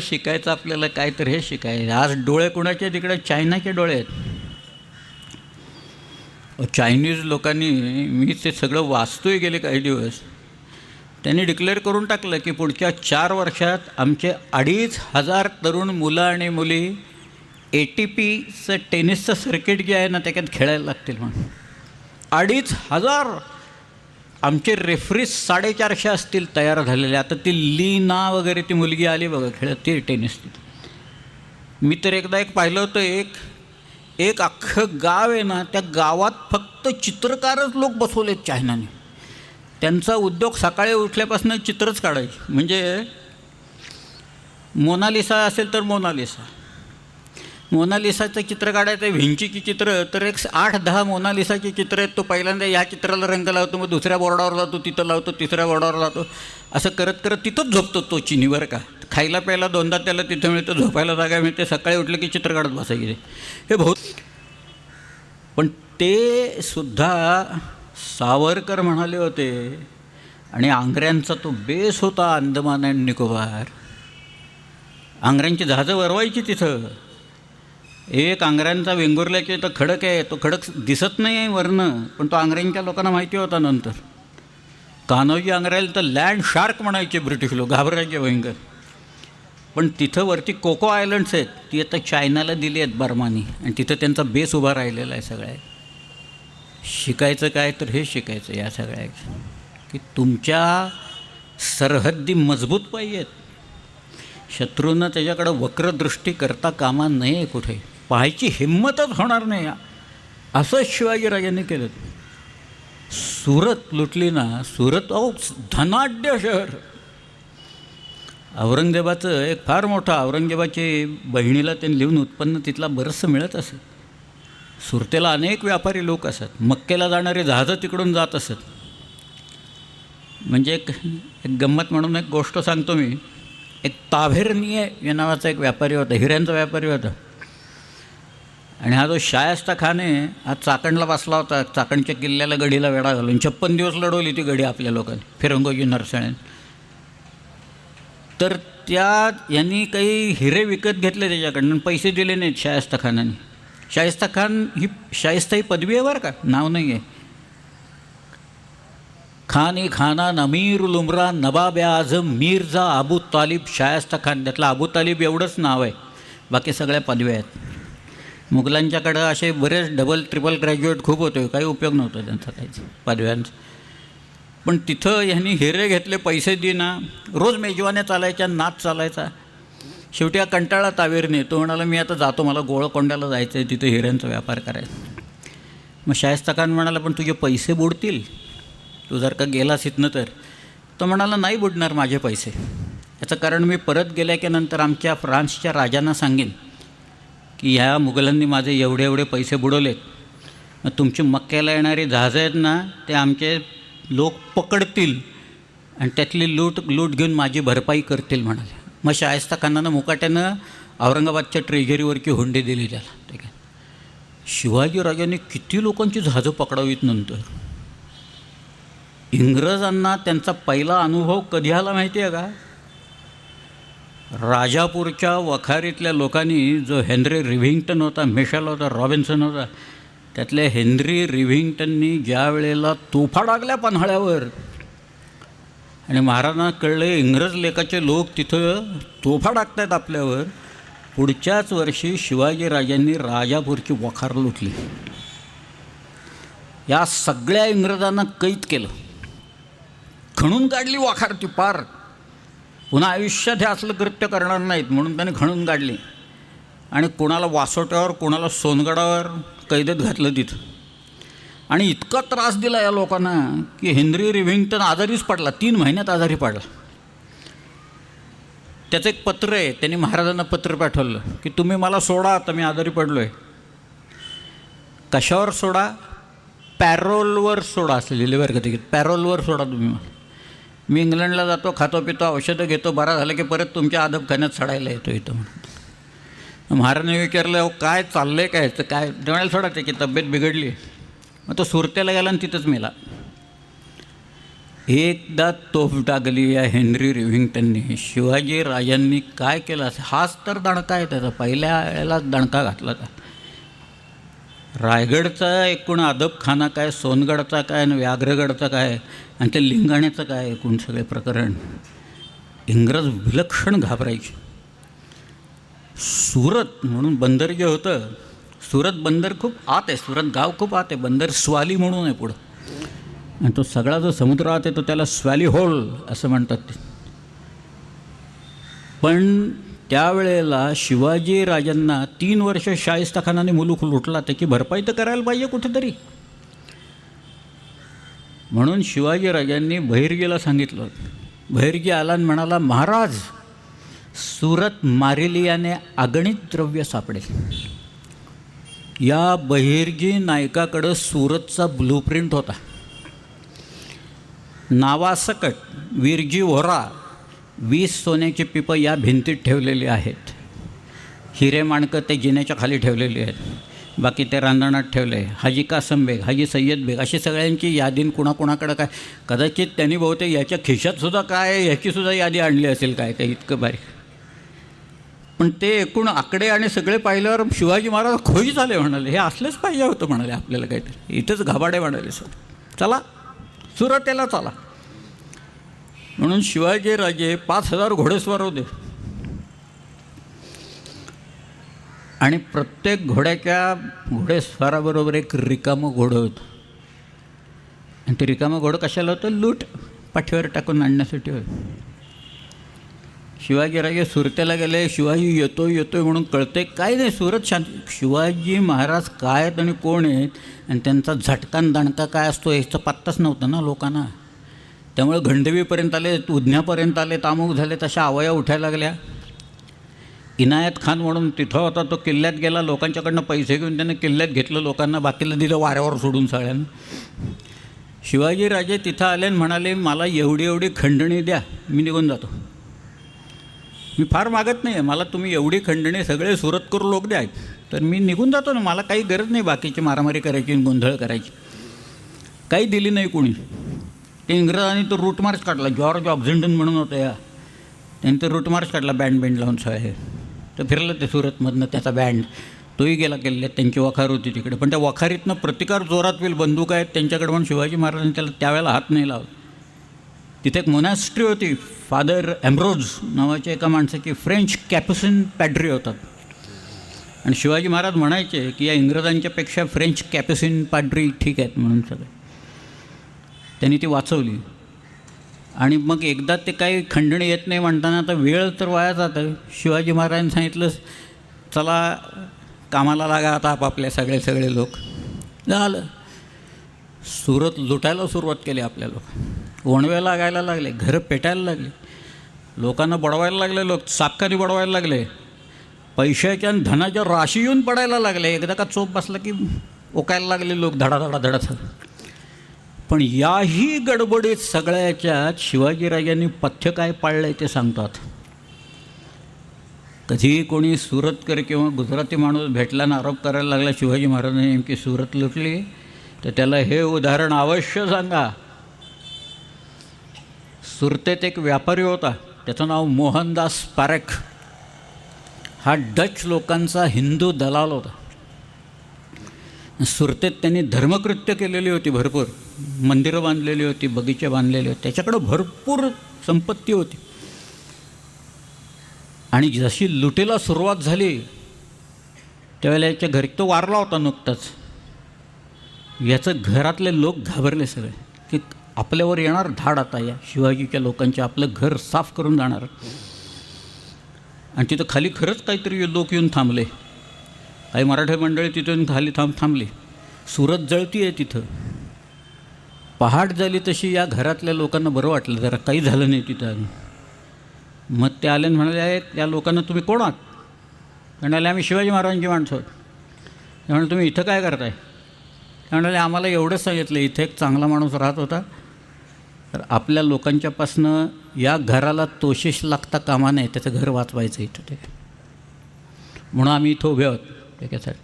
शिकायचं आपल्याला काय तर हे शिकायचं. आज डोळे कुणाचे तिकडे चायनाचे डोळे आहेत. चायनीज लोकांनी, मी ते सगळं वाचतोय गेले काही दिवस, त्यांनी डिक्लेअर करून टाकलं की पुढच्या 4 वर्षात आमचे 2,500 तरुण मुलं आणि मुली ATPचं टेनिसचं सर्किट जे आहे ना त्याच्यात खेळायला लागतील म्हणून. 2,500. आमचे रेफरीज 450 असतील तयार झालेले. आता ती लीना वगैरे ती मुलगी आली बघा खेळत, ती टेनिस. मी तर एकदा एक पाहिलं होतं, एक अख्खं गाव आहे ना, त्या गावात फक्त चित्रकारच लोक बसवलेत चायनाने. त्यांचा उद्योग सकाळी उठल्यापासून चित्रच काढायचे. म्हणजे मोनालिसा असेल तर मोनालिसाचं चित्र काढायचं, व्हिंचीची चित्र तर एक 8-10 मोनालिसाची चित्र आहेत. तो पहिल्यांदा ह्या चित्राला रंग लावतो, मग दुसऱ्या बोर्डावर लावतो, तिथं लावतो, तिसऱ्या बोर्डावर लावतो, असं करत करत तिथंच झोपतो तो चिनीवर. का खायला प्यायला 2दा त्याला तिथं मिळतं, झोपायला जागा मिळते, सकाळी उठलं की चित्र काढत बसायचे. हे बहुत. पण ते सुद्धा सावरकर म्हणाले होते आणि आंग्र्यांचा तो बेस होता अंदमान आणि निकोबार. आंग्र्यांची जहाजं वरवायची तिथं. एक आंग्र्यांचा वेंगुर्ल्याचे तर खडक आहे, तो खडक दिसत नाही आहे वरनं, पण तो आंग्र्यांच्या लोकांना माहिती होता. नंतर कान्होजी आंग्र्याला तर लँड शार्क म्हणायचे ब्रिटिश लोक, घाबरायचे भयंकर. पण तिथं वरती कोको आयलंड्स आहेत, ती आता चायनाला दिली आहेत बर्मानी, आणि तिथं त्यांचा बेस उभा राहिलेला आहे. सगळ्या शिकायचं काय तर हे शिकायचं या सगळ्या की तुमच्या सरहद्दी मजबूत पाहिजेत. शत्रूनं त्याच्याकडं वक्रदृष्टी करता कामा नये, कुठे पाहायची हिंमतच होणार नाही. असंच शिवाजीराजांनी केलं. सुरत लुटली ना, सुरत धनाढ्य शहर. औरंगजेबाचं एक फार मोठं, औरंगजेबाची बहिणीला त्यांनी लिहून उत्पन्न तिथला बरंचसं मिळत असत. सुरतेला अनेक व्यापारी लोक असत, मक्केला जाणारे जहाजं तिकडून जात असत. म्हणजे एक गंमत म्हणून एक गोष्ट सांगतो मी. एक ताभेरनीय या नावाचा एक व्यापारी होता, हिऱ्यांचा व्यापारी होता. आणि हा जो शायस्ता खान आहे, हा चाकणला बसला होता. चाकणच्या किल्ल्याला गडीला वेढा घालून 56 दिवस लढवली ती गडी आपल्या लोकांनी, फिरंगोजी नरसळ्याने. तर यांनी काही हिरे विकत घेतले त्याच्याकडनं, पैसे दिले नाहीत शायस्ता खानाने. शायस्ता खान ही शायस्ता ही पदवी आहे बरं का, नाव नाही आहे. खान खानान अमीर लुमरा नवाब आझम मिर्झा अबू तालिब शायस्ता खान. त्यातलं अबू तालिब एवढंच नाव आहे, बाकी सगळ्या पदव्या आहेत. मुघलांच्याकडं असे बरेच डबल ट्रिपल ग्रॅज्युएट खूप होते, काही उपयोग नव्हता त्यांचा काहीच पदव्यांचा. पण तिथं ह्यांनी हिरे घेतले, पैसे देना, रोज मेजवान्या चालायच्या, नाच चालायचा. शेवटी हा कंटाळा तावेरने. तो म्हणाला मी आता जातो, मला गोळकोंड्याला जायचं आहे, तिथं हिऱ्यांचा व्यापार करायचा. मग शायस्ता खान म्हणाला पण तुझे पैसे बुडतील, तू जर का गेलास इथनं तर. तो म्हणाला नाही बुडणार माझे पैसे. याचं कारण मी परत गेल्या की नंतर आमच्या फ्रान्सच्या राजांना सांगेन की ह्या मुघलांनी माझे एवढे एवढे पैसे बुडवलेत. मग तुमची मक्क्याला येणारी जहाजं आहेत ना, ते आमचे लोक पकडतील आणि त्यातली लूट घेऊन माझी भरपाई करतील म्हणाले. मग शायस्ता खानानं मुकाट्यानं औरंगाबादच्या ट्रेझरीवरची हुंडी दिली त्याला. ठीक आहे. शिवाजीराजांनी किती लोकांची जहाजं पकडावीत नंतर. इंग्रजांना त्यांचा पहिला अनुभव कधी आला माहिती आहे का? राजापूरच्या वखारीतल्या लोकांनी जो हेनरी रिव्हिंग्टन होता, मिशेल होता, रॉबिन्सन होता, त्यातल्या हेनरी रिव्हिंग्टननी ज्या वेळेला तोफा टाकल्या पन्हाळ्यावर आणि महाराजांना कळले इंग्रज लेखाचे लोक तिथं तोफा टाकतायत आपल्यावर, पुढच्याच वर्षी शिवाजीराजांनी राजापूरची वखार लुटली. या सगळ्या इंग्रजांना कैद केलं, खणून काढली वखार ती पार. पुन्हा आयुष्यात हे असलं कृत्य करणार नाहीत म्हणून त्याने खणून काढली आणि कोणाला वासोट्यावर कोणाला सोनगडावर कैदेत घातलं तिथं. आणि इतका त्रास दिला या लोकांना की हेनरी रिव्हिंग्टन आजारीच पडला, 3 महिन्यात आजारी पडला. त्याचं एक पत्र आहे, त्यांनी महाराजांना पत्र पाठवलं की तुम्ही मला सोडा, आता मी आजारी पडलो आहे. कशावर सोडा? पॅरोलवर सोडा असं लिहिले बरं का तिकीट, पॅरोलवर सोडा तुम्ही मला. मी इंग्लंडला जातो, खातो पितो, औषधं घेतो, बरा झालं की परत तुमच्या अदबखान्यात चढायला येतो इथं म्हणून. महाराजांनी विचारलं अहो काय चाललं आहे काय, तर काय म्हणायला सोडा, त्याची तब्येत बिघडली. मग तो सुरतेला गेला आणि तिथंच मेला. एकदा तोफ टाकली या हेनरी रिव्हिंग्टननी. शिवाजी राजांनी काय केलं असं, हाच तर दणका आहे त्याचा, पहिल्या वेळेलाच दणका घातला का. रायगडचा एकूण अदबखाना काय, सोनगडचा काय आणि व्याघ्रगडचा काय आणि ते लिंगाण्याचं काय, एकूण सगळे प्रकरण इंग्रज विलक्षण घाबरायचे. सुरत म्हणून बंदर जे होतं, सुरत बंदर खूप आत आहे, सुरत गाव खूप आत आहे, बंदर स्वाली म्हणून आहे पुढं, आणि तो सगळा जो समुद्र आत आहे तो त्याला स्वॅली होल असं म्हणतात ते. पण त्यावेळेला शिवाजी राजांना 3 वर्ष शाहिस्ताखानाने मुलूक लुटला, त्याची भरपाई तर करायला पाहिजे कुठेतरी. म्हणून शिवाजीराजांनी बहिर्जीला सांगितलं. बहिर्जी आला आणि म्हणाला महाराज सुरत मारिलियाने अगणित द्रव्य सापडेल. या बहिर्जी नायकाकडं सुरतचा ब्लूप्रिंट होता. नावासकट विरजी व्होरा 20 सोन्याची पिपं या भिंतीत ठेवलेली आहेत. हिरे माणकं ते जिन्याच्या खाली ठेवलेली आहेत, बाकी ते रांजणात ठेवले. हाजी कासम बेग, हाजी सय्यद बेग, अशी सगळ्यांची यादी कुणाकुणाकडं काय, कदाचित त्यांनी बहुतेक याच्या खिशातसुद्धा काय ह्याचीसुद्धा यादी आणली असेल काय काय इतकं बारीक. पण ते एकूण आकडे आणि सगळे पाहिल्यावर शिवाजी महाराज खोई झाले, म्हणाले हे असलेच पाहिजे होतं, म्हणाले आपल्याला काहीतरी, इथंच घाबाडे म्हणाले सर, चला सुरतेला चला. म्हणून शिवाजी राजे 5000 घोडेस्वार होते आणि प्रत्येक घोडेस्वाराबरोबर एक रिकामं घोडं होतं. आणि ते रिकामं घोडं कशाला होतं? लूट पाठीवर टाकून आणण्यासाठी होतं. शिवाजीराजे सुरतेला गेले, शिवाजी येतोय म्हणून कळते काय नाही, सुरत शांत. शिवाजी महाराज काय आहेत आणि कोण आहेत आणि त्यांचा झटकान दणका काय असतो याचा पत्ताच नव्हता ना लोकांना. त्यामुळे गंडवीपर्यंत आले, उधण्यापर्यंत आले, तामुक झाले, तशा अवया उठायला लागल्या. इनायत खान म्हणून तिथं होता, तो किल्ल्यात गेला, लोकांच्याकडनं पैसे घेऊन त्याने किल्ल्यात घेतलं, लोकांना बाकीला दिलं वाऱ्यावर सोडून सगळ्यांना. शिवाजीराजे तिथं आले आणि म्हणाले मला एवढी खंडणी द्या, मी निघून जातो. मी फार मागत नाही आहे, मला तुम्ही एवढी खंडणी सगळे सुरत करू लोक द्या, तर मी निघून जातो ना, मला काही गरज नाही बाकीची मारामारी करायची, गोंधळ करायची. काही दिली नाही कोणी. ते इंग्रजांनी तो रूट मार्च काढला, जॉर्ज ऑक्झिंडन म्हणून होतं या, त्यांनी तो रूट मार्च काढला बँड लावून सगळे. तर फिरलं ते सुरतमधनं त्याचा बँड, तोही गेला किल्ल्यात, त्यांची वखार होती तिकडे. पण त्या वखारीतनं प्रतिकार जोरात होईल, बंदूक आहेत त्यांच्याकडे म्हणून शिवाजी महाराजांनी त्याला त्यावेळेला हात नाही लावला. तिथे एक मोनॅस्ट्री होती, फादर एम्ब्रोज नावाच्या एका माणसाची, फ्रेंच कॅप्युसिन पॅड्री होतात. आणि शिवाजी महाराज म्हणायचे की या इंग्रजांच्यापेक्षा फ्रेंच कॅप्युसिन पॅड्री ठीक आहेत म्हणून सगळे. त्यांनी ती वाचवली. आणि मग एकदा ते काही खंडणी येत नाही म्हणताना आता वेळ तर वाया जातं. शिवाजी महाराजांनी सांगितलं चला कामाला लागा आता आपापल्या सगळे लोक. झालं, सुरत लुटायला सुरुवात केली आपल्या लोक. ओणवे लागायला लागले, घरं पेटायला लागले, लोकांना बडवायला लागले, लोक सापकानी बडवायला लागले, पैशाच्या आणि धनाच्या राशी येऊन पडायला लागले. एकदा का चोप बसला की ओकायला लागले लोक धडाधड. पण याही गडबडीत सगळ्याच्यात शिवाजीराजांनी पथ्य काय पाळलं आहे ते सांगतात. कधी कोणी सुरतकर किंवा गुजराती माणूस भेटला ना आरोप करायला लागला शिवाजी महाराजांनी नेमकी सुरत लुटली, तर त्याला हे उदाहरण अवश्य सांगा. सुरतेत एक व्यापारी होता, त्याचं नाव मोहनदास पारेख. हा डच लोकांचा हिंदू दलाल होता. सुरतेत त्यांनी धर्मकृत्य केलेली होती, भरपूर मंदिरं बांधलेली होती, बगीचे बांधलेले होते, त्याच्याकडं भरपूर संपत्ती होती. आणि जशी लुटीला सुरुवात झाली त्यावेळेला याच्या घरी तो वारला होता नुकताच. याचं घरातले लोक घाबरले सगळे की आपल्यावर येणार धाड आता या शिवाजीच्या लोकांचे, आपलं घर साफ करून जाणार. आणि तिथं खाली खरंच काहीतरी लोक येऊन थांबले. काही मराठी मंडळी तिथून खाली थांबली. सुरत जळती आहे तिथं. पहाट झाली तशी या घरातल्या लोकांना बरं वाटलं, जरा काही झालं नाही तिथं. मग ते आले आणि म्हणाले, या लोकांना तुम्ही कोण आहात? म्हणाले, आम्ही शिवाजी महाराजांची माणसं आहोत. ते म्हणाले, तुम्ही इथं काय करताय? ते म्हणाले, आम्हाला एवढंच सांगितलं इथे एक चांगला माणूस राहत होता, तर आपल्या लोकांच्यापासनं या घराला तोशिष लागता कामा नाही, त्याचं घर वाचवायचं इथं ते, म्हणून आम्ही इथं उभे आहोत. त्याच्यासाठी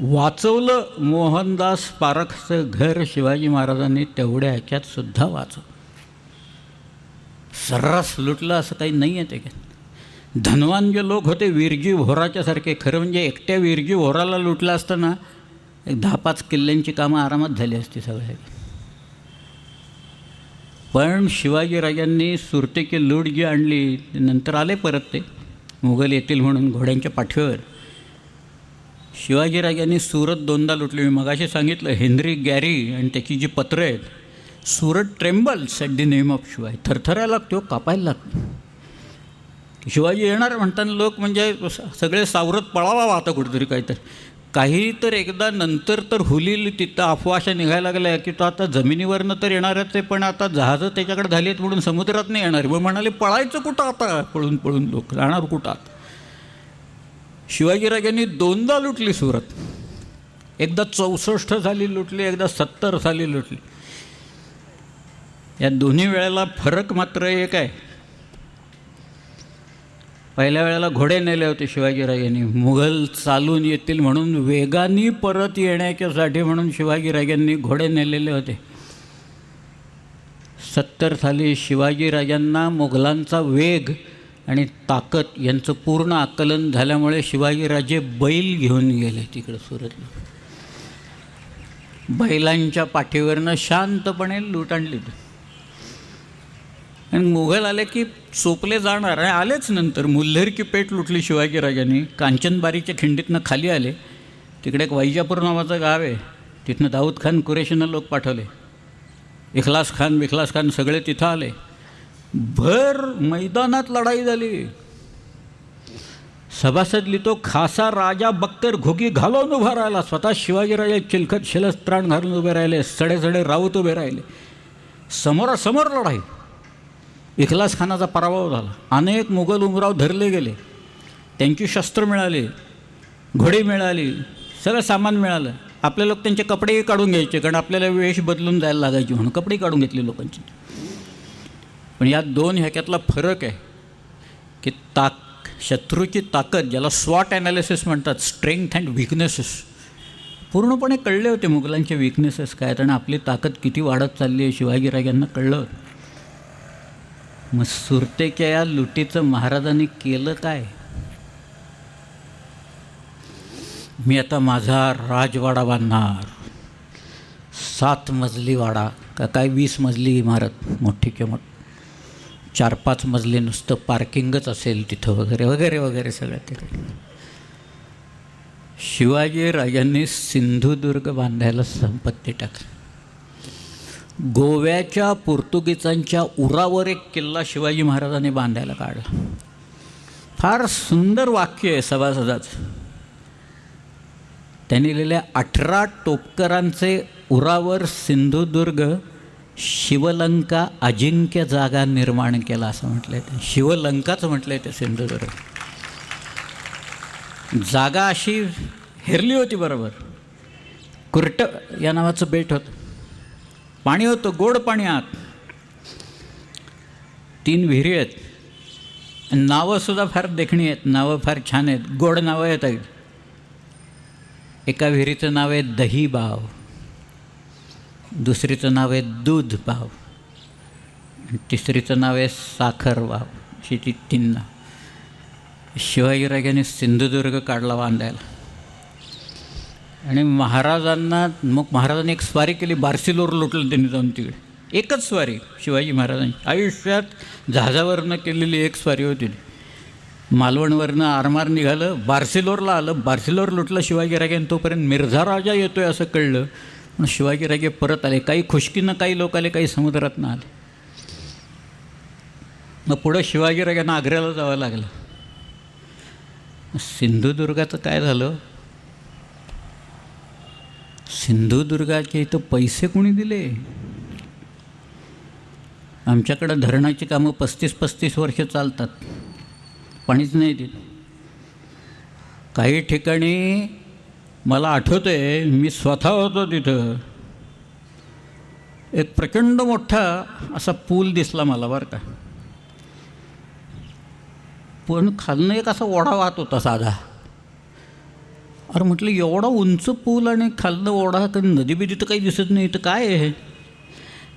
वाचवलं मोहनदास पारखचं घर शिवाजी महाराजांनी तेवढ्या ह्याच्यात सुद्धा वाचवलं. सर्रास लुटलं असं काही नाही आहे त्याच्यात. धनवान जे लोक होते वीरजी भोराच्या सारखे, खरं म्हणजे एकट्या वीरजी भोराला लुटलं असताना एक 10-5 किल्ल्यांची कामं आरामात झाली असती सगळ्या. पण शिवाजीराजांनी सुरतेची लूट जी आणली, नंतर आले परत ते मुघल येतील म्हणून घोड्यांच्या पाठीवर. शिवाजीराजांनी सुरत 2दा लुटली. मी मगाशी सांगितलं हेनरी गॅरी आणि त्याची जी पत्रं आहेत, Surat trembles at the name of Shivaji, थरथरायला लागतो, कापायला लागतो. शिवाजी येणार म्हणताना लोक म्हणजे सगळे सावरत पळावा वाहता कुठेतरी काहीतरी. काही तर एकदा नंतर तर हुलील तिथं अफवाशा निघायला लागल्या की तो आता जमिनीवरनं तर येणारच आहे, पण आता जहाजं त्याच्याकडे झाली आहेत म्हणून समुद्रात नाही येणार. मग म्हणाले, पळायचं कुठं आता, पळून पळून लोक जाणार कुठं आता. शिवाजीराजांनी 2दा लुटली सुरत. एकदा 64 साली लुटली, एकदा 70 साली लुटली. या दोन्ही वेळेला फरक मात्र एक आहे. पहिल्या वेळेला घोडे नेले होते शिवाजीराजांनी, मुघल चालून येतील म्हणून, वेगाने परत येण्याच्यासाठी म्हणून शिवाजीराजांनी घोडे नेलेले होते. 70 साली शिवाजीराजांना मुघलांचा वेग आणि ताकद यांचं पूर्ण आकलन झाल्यामुळे शिवाजीराजे बैल घेऊन गेले तिकडं सुरतला. बैलांच्या पाठीवरनं शांतपणे लूट आणली. आणि मुघल आले की सोपले जाणार, आणि आलेच. नंतर मुल्हेर की पेठ लुटली शिवाजीराजांनी. कांचनबारीच्या खिंडीतनं खाली आले. तिकडे एक वैजापूर नावाचं गाव आहे, तिथनं दाऊद खान कुरेशीनं लोक पाठवले. इखलास खान सगळे तिथं आले. भर मैदानात लढाई झाली. सभासद लिहितो, खासा राजा बख्तर घोगी घालून उभा राहिला. स्वतः शिवाजीराजे चिलखत शिलस्त्राण घालून उभे राहिले. सडे राऊत उभे राहिले. समोरासमोर लढाई. इखलास खानाचा पराभव झाला. अनेक मुघल उमराव धरले गेले. त्यांची शस्त्र मिळाली, घोडी मिळाली, सगळं सामान मिळालं. आपले लोक त्यांचे कपडेही काढून घ्यायचे, कारण आपल्याला वेश बदलून जायला लागायची म्हणून कपडेही काढून घेतले लोकांची. पण या दोन ह्याच्यातला फरक आहे की शत्रूची ताकद, ज्याला स्वॉट ॲनालिसिस म्हणतात, स्ट्रेंथ अँड विकनेसेस, पूर्णपणे कळले होते मुघलांचे विकनेसेस काय, आणि आपली ताकद किती वाढत चालली आहे शिवाजीराजांना कळलं. मग सुरतेच्या या लुटीचं महाराजांनी केलं काय? मी आता माझा राजवाडा बांधणार, 7 मजली वाडा, काय 20 मजली इमारत, मोठी मोठी, 4-5 मजली नुसतं पार्किंगच असेल तिथं, वगैरे वगैरे वगैरे सगळं तिकडे. शिवाजीराजांनी सिंधुदुर्ग बांधायला संपत्ती टाकली. गोव्याच्या पोर्तुगीजांच्या उरावर एक किल्ला शिवाजी महाराजांनी बांधायला काढला. फार सुंदर वाक्य आहे सभासदाचं. त्यांनी लिहिल्या, 18 टोपकरांचे उरावर सिंधुदुर्ग शिवलंका अजिंक्य जागा निर्माण केला असं म्हटलं आहे. शिवलंकाच म्हटलं आहे ते सिंधुदुर्ग. जागा अशी हेरली होती बरोबर. कुर्ट या नावाचं बेट होतं. पाणी होतं, गोड पाणी आत. 3 विहिरी आहेत. नावंसुद्धा फार देखणी आहेत, नावं फार छान आहेत, गोड नावं आहेत. एका विहिरीचं नाव आहे दही बाव, दुसरीचं नाव आहे दूध बाव, आणि तिसरीचं नाव आहे साखरवाव. अशी ती 3 नाव. शिवाजीराजाने सिंधुदुर्ग काढला बांधायला. आणि महाराजांनी एक स्वारी केली. बार्सिलोर लुटलं त्यांनी जाऊन तिकडे. एकच स्वारी शिवाजी महाराजांची आयुष्यात जहाजावरनं केलेली एक स्वारी होती. मालवणवरनं आरमार निघालं, बार्सिलोरला आलं, बार्सिलोर लुटलं शिवाजीराजांनी. तोपर्यंत मिर्झा राजा येतोय असं कळलं. पण शिवाजीराजे परत आले. काही खुशकीनं काही लोक आले, काही समुद्रातनं आले. मग पुढं शिवाजीराजांना आग्र्याला जावं लागलं. सिंधुदुर्गाचं काय झालं? सिंधुदुर्गाचे इथं पैसे कोणी दिले? आमच्याकडं धरणाची कामं 35-35 वर्ष चालतात, पाणीच नाही देत. काही ठिकाणी मला आठवतं आहे, मी स्वतः होतो तिथं, एक प्रचंड मोठा असा पूल दिसला मला बरं का. पण खालनं एक असा ओढा वाहत होता साधा. अरे म्हटलं एवढा उंच पूल आणि खालनं ओढा, तर नदी बिदी तर काही दिसत नाही, तर काय आहे?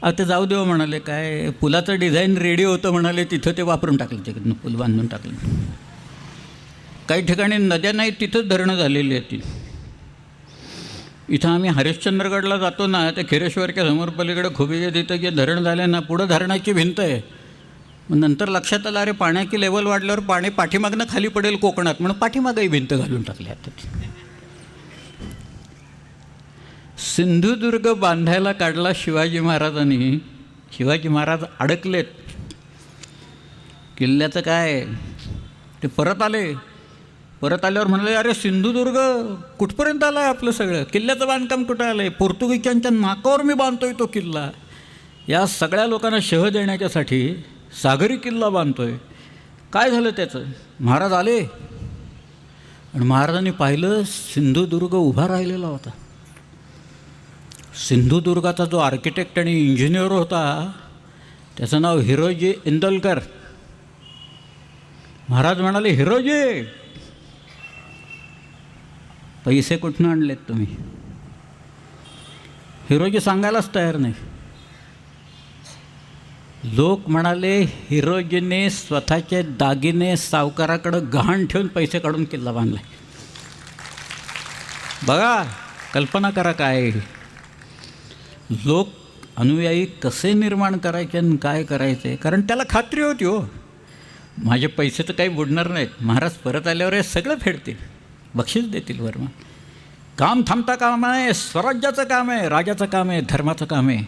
आता जाऊ देऊ म्हणाले. काय पुलाचं डिझाईन रेडी होतं म्हणाले, तिथं ते वापरून टाकलं, तिकडनं पूल बांधून टाकलं. काही ठिकाणी नद्या नाही, तिथंच धरणं झालेली आहेत. इथं आम्ही हरिश्चंद्रगडला जातो ना, त्या खिरेश्वरच्या समोर पलीकडे खुबीच्या तिथं जे धरण झालं ना, पुढं धरणाची भिंत आहे. मग नंतर लक्षात आलं, अरे पाण्याची लेवल वाढल्यावर पाणी पाठीमागनं खाली पडेल कोकणात, म्हणून पाठीमागही भिंत घालून टाकली. आता सिंधुदुर्ग बांधायला काढला शिवाजी महाराजांनी. शिवाजी महाराज अडकलेत. किल्ल्याचं काय, ते परत आले. परत आल्यावर म्हणाले, अरे सिंधुदुर्ग कुठपर्यंत आलं आहे आपलं सगळं? किल्ल्याचं बांधकाम कुठं आलं आहे? पोर्तुगीजांच्या नाकावर मी बांधतोय तो किल्ला. या सगळ्या लोकांना शह देण्याच्यासाठी सागरी किल्ला बांधतोय. काय झालं त्याचं? महाराज आले आणि महाराजांनी पाहिलं, सिंधुदुर्ग उभा राहिलेला होता. सिंधुदुर्गाचा जो आर्किटेक्ट आणि इंजिनियर होता, त्याचं नाव हिरोजी इंदलकर. महाराज म्हणाले, हिरोजी पैसे कुठून आणलेत तुम्ही? हिरोजी सांगायलाच तयार नाही. लोक म्हणाले, हिरोजीने स्वतःचे दागिने सावकाराकडं गहाण ठेवून पैसे काढून किल्ला बांधला. बघा, कल्पना करा काय लोक अनुयायी कसे निर्माण करायचे आणि काय करायचे. कारण त्याला खात्री होती, हो माझे पैसे तर काही बुडणार नाहीत. महाराज परत आल्यावर हे सगळं फेडतील, बक्षीस देतील. वर्मा काम थांबता काम आहे, स्वराज्याचं काम आहे, राजाचं काम आहे, धर्माचं काम आहे.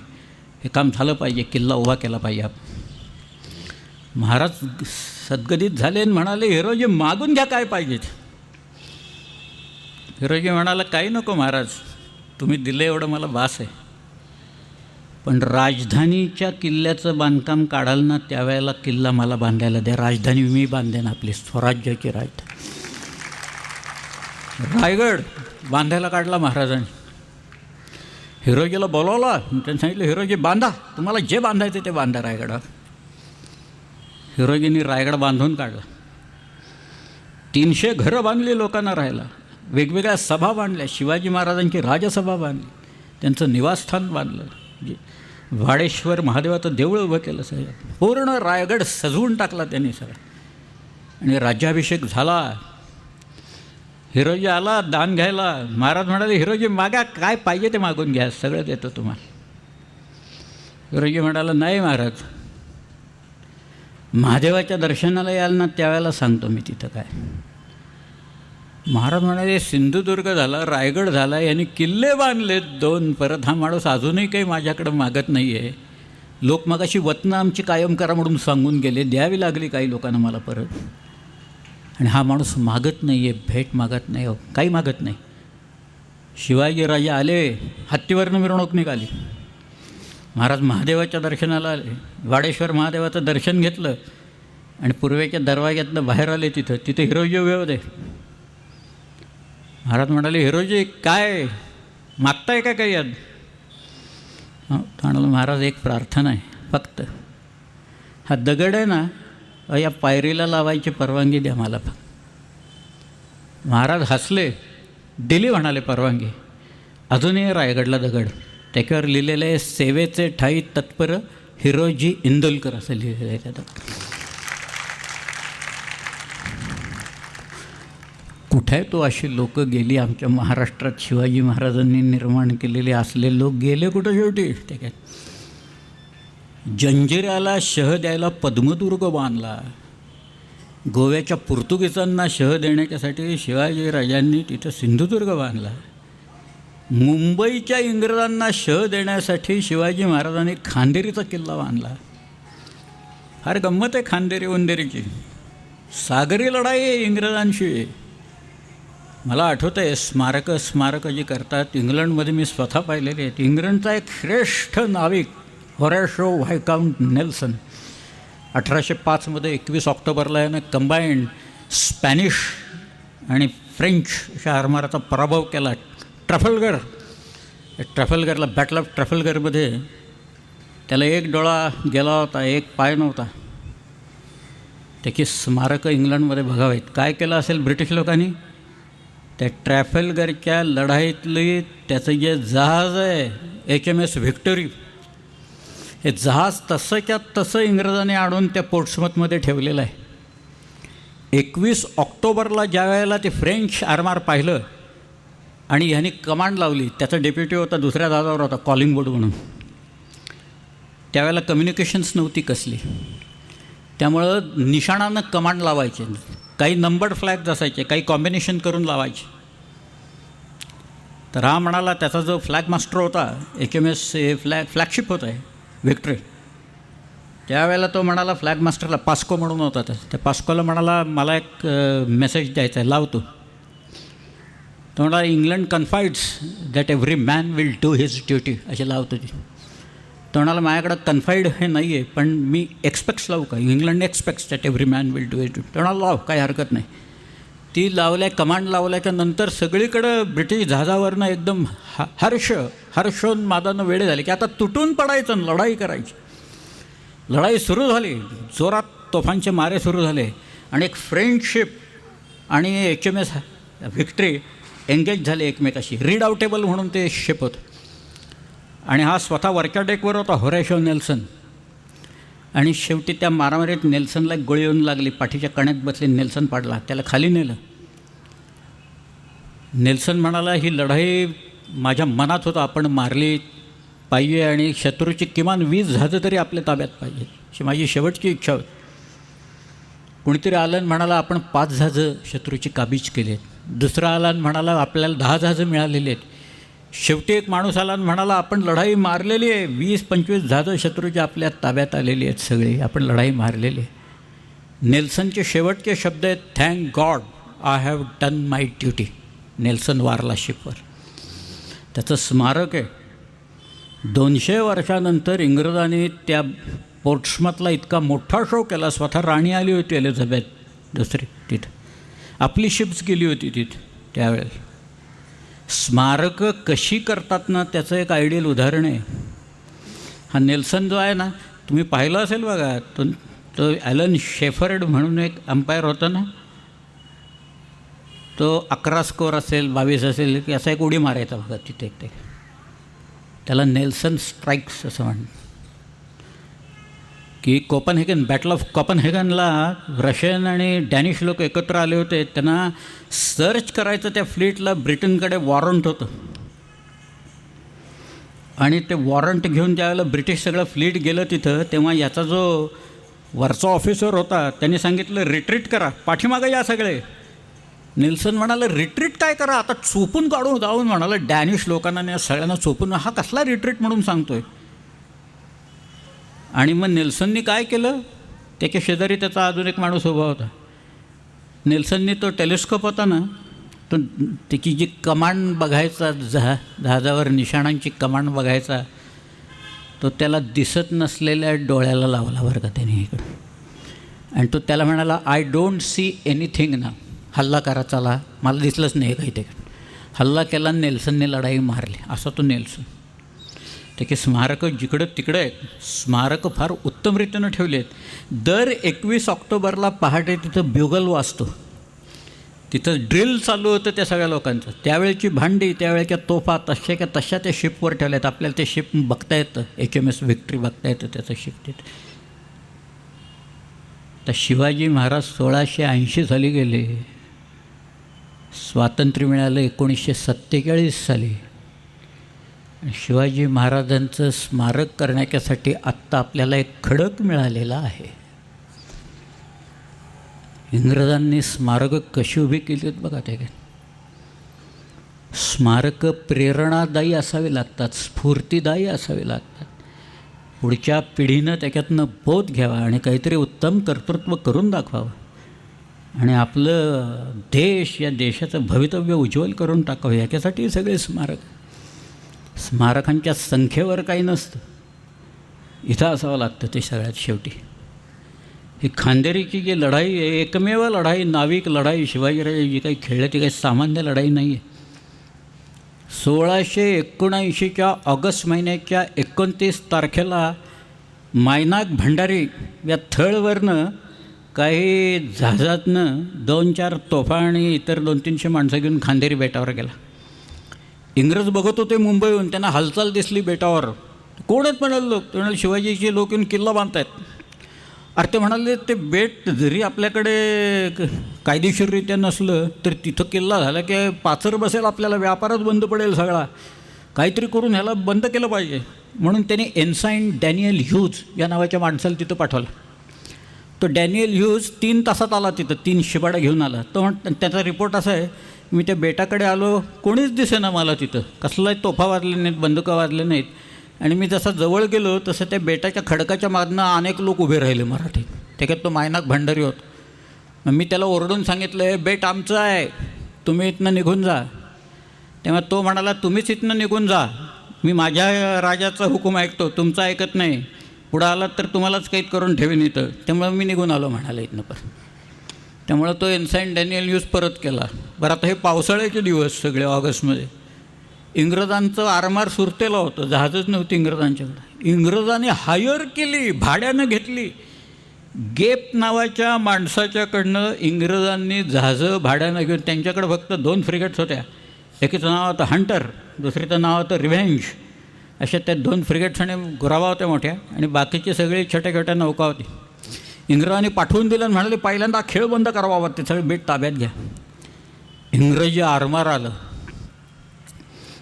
हे काम झालं पाहिजे, किल्ला उभा केला पाहिजे. महाराज सद्गदित झाले आणि म्हणाले, हिरोजी मागून घ्या काय पाहिजे. हिरोजी म्हणाला, काही नको महाराज, तुम्ही दिलं एवढं मला बास आहे. पण राजधानीच्या किल्ल्याचं बांधकाम काढाल ना, त्यावेळेला किल्ला मला बांधायला द्या. राजधानी मी बांधेन, आपली स्वराज्याची राजधानी. रायगड बांधायला काढला महाराजांनी. हिरोजीला बोलवला, त्यांनी सांगितलं, हिरोजी बांधा, तुम्हाला जे बांधायचं ते बांधा रायगडावर. हिरोजींनी रायगड बांधून काढला. 300 घरं बांधली लोकांना राहायला. वेगवेगळ्या सभा बांधल्या. शिवाजी महाराजांची राजसभा बांधली, त्यांचं निवासस्थान बांधलं. वाडेश्वर महादेवाचं देऊळ उभं केलं. सगळं पूर्ण रायगड सजवून टाकला त्यांनी सगळं. आणि राज्याभिषेक झाला. हिरोजी आला दान घ्यायला. महाराज म्हणाले, हिरोजी मागा, काय पाहिजे ते मागून घ्या, सगळं देतो तुम्हाला. हिरोजी म्हणाला, नाही महाराज, महादेवाच्या दर्शनाला याल ना, त्यावेळेला सांगतो मी तिथं काय. महाराज म्हणाले, सिंधुदुर्ग झाला, रायगड झाला, यांनी किल्ले बांधलेत 2. परत हा माणूस अजूनही काही माझ्याकडं मागत नाही आहे. लोक मगाशी वतनं आमची कायम करा म्हणून सांगून गेले, द्यावी लागली काही लोकांना मला परत. आणि हा माणूस मागत नाही आहे, भेट मागत नाही, काही मागत नाही. शिवाजीराजे आले, हत्तीवरनं मिरवणूक निघाली. महाराज महादेवाच्या दर्शनाला आले. वाडेश्वर महादेवाचं दर्शन घेतलं आणि पूर्वेच्या दरवाज्यातनं बाहेर आले. तिथे हिरोजी उभे होते. महाराज म्हणाले, हिरोजी काय मागताय का काही याद? म्हणाला, महाराज एक प्रार्थना आहे फक्त. हा दगड आहे ना, या पायरीला लावायची परवानगी द्या मला फक्त. महाराज हसले, दिली म्हणाले परवानगी. अजूनही रायगडला दगड, त्याच्यावर लिहिलेलं आहे, सेवेचे ठाई तत्पर हिरोजी इंदुलकर असं लिहिलेलं आहे त्यात. कुठे आहे तो? अशी लोक गेली आमच्या महाराष्ट्रात शिवाजी महाराजांनी निर्माण केलेले असले लोक गेले कुठं शेवटी? ते काय जंजिऱ्याला शह द्यायला पद्मदुर्ग बांधला. गोव्याच्या पोर्तुगीजांना शह देण्याच्यासाठी शिवाजीराजांनी तिथं सिंधुदुर्ग बांधला. मुंबईच्या इंग्रजांना शह देण्यासाठी शिवाजी महाराजांनी खांदेरीचा किल्ला बांधला. फार गंमत आहे खांदेरी उंदेरीची. सागरी लढाई आहे इंग्रजांशी. मला आठवतं आहे स्मारकं जी करतात इंग्लंडमध्ये मी स्वतः पाहिलेली आहेत. इंग्लंडचा एक श्रेष्ठ नाविक होरॅशो व्हायकाउंट नेल्सन 1805 21 ऑक्टोबरला यानं कंबाईंड स्पॅनिश आणि फ्रेंच अशा आरमाराचा पराभव केला. ट्रफलगरला बॅटल ऑफ ट्रफलगरमध्ये त्याला एक डोळा गेला होता, एक पाय नव्हता. त्याची स्मारकं इंग्लंडमध्ये बघावीत. काय केलं असेल ब्रिटिश लोकांनी? त्या ट्रॅफलगरच्या लढाईतली त्याचं जे जहाज आहे HMS व्हिक्टोरी, हे जहाज तसंच्या तसं इंग्रजांनी आणून त्या पोर्ट्समथमध्ये ठेवलेलं आहे. 21 ऑक्टोबरला ज्या वेळेला ते फ्रेंच आरमार पाहिलं आणि ह्यांनी कमांड लावली, त्याचा डेप्युटी होता दुसऱ्या जहाजावर होता कॉलिंग बोर्ड म्हणून. त्यावेळेला कम्युनिकेशन्स नव्हती कसली, त्यामुळं निशाणानं कमांड लावायचे. काही नंबर्ड फ्लॅग्स असायचे, काही कॉम्बिनेशन करून लावायचे. तर हा म्हणाला, त्याचा जो फ्लॅग मास्टर होता HMS फ्लॅगशिप होता आहे व्हिक्टरी, त्यावेळेला तो म्हणाला फ्लॅग मास्टरला, पास्को म्हणून होता त्या पास्कोला म्हणाला मला एक मेसेज द्यायचा आहे, लावतो. तो म्हणाला England confides that every man will do his duty, असे लावतो ती. तो म्हणाला माझ्याकडं कन्फाईड हे नाही आहे, पण मी एक्सपेक्ट्स लावू का? England aspects that every man will do his duty. तो म्हणाला लाव, काही हरकत नाही. ती लावल्या, कमांड लावल्याच्या नंतर सगळीकडं ब्रिटिश जहाजावरनं एकदम हर्षोन्मादानं वेळे झाले की आता तुटून पडायचं, लढाई करायची. लढाई सुरू झाली, जोरात तोफांचे मारे सुरू झाले आणि एक फ्रेंच शिप आणि HMS व्हिक्टरी एंगेज झाले एकमेकाशी. रीडाउटेबल म्हणून ते शिप होतं आणि हा स्वतः वरच्या डेकवर होता होरॅशो नेल्सन. आणि शेवटी त्या मारामारीत नेल्सनला एक गोळी येऊन लागली, पाठीच्या कण्यात बसली, नेल्सन पाडला, त्याला खाली नेलं. नेल्सन म्हणाला ही लढाई माझ्या मनात होतं, आपण मारली पाहिजे आणि शत्रूची किमान 20 जहाजं तरी आपल्या ताब्यात पाहिजे, अशी माझी शेवटची इच्छा होती. कोणीतरी आलं म्हणाला आपण 5 जहाजं शत्रूची काबीज केली आहेत. दुसरा आला म्हणाला आपल्याला 10 जहाजं मिळालेली आहेत. शेवटी एक माणूस आला म्हणाला आपण लढाई मारलेली आहे, 20-25 जहाजं शत्रूच्या आपल्या ताब्यात आलेली आहेत, सगळी आपण लढाई मारलेली आहे. नेल्सनचे शेवटचे शब्द आहेत, thank God I have done my duty. Nelson वारला शिपवर. त्याचं स्मारक आहे. 200 वर्षानंतर इंग्रजांनी त्या पोर्ट्समथला इतका मोठा शो केला, स्वतः राणी आली होती एलिझाबेथ दुसरी तिथं, आपली शिप्स गेली होती तिथं त्यावेळेस. स्मारकं कशी करतात ना, त्याचं एक आयडियल उदाहरण आहे. हा नेल्सन जो आहे ना, तुम्ही पाहिलं असेल बघा, तो ॲलन शेफर्ड म्हणून एक अंपायर होता ना, तो 11 स्कोअर असेल 22 असेल की असा एक उडी मारायचा बघा तिथे एक, त्याला नेल्सन स्ट्राईक्स असं म्हणतात. की बॅटल ऑफ कोपनहेगनला रशियन आणि डॅनिश लोक एकत्र आले होते. त्यांना सर्च करायचं त्या फ्लीटला ब्रिटनकडे वॉरंट होतं आणि ते वॉरंट घेऊन ज्यावेळेला ब्रिटिश सगळं फ्लीट गेलं तिथं, तेव्हा याचा जो वरचा ऑफिसर होता त्यांनी सांगितलं रिट्रीट करा, पाठीमागं या सगळे. नेल्सन म्हणाला रिट्रीट काय करा, आता चोपून काढून जाऊन म्हणाला डॅनिश लोकांना सगळ्यांना चोपून, हा कसला रिट्रीट म्हणून सांगतोय. आणि मग नेल्सननी काय केलं, त्याच्या शेजारी त्याचा अजून एक माणूस उभा होता. नेल्सननी तो टेलिस्कोप होता ना, तो त्याची जी कमांड बघायचा, जहाजावर निशाणांची कमांड बघायचा, तो त्याला दिसत नसलेल्या डोळ्याला लावला बरं का त्याने इकडं. आणि तो त्याला म्हणाला आय डोंट सी एनिथिंग ना, हल्ला करा चला, मला दिसलंच नाही काही ते. हल्ला केला, नेल्सनने लढाई मारली. असा तो नेल्सन. त्याची स्मारकं जिकडं तिकडं आहेत. स्मारकं फार उत्तमरीतीनं ठेवली आहेत. दर 21 ऑक्टोबरला पहाटे तिथं ब्युगल वाजतो. तिथं ड्रिल चालू होतं त्या सगळ्या लोकांचं. त्यावेळेची भांडी, त्यावेळेच्या तोफा तशा त्या शिपवर ठेवल्यात. आपल्याला ते शिप बघता येतं, HMS व्हिक्ट्री बघता येतं त्याचं शिप तिथे. तर शिवाजी महाराज 1680 साली गेले, स्वातंत्र्य मिळालं 1947 साली. शिवाजी महाराजांचं स्मारक करण्यासाठी आत्ता आपल्याला एक खडक मिळालेला आहे. इंग्रजांनी स्मारकं कशी उभी केली आहेत बघा. ते स्मारकं प्रेरणादायी असावी लागतात, स्फूर्तिदायी असावी लागतात. पुढच्या पिढीनं त्याच्यातनं बोध घ्यावा आणि काहीतरी उत्तम कर्तृत्व करून दाखवावं आणि आपलं देश, या देशाचं भवितव्य उज्ज्वल करून टाकावं. याच्यासाठी सगळे स्मारकांच्या संख्येवर काही नसतं, इथं असावं लागतं ते सगळ्यात शेवटी. ही खांदेरीची जी लढाई आहे, एकमेव लढाई, नाविक लढाई शिवाजीराजे जी काही खेळले ती काही सामान्य लढाई नाही आहे. 1679च्या ऑगस्ट महिन्याच्या 29 तारखेला मायनाक भंडारी या थळवरनं काही जहाजातनं 2-4 तोफा आणि इतर 200-300 माणसं घेऊन खांदेरी बेटावर गेला. इंग्रज बघत होते मुंबईहून, त्यांना हालचाल दिसली बेटावर. कोण आहेत म्हणाले लोक? ते म्हणाले शिवाजीचे लोक येऊन किल्ला बांधतायत. अरे ते म्हणाले ते बेट जरी आपल्याकडे कायदेशीररित्या नसलं तर तिथं किल्ला झाला की पाचर बसेल, आपल्याला व्यापारच बंद पडेल सगळा. काहीतरी करून ह्याला बंद केलं पाहिजे. म्हणून त्यांनी एन्साईन डॅनियल ह्यूज या नावाच्या माणसाला तिथं पाठवलं. तो डॅनियल ह्यूज 3 तासात आला तिथं, 3 शिबाडा घेऊन आला. तो त्याचा रिपोर्ट असा आहे, मी त्या बेटाकडे आलो, कोणीच दिसेना मला तिथं, कसलाही तोफा वाजले नाहीत, बंदुका वाजले नाहीत. आणि मी जसा जवळ गेलो तसं त्या बेटाच्या खडकाच्या मागनं अनेक लोक उभे राहिले मराठी. त्याच्यात तो मायनाक भंडारी होत. मग मी त्याला ओरडून सांगितलं, बेट आमचं आहे, तुम्ही इथनं निघून जा. तेव्हा तो म्हणाला, तुम्हीच इथनं निघून जा, मी माझ्या राजाचा हुकूम ऐकतो, तुमचा ऐकत नाही. पुढं आलात तर तुम्हालाच कैद करून ठेवीन इथं. त्यामुळे मी निघून आलो म्हणाला इथनं परत. त्यामुळं तो एन्साईन डॅनियल ह्यूज परत केला. बरं, आता हे पावसाळ्याचे दिवस सगळे ऑगस्टमध्ये. इंग्रजांचं आरमार सुरतेला होतं, जहाजच नव्हती इंग्रजांच्याकडे. इंग्रजांनी हायर केली, भाड्यानं घेतली. गेप नावाच्या माणसाच्याकडनं इंग्रजांनी जहाजं भाड्यानं घेऊन, त्यांच्याकडे फक्त 2 फ्रिगेट्स होत्या. एकीचं नाव होतं हंटर, दुसरीचं नाव होतं रिव्हेंज. अशा त्या 2 फ्रिगेट्स आणि गुरावा होत्या मोठ्या, आणि बाकीचे सगळे छोट्या छोट्या नौका होती. इंग्रजांनी पाठवून दिलं आणि म्हणाले, पहिल्यांदा खेळ बंद करावा, ते सगळे बेट ताब्यात घ्या. इंग्रजी आरमार आलं.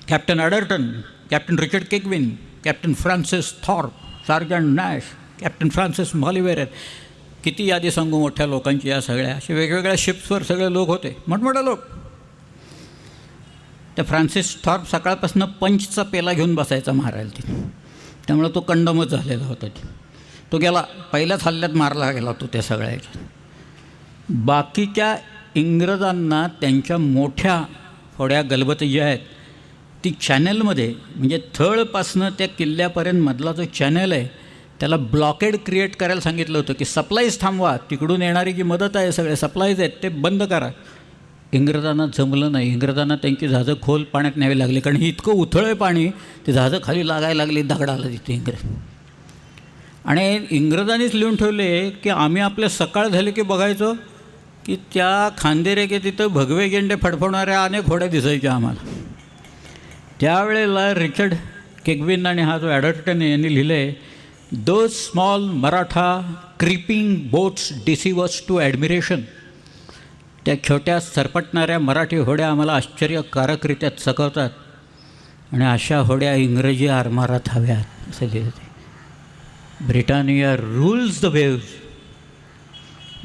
Captain Adderton, captain Richard Keigwin, captain Francis Thorpe, sergeant Nash, captain Francis Molliver. किती यादी सांगू मोठ्या लोकांची. या सगळ्या अशा वेगवेगळ्या शिप्सवर सगळे लोक होते, मोठमोठे लोक. त्या फ्रान्सिस थॉर्प सकाळपासून पंचचा पेला घेऊन बसायचा मारायला तिथे. त्यामुळे तो कंडमच झालेला होता. तो गेला, पहिल्याच हल्ल्यात मारला गेला तो त्या सगळ्याच्या. बाकीच्या इंग्रजांना त्यांच्या मोठ्या होड्या गलबत ज्या आहेत ती चॅनलमध्ये, म्हणजे थळपासनं त्या किल्ल्यापर्यंत मधला जो चॅनल आहे त्याला ब्लॉकेड क्रिएट करायला सांगितलं होतं की सप्लाईज थांबवा, तिकडून येणारी जी मदत आहे, सगळे सप्लाईज आहेत ते बंद करा. इंग्रजांना जमलं नाही. इंग्रजांना त्यांची जहाजं खोल पाण्यात न्यावी लागली, कारण ही इतकं उथळ आहे पाणी, ते जहाजं खाली लागायला लागली, दगडाला तिथे इंग्रज. आणि इंग्रजांनीच लिहून ठेवले की आम्ही आपल्या सकाळ झाले की बघायचो की त्या खांदेरे की तिथं भगवे गेंडे फडफडणाऱ्या अनेक होड्या दिसायच्या आम्हाला. त्यावेळेला रिचर्ड केगविन आणि हा जो ॲडर्टन यांनी लिहिलं आहे, those small Maratha creeping boats deceive us to admiration. त्या छोट्या सरपटणाऱ्या मराठी होड्या आम्हाला आश्चर्यकारकरित्या चकवतात, आणि अशा होड्या इंग्रजी आरमारात हव्यात असं लिहिलं ते. Britannia rules the waves,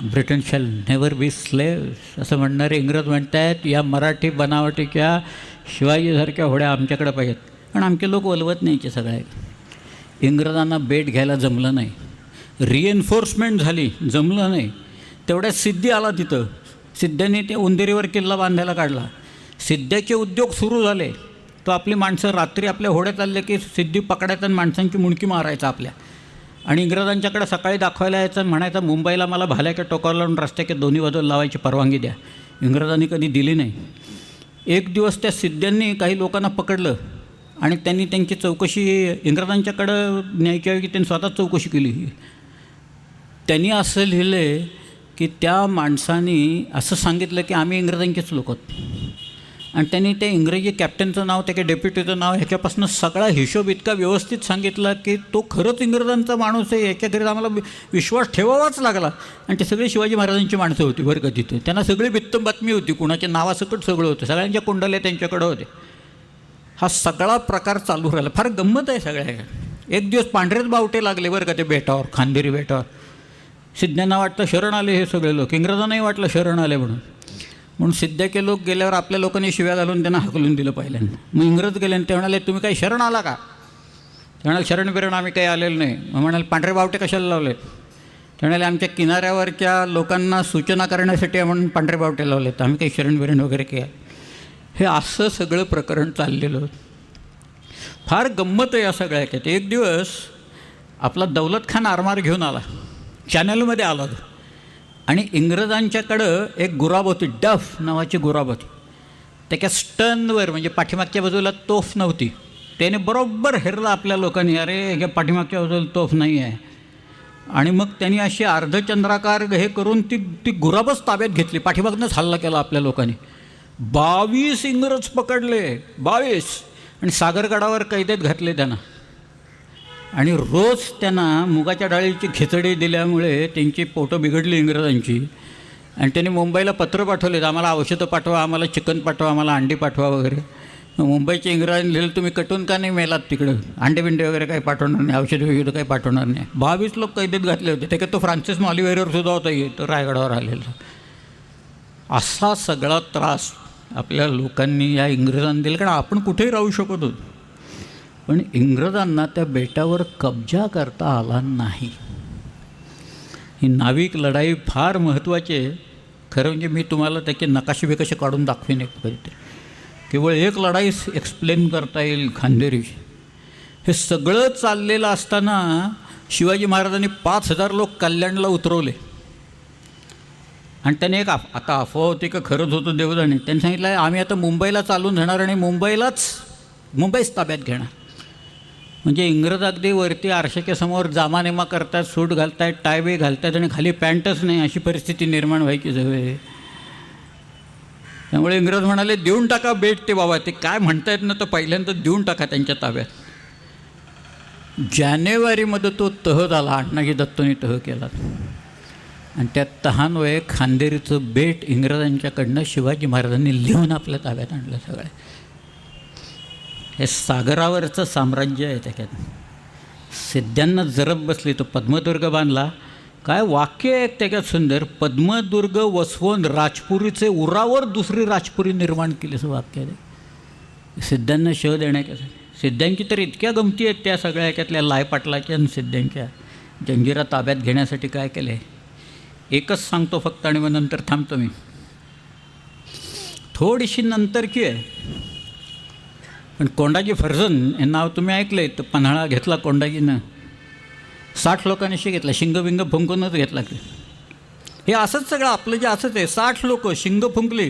Britain shall never be slaves असं म्हणणारे इंग्रज म्हणत आहेत, या मराठी बनावटीच्या शिवाजीसारख्या होड्या आमच्याकडे पाहिजेत. पण आमचे लोक वलवत नाहीचे सगळे. इंग्रजांना बेट घ्यायला जमलं नाही, रिएन्फोर्समेंट झाली, जमलं नाही. तेवढ्यात सिद्धी आला तिथं. सिद्ध्याने ते उंदेरीवर किल्ला बांधायला काढला. सिद्ध्याचे उद्योग सुरू झाले. तो आपली माणसं रात्री आपल्या होड्यात आले की सिद्धी पकडायचा आणि माणसांची मुंडकी मारायचा आपल्या. आणि इंग्रजांच्याकडे सकाळी दाखवायला यायचं आणि म्हणायचं, मुंबईला मला भाल्याच्या टोकावर लावून रस्त्याच्या दोन्ही बाजूला लावायची परवानगी द्या. इंग्रजांनी कधी दिली नाही. एक दिवस त्या सिद्ध्यांनी काही लोकांना पकडलं आणि त्यांनी त्यांची चौकशी इंग्रजांच्याकडं न्यायच्या ऐवजी त्यांनी स्वतःच चौकशी केली. त्यांनी असं लिहिलं आहे की त्या माणसाने असं सांगितलं की आम्ही इंग्रजांचेच लोक आहोत, आणि त्यांनी ते इंग्रजी कॅप्टनचं नाव, त्याच्या डेप्युटीचं नाव, ह्याच्यापासून सगळा हिशोब इतका व्यवस्थित सांगितला की तो खरंच इंग्रजांचा माणूस आहे याच्या घरी आम्हाला विश्वास ठेवावाच लागला. आणि ते सगळे शिवाजी महाराजांची माणसं होती बरं का तिथे. त्यांना सगळी बित्तम बातमी होती, कुणाच्या नावासकट सगळं होतं, सगळ्यांच्या कुंडल्या त्यांच्याकडं होते. हा सगळा प्रकार चालू राहिला. फार गंमत आहे सगळ्या. एक दिवस पांढरेच बावटे लागले बरं का ते बेटावर, खांदेरी बेटावर. सिद्ध्यांना वाटतं शरण आले हे सगळे लोक, इंग्रजांनाही वाटलं शरण आले म्हणून सिद्ध्याचे लोक गेल्यावर आपल्या लोकांनी शिव्या घालून त्यांना हाकलून दिलं पहिल्यांदा. मग इंग्रज गेले आणि ते म्हणाले तुम्ही काही शरण आला का? ते म्हणाले शरण बिरण आम्ही काही आलेलं नाही. मग म्हणाले पांढरे बावटे कशाला लावलेत? ते म्हणाले आमच्या किनाऱ्यावरच्या लोकांना सूचना करण्यासाठी म्हणून पांढरे बावटे लावलेत, आम्ही काही शरण बिरण वगैरे केलं. हे असं सगळं प्रकरण चाललेलं होतं. फार गंमत आहे या सगळ्या. एक दिवस आपला दौलत खान आरमार घेऊन आला, चॅनलमध्ये आला तो, आणि इंग्रजांच्याकडं एक गुराब होती, डफ नावाची गुराब होती. त्याच्या स्टनवर म्हणजे पाठीमागच्या बाजूला तोफ नव्हती. त्याने बरोबर हेरला आपल्या लोकांनी, अरे ह्या पाठीमागच्या बाजूला तोफ नाही आहे. आणि मग त्यांनी अशी अर्धचंद्राकार हे करून ती गुराबच ताब्यात घेतली, पाठीमागनंच हल्ला केला आपल्या लोकांनी. 22 इंग्रज पकडले, 22, आणि सागरगडावर कैदेत घातले त्यांना. आणि रोज त्यांना मुगाच्या डाळीची खिचडी दिल्यामुळे त्यांची पोटं बिघडली इंग्रजांची. आणि त्यांनी मुंबईला पत्र पाठवले, आम्हाला औषधं पाठवा, आम्हाला चिकन पाठवा, आम्हाला अंडी पाठवा वगैरे. मुंबईच्या इंग्रजांनी लिहिलं तुम्ही कटून का नाही मेलात तिकडं, अंडे बिंडे वगैरे काही पाठवणार नाही, औषधं वगैरे काही पाठवणार नाही. 22 लोक कैदेत घातले होते. त्याच्यात तो फ्रान्सिस मॉलिव्हेरर सुद्धा होता, तो रायगडावर आलेला. असा सगळा त्रास आपल्या लोकांनी या इंग्रजांना दिला, कारण आपण कुठेही राहू शकत होतो. पण इंग्रजांना त्या बेटावर कब्जा करता आला नाही. ही नाविक लढाई फार महत्त्वाची आहे. खरं म्हणजे मी तुम्हाला त्याचे नकाशे बिकाशे काढून दाखवेन एक कधीतरी. केवळ एक लढाई एक्सप्लेन करता येईल खांदेरीची. हे सगळं चाललेलं असताना शिवाजी महाराजांनी 5000 लोक कल्याणला उतरवले. आणि त्याने एक आता अफवा होती का खरंच होतं देवजाणे, त्यांनी सांगितलं आहे आम्ही आता मुंबईला चालून जाणार आणि मुंबईच ताब्यात घेणार. म्हणजे इंग्रज अगदी वरती आरशाच्या समोर जामानेमा करतात, सूट घालतायत, टायबे घालतात, आणि खाली पॅन्टच नाही, अशी परिस्थिती निर्माण व्हायची जवळ. त्यामुळे इंग्रज म्हणाले देऊन टाका बेट ते बाबा, ते काय म्हणतायत ना तर पहिल्यांदा देऊन टाका त्यांच्या ताब्यात. जानेवारीमध्ये तो तह झाला, अण्णाजी दत्तोनी तह केला. आणि त्या तहान्वये खांदेरीचं बेट इंग्रजांच्याकडनं शिवाजी महाराजांनी लिहून आपल्या ताब्यात आणलं. सगळं हे सागरावरचं साम्राज्य आहे. त्याच्यात सिद्ध्यांना जरब बसली, तो पद्मदुर्ग बांधला. काय वाक्य आहे त्याच्यात सुंदर, पद्मदुर्ग वसवून राजपुरीचे उरावर दुसरी राजपुरी निर्माण केली, असं वाक्य आहे सिद्ध्यांना शह देण्यासाठी. सिद्ध्यांची तर इतक्या गमती आहेत त्या सगळ्या याच्यातल्या, लायपाटलाच्या आणि सिद्ध्यांच्या. जंजिरा ताब्यात घेण्यासाठी काय केलं आहे एकच सांगतो फक्त, आणि मग नंतर थांबतो मी. थोडीशी नंतरची आहे, पण कोंडाजी फर्जन हे नाव तुम्ही ऐकलं आहे. तर पन्हाळा घेतला कोंडाजीनं, 60 लोकांनी घेतला, शिंगबिंग फुंकूनच घेतला. हे असंच सगळं आपलं जे असंच आहे, 60 लोक शिंग फुंकली.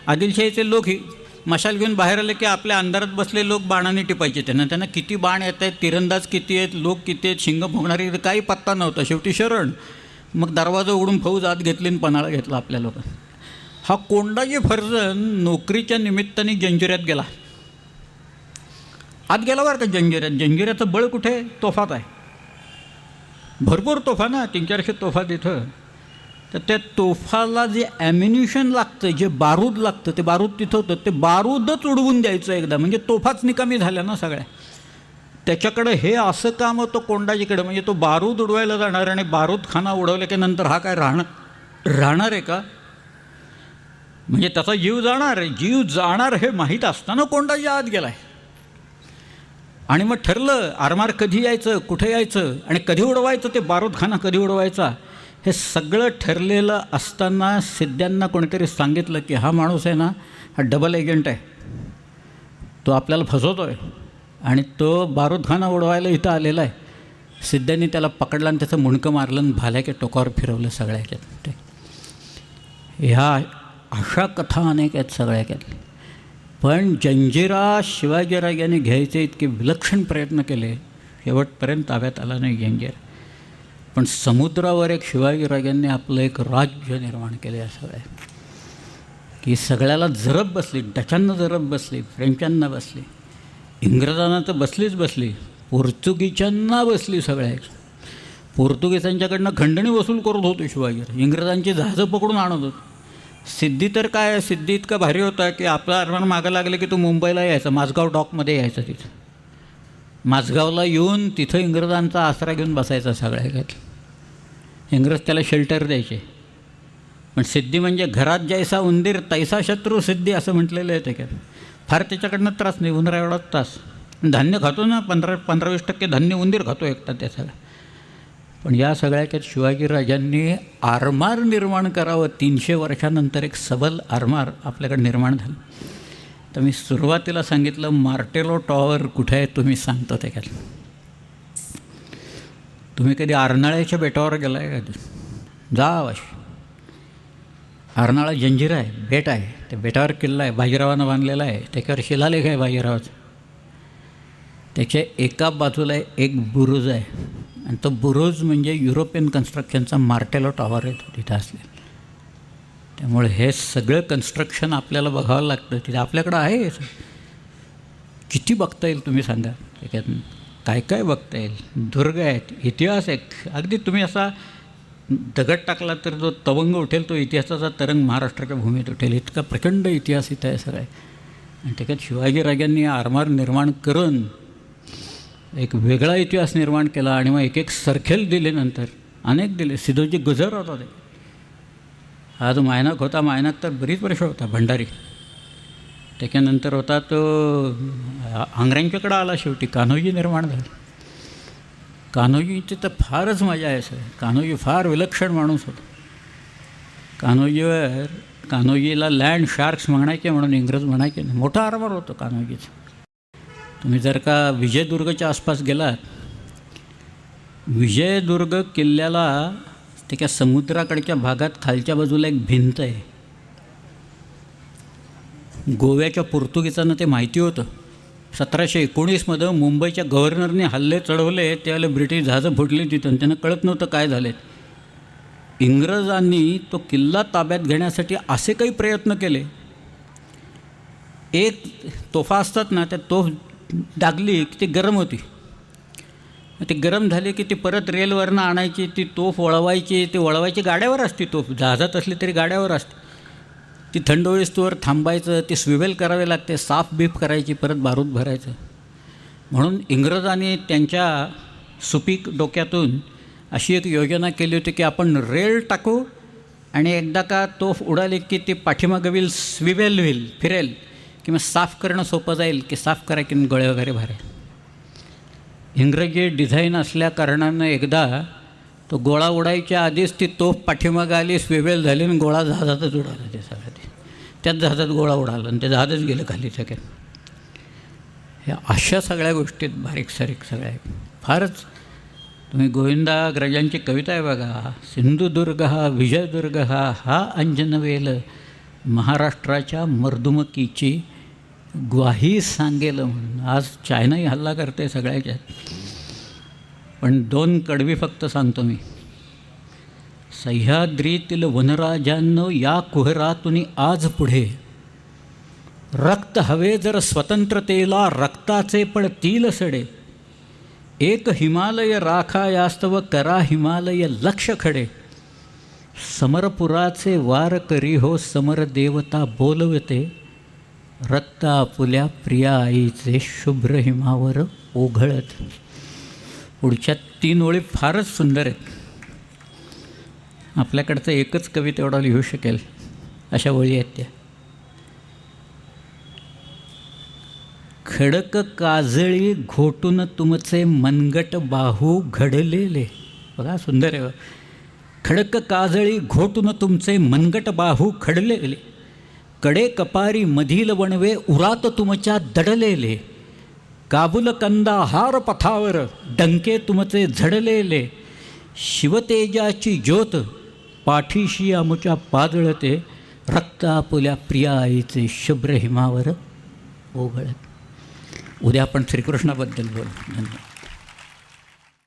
आदिलशाहीचे लोक ही मशाल घेऊन बाहेर आले की आपल्या अंधारात बसले लोक बाणाने टिपायचे त्यांना किती बाण येत आहेत, तिरंदाज किती आहेत, लोक किती आहेत, शिंग फुंकणारी काही पत्ता नव्हता. शेवटी शरण. मग दरवाजा उघडून फौज आत घेतली आणि पन्हाळा घेतला आपल्या लोकांनी. हा कोंडाजी फर्जन नोकरीच्या निमित्ताने जंजिऱ्यात गेला. आत गेला बरं का जंजिऱ्यात. जंजिऱ्याचं बळ कुठे? तोफात आहे. भरपूर तोफा ना, 300-400 तोफा तिथं. तर त्या तोफाला जे ॲम्युनिशन लागतं, जे बारूद लागतं, ते बारूद तिथं होतं. ते बारूदच उडवून द्यायचं एकदा, म्हणजे तोफाच निकामी झाल्या ना सगळ्या. त्याच्याकडं हे असं काम होतं कोंडाजीकडं, म्हणजे तो बारूद उडवायला जाणार आणि बारूदखाना उडवल्या की नंतर हा काय राहणार आहे का? म्हणजे त्याचा जीव जाणार हे माहीत असताना कोंडाजी आत गेला आहे. आणि मग ठरलं आरमार कधी यायचं, कुठे यायचं आणि कधी उडवायचं, ते बारूदखाना कधी उडवायचा, हे सगळं ठरलेलं असताना सिद्ध्यांना कोणीतरी सांगितलं की हा माणूस आहे ना, हा डबल एजंट आहे, तो आपल्याला फसवतो आहे आणि तो बारूदखाना उडवायला इथं आलेला आहे. सिद्ध्यांनी त्याला पकडलं आणि त्याचं मुंडकं मारलं आणि भाल्याच्या टोकावर फिरवलं सगळ्या ह्याच्यात. ह्या अशा कथा अनेक आहेत सगळ्या ह्याच्यातल्या. पण जंजिरा शिवाजीराजांनी घ्यायचे इतके विलक्षण प्रयत्न केले, शेवटपर्यंत ताब्यात आला नाही जंजिरा. पण समुद्रावर एक शिवाजीराजांनी आपलं एक राज्य निर्माण केले असं आहे की सगळ्याला जरब बसली, डचांना जरब बसली, फ्रेंचांना बसली, इंग्रजांना तर बसलीच बसली, पोर्तुगीजांना बसली. सगळ्याच पोर्तुगीजांच्याकडनं खंडणी वसूल करत होतो शिवाजी, इंग्रजांची जहाजं पकडून आणत होतो. सिद्धी तर काय, सिद्धी इतका भारी होता की आपला अरमान मागं लागलं की तो मुंबईला यायचा, माझगाव डॉकमध्ये यायचा. तिथं माझगावला येऊन तिथं इंग्रजांचा आसरा घेऊन बसायचा. सगळ्यात इंग्रज त्याला शेल्टर द्यायचे. पण सिद्धी म्हणजे घरात जैसा उंदीर तैसा शत्रू सिद्धी असं म्हटलेलं आहे त्याच्यात. फार त्याच्याकडनं त्रास नाही, उंदरा एवढा त्रास. धान्य खातो ना, 15-20% धान्य उंदीर खातो एकटा त्या सगळ्या. पण या सगळ्याच्यात शिवाजीराजांनी आरमार निर्माण करावं. 300 वर्षानंतर एक सबल आरमार आपल्याकडे निर्माण झालं. तर मी सुरुवातीला सांगितलं मार्टेलो टॉवर कुठे आहे तुम्ही सांगतो त्याच्यात. तुम्ही कधी अर्नाळ्याच्या बेटावर गेला आहे का? जा अवश्य. अर्नाळा जंजिरा आहे, बेट आहे. त्या बेटावर किल्ला आहे, बाजीरावानं बांधलेला आहे. त्याच्यावर शिलालेख आहे बाजीरावाचा. त्याच्या एका बाजूला एक बुरुज आहे आणि तो बुरुज म्हणजे युरोपियन कन्स्ट्रक्शनचा मार्टेलो टॉवर आहे तो तिथं असलेला. त्यामुळे हे सगळं कन्स्ट्रक्शन आपल्याला बघावं लागतं. तिथे आपल्याकडं आहे. किती बघता येईल तुम्ही सांगा त्याच्यात? काय काय बघता येईल? दुर्ग आहेत, इतिहास आहे. अगदी तुम्ही असा दगड टाकला तर जो तवंग उठेल तो इतिहासाचा तरंग महाराष्ट्राच्या भूमीत उठेल. इतका प्रचंड इतिहास इथं आहे सगळं. आणि त्याच्यात शिवाजीराजांनी आरमार निर्माण करून एक वेगळा इतिहास निर्माण केला. आणि मग एक सरखेल दिले, नंतर अनेक दिले. सिद्धोजी गुजर होता ते. हा जो मायनाक होता, मायनाक तर बरीच वर्ष होता भंडारी. त्याच्यानंतर होता तो आंग्र्यांच्याकडं आला. शेवटी कान्होजी निर्माण झाले. कान्होजीची तर फारच मजा आहे सर. कान्होजी फार विलक्षण माणूस होता. कान्होजीला लँड शार्क्स म्हणायचे म्हणून इंग्रज म्हणायचे नाही. मोठा आरमार होतो कान्होजीचा. तुम्ही जर का विजयदुर्गच्या आसपास गेलात, विजयदुर्ग किल्ल्याला त्याच्या समुद्राकडच्या भागात खालच्या बाजूला एक भिंत आहे. गोव्याच्या पोर्तुगीजांना ते माहिती होतं. 1719मध्ये मुंबईच्या गव्हर्नरने हल्ले चढवले, त्यावेळेला ब्रिटिश जहाजं फुटली तिथं. त्यांना कळत नव्हतं काय झाले. इंग्रजांनी तो किल्ला ताब्यात घेण्यासाठी असे काही प्रयत्न केले. एक तोफा असतात ना, त्या तोफ डागली की ती गरम होती. ती गरम झाली की ती परत रेलवरनं आणायची, ती तोफ वळवायची. ती वळवायची गाड्यावर असते तोफ, जहाजात असली तरी गाड्यावर असते. ती थंड होईस्तोवर थांबायचं, ती स्विवेल करावे लागते, साफ बीफ करायची, परत बारूद भरायचं. म्हणून इंग्रजांनी त्यांच्या सुपीक डोक्यातून अशी एक योजना केली होती की आपण रेल टाकू आणि एकदा का तोफ उडाली की ती पाठीमागं व्हील स्विवेल व्हील फिरेल की मग साफ करणं सोपं जाईल, की साफ करा की गळे वगैरे भरेल. इंग्रजी डिझाईन असल्या कारणानं एकदा तो गोळा उडायच्या आधीच ती तोफ पाठीमागं आली, स्विवेल झाली आणि गोळा जहाजातच उडाला. ते सगळं ते त्याच जहाजात गोळा उडाला आणि ते जहाजच गेलं खाली सगळ्यात. ह्या अशा सगळ्या गोष्टीत बारीक सारीक सगळ्या फारच. तुम्ही गोविंदाग्रजांची कविता आहे बघा, सिंधुदुर्ग हा विजयदुर्ग हा अंजनवेल महाराष्ट्राच्या मर्दुमकीची ग्वाही सांगेल म्हणून. आज चायनाही हल्ला करते सगळ्याच्यात. पण 2 कडवी फक्त सांगतो मी. सह्याद्रीतील वनराजांनो या कुहरातून आज पुढे, रक्त हवे जर स्वतंत्रतेला रक्ताचे पडतील सडे, एक हिमालय राखा यास्तव करा हिमालय लक्ष खडे, समरपुराचे वार करी हो समर देवता बोलवते, रक्त आपुल्या प्रिया आईचे शुभ्र हिमावर ओघळत. पुढच्या 3 ओळी फारच सुंदर आहेत. आपल्याकडचं एकच कवी तेवढा लिहू शकेल अशा ओळी आहेत त्या. खडक काजळी घोटून तुमचे मनगट बाहू घडलेले. बघा सुंदर आहे. खडक काजळी घोटून तुमचे मनगट बाहू खडलेले, कडे कपारी मधील वणवे उरात तुमच्या दडलेले, काबुल कंदाहार पथावर डंके तुमचे झडलेले, शिवतेजाची ज्योत पाठीशी आमुच्या पाजळते, रक्त आपुल्या प्रिया आईचे शुभ्र हिमावर ओघळत. उद्या आपण श्रीकृष्णाबद्दल बोलू. धन्यवाद.